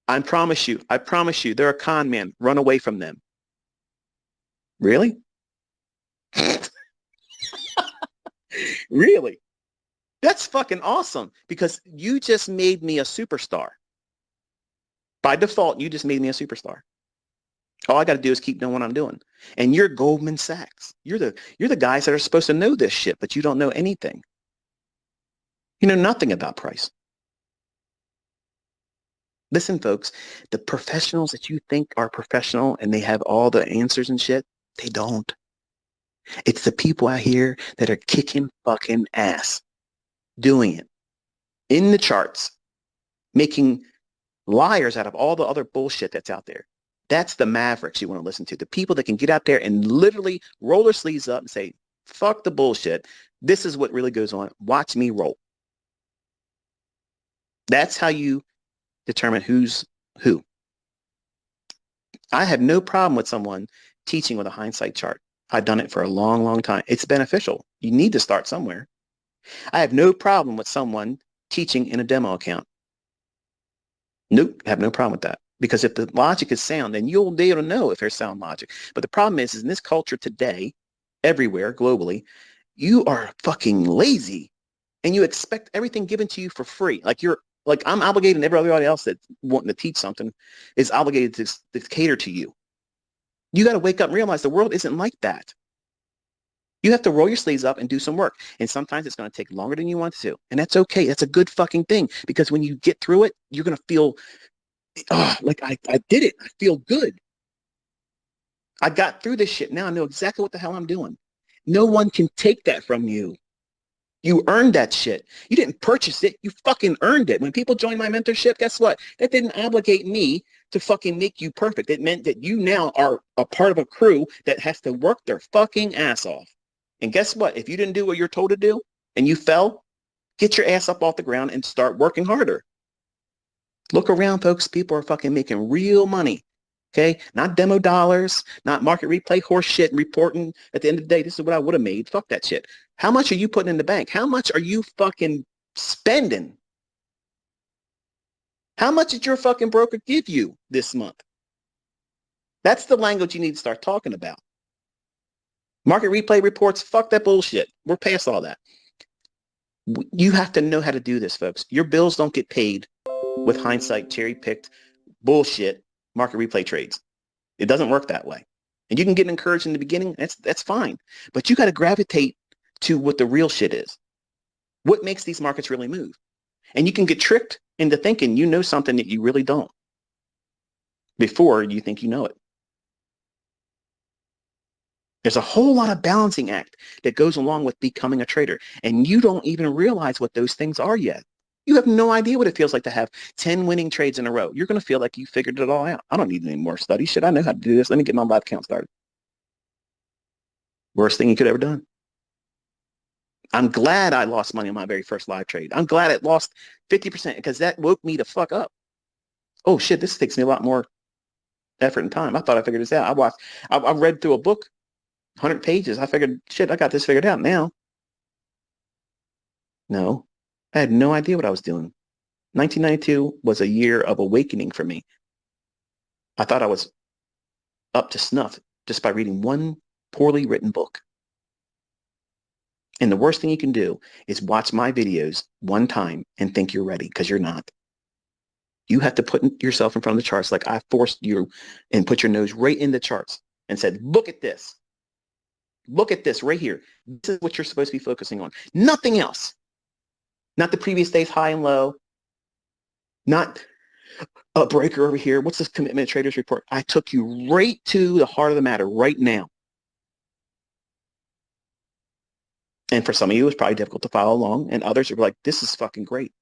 I promise you, they're a con man. Run away from them. Really? Really? That's fucking awesome because you just made me a superstar. By default, you just made me a superstar. All I got to do is keep doing what I'm doing. And you're Goldman Sachs. You're the guys that are supposed to know this shit, but you don't know anything. You know nothing about price. Listen, folks, the professionals that you think are professional and they have all the answers and shit, they don't. It's the people out here that are kicking fucking ass, doing it in the charts, making liars out of all the other bullshit that's out there. That's the mavericks you want to listen to. The people that can get out there and literally roll their sleeves up and say, fuck the bullshit. This is what really goes on. Watch me roll. That's how you determine who's who. I have no problem with someone teaching with a hindsight chart. I've done it for a long, long time. It's beneficial. You need to start somewhere. I have no problem with someone teaching in a demo account. Nope, I have no problem with that. Because if the logic is sound, then you'll be able to know if there's sound logic. But the problem is in this culture today, everywhere, globally, you are fucking lazy and you expect everything given to you for free. Like I'm obligated and everybody else that's wanting to teach something is obligated to cater to you. You got to wake up and realize the world isn't like that. You have to roll your sleeves up and do some work. And sometimes it's going to take longer than you want to. And that's okay. That's a good fucking thing because when you get through it, you're going to feel, like I did it. I feel good. I got through this shit. Now I know exactly what the hell I'm doing. No one can take that from you. You earned that shit. You didn't purchase it. You fucking earned it. When people join my mentorship, guess what? That didn't obligate me to fucking make you perfect. It meant that you now are a part of a crew that has to work their fucking ass off. And guess what? If you didn't do what you're told to do and you fell, get your ass up off the ground and start working harder. Look around, folks. People are fucking making real money. Okay? Not demo dollars, not market replay horse shit and reporting at the end of the day, this is what I would have made. Fuck that shit. How much are you putting in the bank? How much are you fucking spending? How much did your fucking broker give you this month? That's the language you need to start talking about. Market replay reports, fuck that bullshit. We're past all that. You have to know how to do this, folks. Your bills don't get paid with hindsight, cherry-picked bullshit market replay trades. It doesn't work that way. And you can get encouraged in the beginning. That's fine. But you got to gravitate to what the real shit is. What makes these markets really move? And you can get tricked into thinking you know something that you really don't before you think you know it. There's a whole lot of balancing act that goes along with becoming a trader. And you don't even realize what those things are yet. You have no idea what it feels like to have 10 winning trades in a row. You're going to feel like you figured it all out. I don't need any more study. Shit, I know how to do this. Let me get my live account started. Worst thing you could ever done. I'm glad I lost money on my very first live trade. I'm glad it lost 50% because that woke me to fuck up. Oh shit, this takes me a lot more effort and time. I thought I figured this out. I read through a book, 100 pages. I figured, shit, I got this figured out now. No, I had no idea what I was doing. 1992 was a year of awakening for me. I thought I was up to snuff just by reading one poorly written book. And the worst thing you can do is watch my videos one time and think you're ready, because you're not. You have to put yourself in front of the charts like I forced you and put your nose right in the charts and said, look at this. Look at this right here. This is what you're supposed to be focusing on. Nothing else. Not the previous day's high and low. Not a breaker over here. What's this commitment traders report? I took you right to the heart of the matter right now. And for some of you, it's probably difficult to follow along. And others are like, this is fucking great.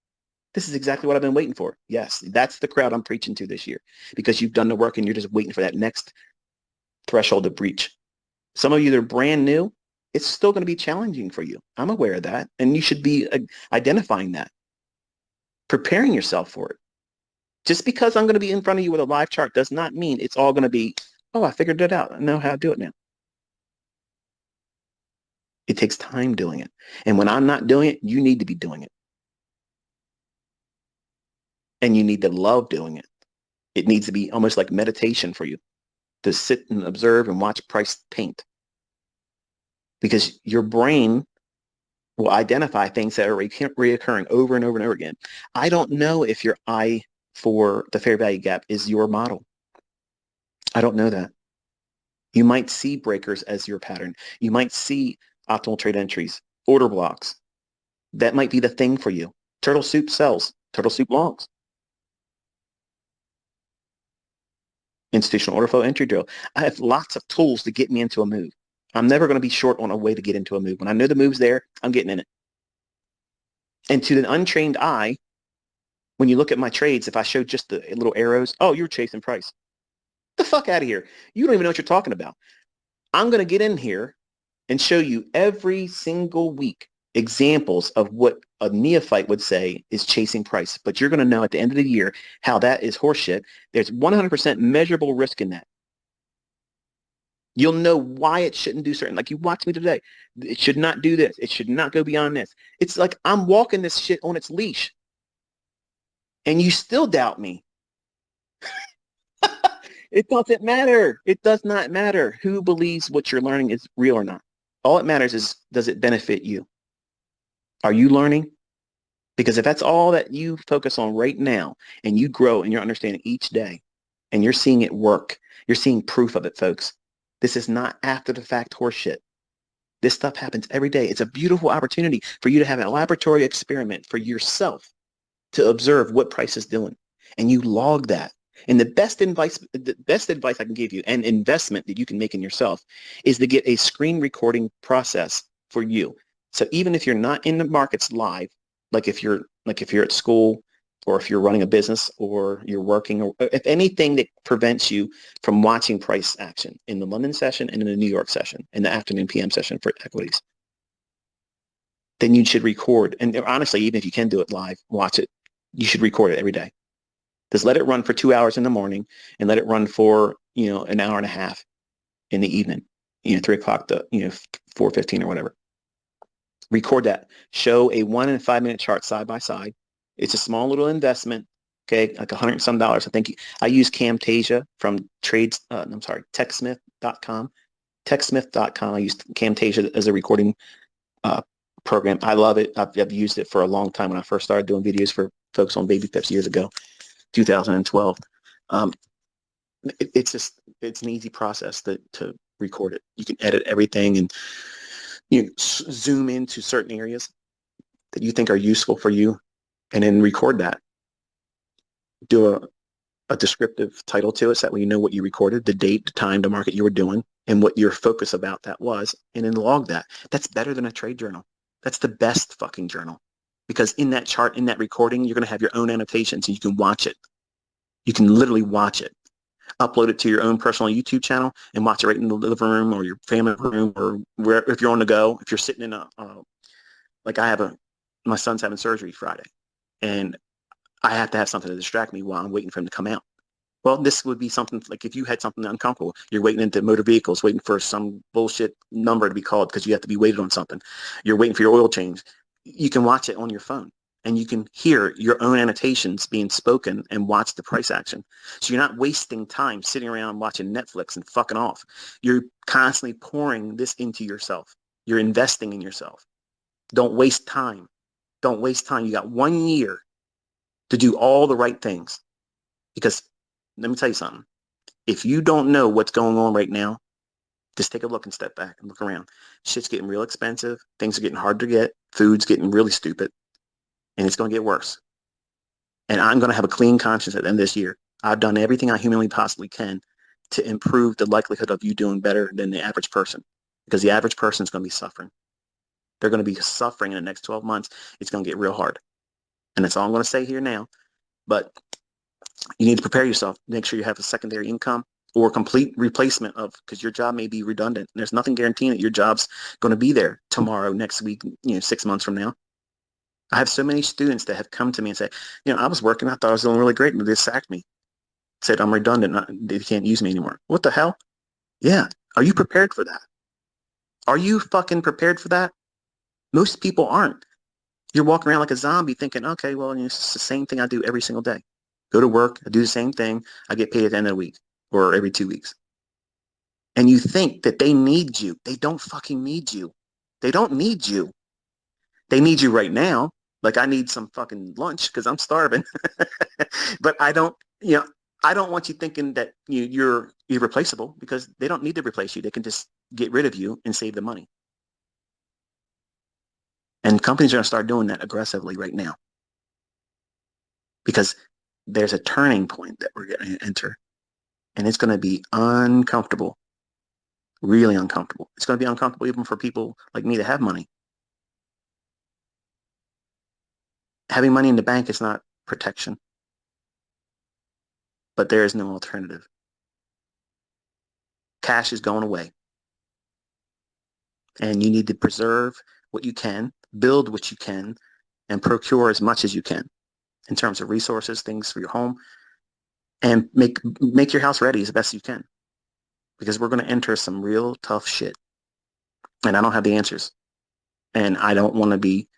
This is exactly what I've been waiting for. Yes, that's the crowd I'm preaching to this year, because you've done the work and you're just waiting for that next threshold to breach. Some of you that are brand new, it's still going to be challenging for you. I'm aware of that. And you should be identifying that, preparing yourself for it. Just because I'm going to be in front of you with a live chart does not mean it's all going to be, oh, I figured it out. I know how to do it now. It takes time doing it. And when I'm not doing it, you need to be doing it. And you need to love doing it. It needs to be almost like meditation for you, to sit and observe and watch price paint. Because your brain will identify things that are reoccurring over and over and over again. I don't know if your eye for the fair value gap is your model. I don't know that. You might see breakers as your pattern. You might see optimal trade entries, order blocks. That might be the thing for you. Turtle soup sells, turtle soup longs. Institutional order flow entry drill. I have lots of tools to get me into a move. I'm never going to be short on a way to get into a move. When I know the move's there, I'm getting in it. And to the untrained eye, when you look at my trades, if I show just the little arrows, oh, you're chasing price. Get the fuck out of here. You don't even know what you're talking about. I'm going to get in here and show you every single week examples of what a neophyte would say is chasing price. But you're going to know at the end of the year how that is horseshit. There's 100% measurable risk in that. You'll know why it shouldn't do certain. Like you watch me today. It should not do this. It should not go beyond this. It's like I'm walking this shit on its leash. And you still doubt me. It doesn't matter. It does not matter who believes what you're learning is real or not. All it matters is, does it benefit you? Are you learning? Because if that's all that you focus on right now and you grow and you're understanding each day and you're seeing it work, you're seeing proof of it, folks. This is not after the fact horseshit. This stuff happens every day. It's a beautiful opportunity for you to have a laboratory experiment for yourself to observe what price is doing. And you log that. And the best advice I can give you, and investment that you can make in yourself, is to get a screen recording process for you. So even if you're not in the markets live, like if you're at school, or if you're running a business, or you're working, or if anything that prevents you from watching price action in the London session and in the New York session, in the afternoon PM session for equities, then you should record. And honestly, even if you can do it live, watch it. You should record it every day. Just let it run for 2 hours in the morning and let it run for, an hour and a half in the evening, 3 o'clock to, 4:15 or whatever. Record that. Show a 1 and 5 minute chart side by side. It's a small little investment. Okay, like $100 and some. I think I use Camtasia from TechSmith.com. TechSmith.com. I use Camtasia as a recording program. I love it. I've used it for a long time when I first started doing videos for folks on Baby Pips years ago, 2012. It's an easy process to record it. You can edit everything and you zoom into certain areas that you think are useful for you and then record that. Do a descriptive title to it so that way you know what you recorded, the date, the time, the market you were doing, and what your focus about that was, and then log that. That's better than a trade journal. That's the best fucking journal. Because in that chart, in that recording, you're going to have your own annotations and you can watch it. You can literally watch it. Upload it to your own personal YouTube channel and watch it right in the living room or your family room or where, if you're on the go, if you're sitting in like my son's having surgery Friday and I have to have something to distract me while I'm waiting for him to come out. Well, this would be something like if you had something uncomfortable, you're waiting into motor vehicles, waiting for some bullshit number to be called because you have to be waited on something. You're waiting for your oil change. You can watch it on your phone and you can hear your own annotations being spoken and watch the price action. So you're not wasting time sitting around watching Netflix and fucking off. You're constantly pouring this into yourself. You're investing in yourself. Don't waste time. Don't waste time. You got 1 year to do all the right things. Because let me tell you something. If you don't know what's going on right now, just take a look and step back and look around. Shit's getting real expensive. Things are getting hard to get. Food's getting really stupid. And it's going to get worse. And I'm going to have a clean conscience at the end of this year. I've done everything I humanly possibly can to improve the likelihood of you doing better than the average person. Because the average person is going to be suffering. They're going to be suffering in the next 12 months. It's going to get real hard. And that's all I'm going to say here now. But you need to prepare yourself. Make sure you have a secondary income or complete replacement of, because your job may be redundant. There's nothing guaranteeing that your job's going to be there tomorrow, next week, 6 months from now. I have so many students that have come to me and say, I was working, I thought I was doing really great, and they sacked me. Said I'm redundant, they can't use me anymore. What the hell? Yeah. Are you prepared for that? Are you fucking prepared for that? Most people aren't. You're walking around like a zombie thinking, okay, well, it's the same thing I do every single day. Go to work, I do the same thing, I get paid at the end of the week or every 2 weeks. And you think that they need you. They don't fucking need you. They don't need you. They need you right now. Like I need some fucking lunch because I'm starving. But I don't want you thinking that you're irreplaceable because they don't need to replace you. They can just get rid of you and save the money. And companies are going to start doing that aggressively right now because there's a turning point that we're going to enter, and it's going to be uncomfortable, really uncomfortable. It's going to be uncomfortable even for people like me to have money. Having money in the bank is not protection, but there is no alternative. Cash is going away, and you need to preserve what you can, build what you can, and procure as much as you can in terms of resources, things for your home, and make your house ready as best you can, because we're going to enter some real tough shit, and I don't have the answers, and I don't want to be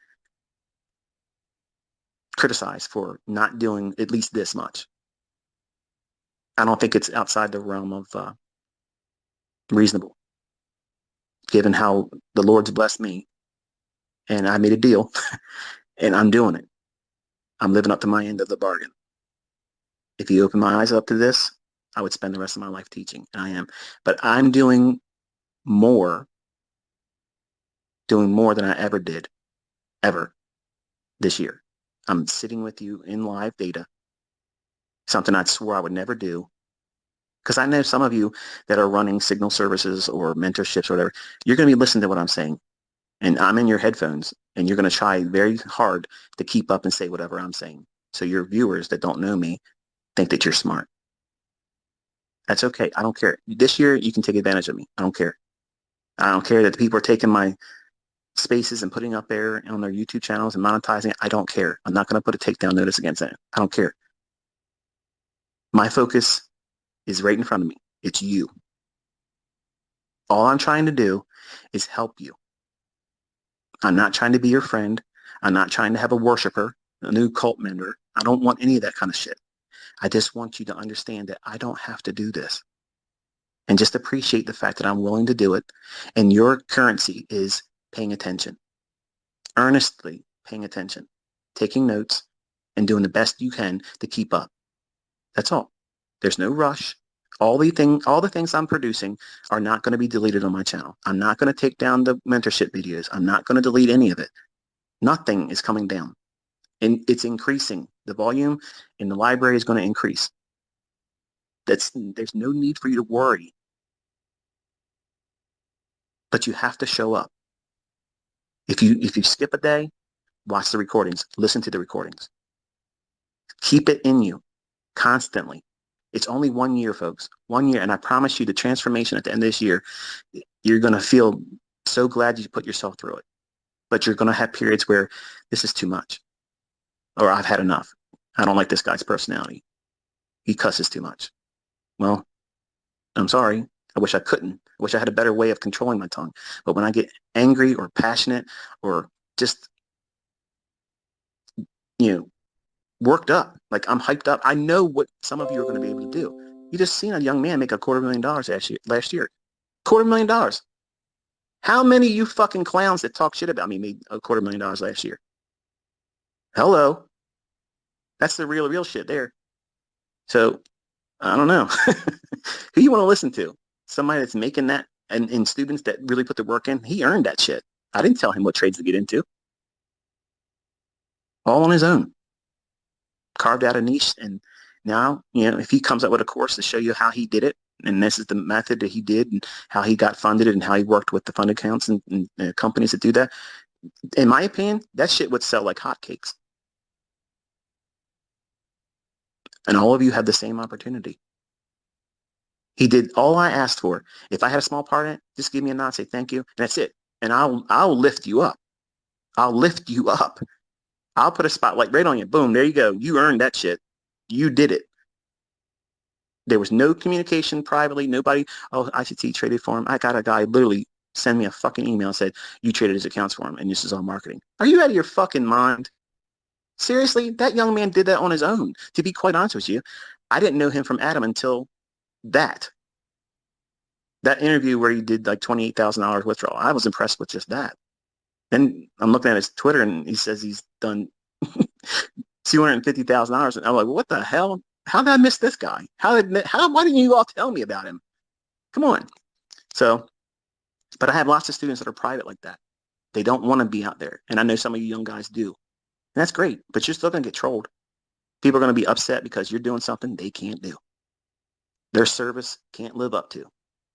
criticized for not doing at least this much. I don't think it's outside the realm of reasonable, given how the Lord's blessed me, and I made a deal, and I'm doing it. I'm living up to my end of the bargain. If you open my eyes up to this, I would spend the rest of my life teaching, and I am. But I'm doing more than I ever did, ever, this year. I'm sitting with you in live data, something I swore I would never do. Because I know some of you that are running signal services or mentorships or whatever, you're going to be listening to what I'm saying. And I'm in your headphones, and you're going to try very hard to keep up and say whatever I'm saying. So your viewers that don't know me think that you're smart. That's okay. I don't care. This year, you can take advantage of me. I don't care. I don't care that the people are taking my spaces and putting up there on their YouTube channels and monetizing it. I don't care. I'm not going to put a takedown notice against that. I don't care. My focus is right in front of me. It's you. All I'm trying to do is help you. I'm not trying to be your friend. I'm not trying to have a worshiper, a new cult member. I don't want any of that kind of shit. I just want you to understand that I don't have to do this. And just appreciate the fact that I'm willing to do it. And your currency is paying attention, earnestly paying attention, taking notes, and doing the best you can to keep up. That's all. There's no rush. All the things I'm producing are not going to be deleted on my channel. I'm not going to take down the mentorship videos. I'm not going to delete any of it. Nothing is coming down. And it's increasing. The volume in the library is going to increase. There's no need for you to worry. But you have to show up. If you skip a day, watch the recordings, listen to the recordings. Keep it in you constantly. It's only 1 year, folks. 1 year. And I promise you the transformation at the end of this year, you're going to feel so glad you put yourself through it. But you're going to have periods where this is too much. Or I've had enough. I don't like this guy's personality. He cusses too much. Well, I'm sorry. I wish I couldn't. I wish I had a better way of controlling my tongue. But when I get angry or passionate or just, worked up, like I'm hyped up, I know what some of you are going to be able to do. You just seen a young man make $250,000 last year. $250,000. How many of you fucking clowns that talk shit about me made $250,000 last year? Hello. That's the real shit there. So, I don't know. Who you want to listen to? Somebody that's making that, and students that really put the work in? He earned that shit. I didn't tell him what trades to get into. All on his own. Carved out a niche, and now, if he comes up with a course to show you how he did it, and this is the method that he did, and how he got funded, and how he worked with the fund accounts and companies that do that, in my opinion, that shit would sell like hotcakes. And all of you have the same opportunity. He did all I asked for. If I had a small part in it, just give me a nod, say thank you, and that's it. And I'll lift you up. I'll lift you up. I'll put a spotlight right on you. Boom, there you go. You earned that shit. You did it. There was no communication privately. Nobody, ICT traded for him. I got a guy literally send me a fucking email and said, you traded his accounts for him, and this is all marketing. Are you out of your fucking mind? Seriously? That young man did that on his own. To be quite honest with you, I didn't know him from Adam until that interview where he did like $28,000 withdrawal. I was impressed with just that. Then I'm looking at his Twitter, and he says he's done $250,000, and I'm like, well, what the hell? How did I miss this guy? Why didn't you all tell me about him? Come on. So, but I have lots of students that are private like that. They don't want to be out there, and I know some of you young guys do, and that's great. But you're still going to get trolled. People are going to be upset because you're doing something they can't do. Their service can't live up to.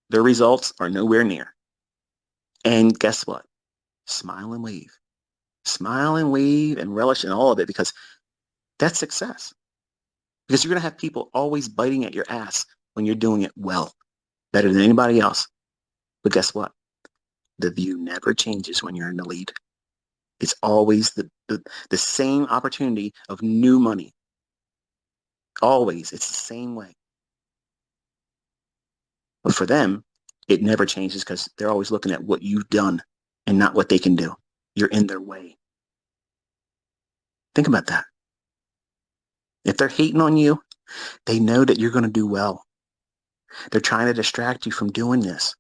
Their results are nowhere near. And guess what? Smile and wave. Smile and wave and relish in all of it, because that's success. Because you're going to have people always biting at your ass when you're doing it well, better than anybody else. But guess what? The view never changes when you're in the lead. It's always the same opportunity of new money. Always. It's the same way. But for them, it never changes because they're always looking at what you've done and not what they can do. You're in their way. Think about that. If they're hating on you, they know that you're going to do well. They're trying to distract you from doing this.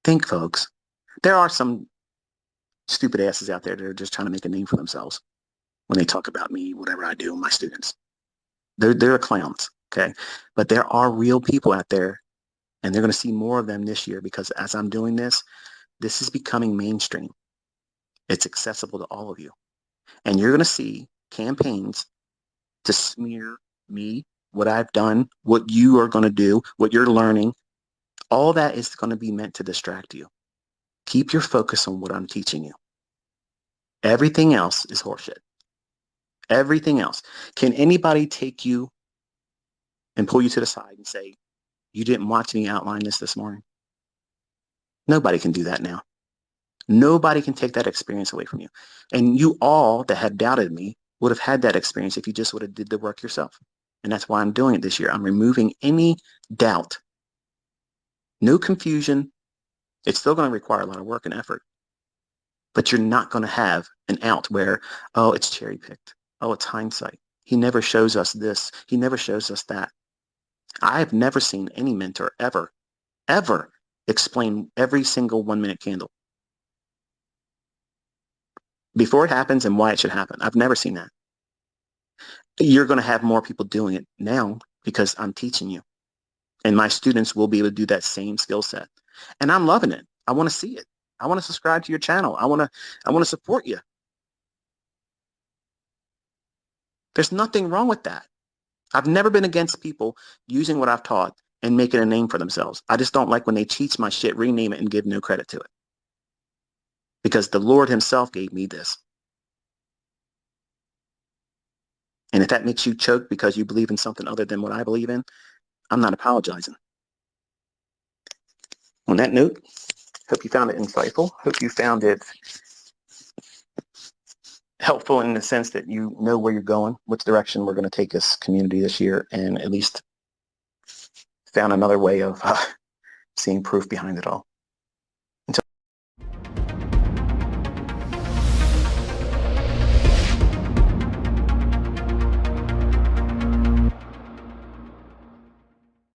Think, folks. There are some stupid asses out there that are just trying to make a name for themselves when they talk about me, whatever I do, my students. They're clowns, okay? But there are real people out there, and they're going to see more of them this year, because as I'm doing this is becoming mainstream. It's accessible to all of you. And you're going to see campaigns to smear me, what I've done, what you are going to do, what you're learning. All that is going to be meant to distract you. Keep your focus on what I'm teaching you. Everything else is horseshit. Everything else. Can anybody take you and pull you to the side and say, you didn't watch me outline this morning? Nobody can do that now. Nobody can take that experience away from you. And you all that have doubted me would have had that experience if you just would have did the work yourself. And that's why I'm doing it this year. I'm removing any doubt. No confusion. It's still going to require a lot of work and effort. But you're not going to have an out where, oh, it's cherry picked. Oh, it's hindsight. He never shows us this. He never shows us that. I have never seen any mentor ever explain every single 1 minute candle before it happens and why it should happen. I've never seen that. You're going to have more people doing it now because I'm teaching you. And my students will be able to do that same skill set. And I'm loving it. I want to see it. I want to subscribe to your channel. I want to support you. There's nothing wrong with that. I've never been against people using what I've taught and making a name for themselves. I just don't like when they teach my shit, rename it, and give no credit to it. Because the Lord himself gave me this. And if that makes you choke because you believe in something other than what I believe in, I'm not apologizing. On that note, hope you found it insightful. Hope you found it helpful in the sense that you know where you're going, which direction we're going to take this community this year, and at least found another way of seeing proof behind it all.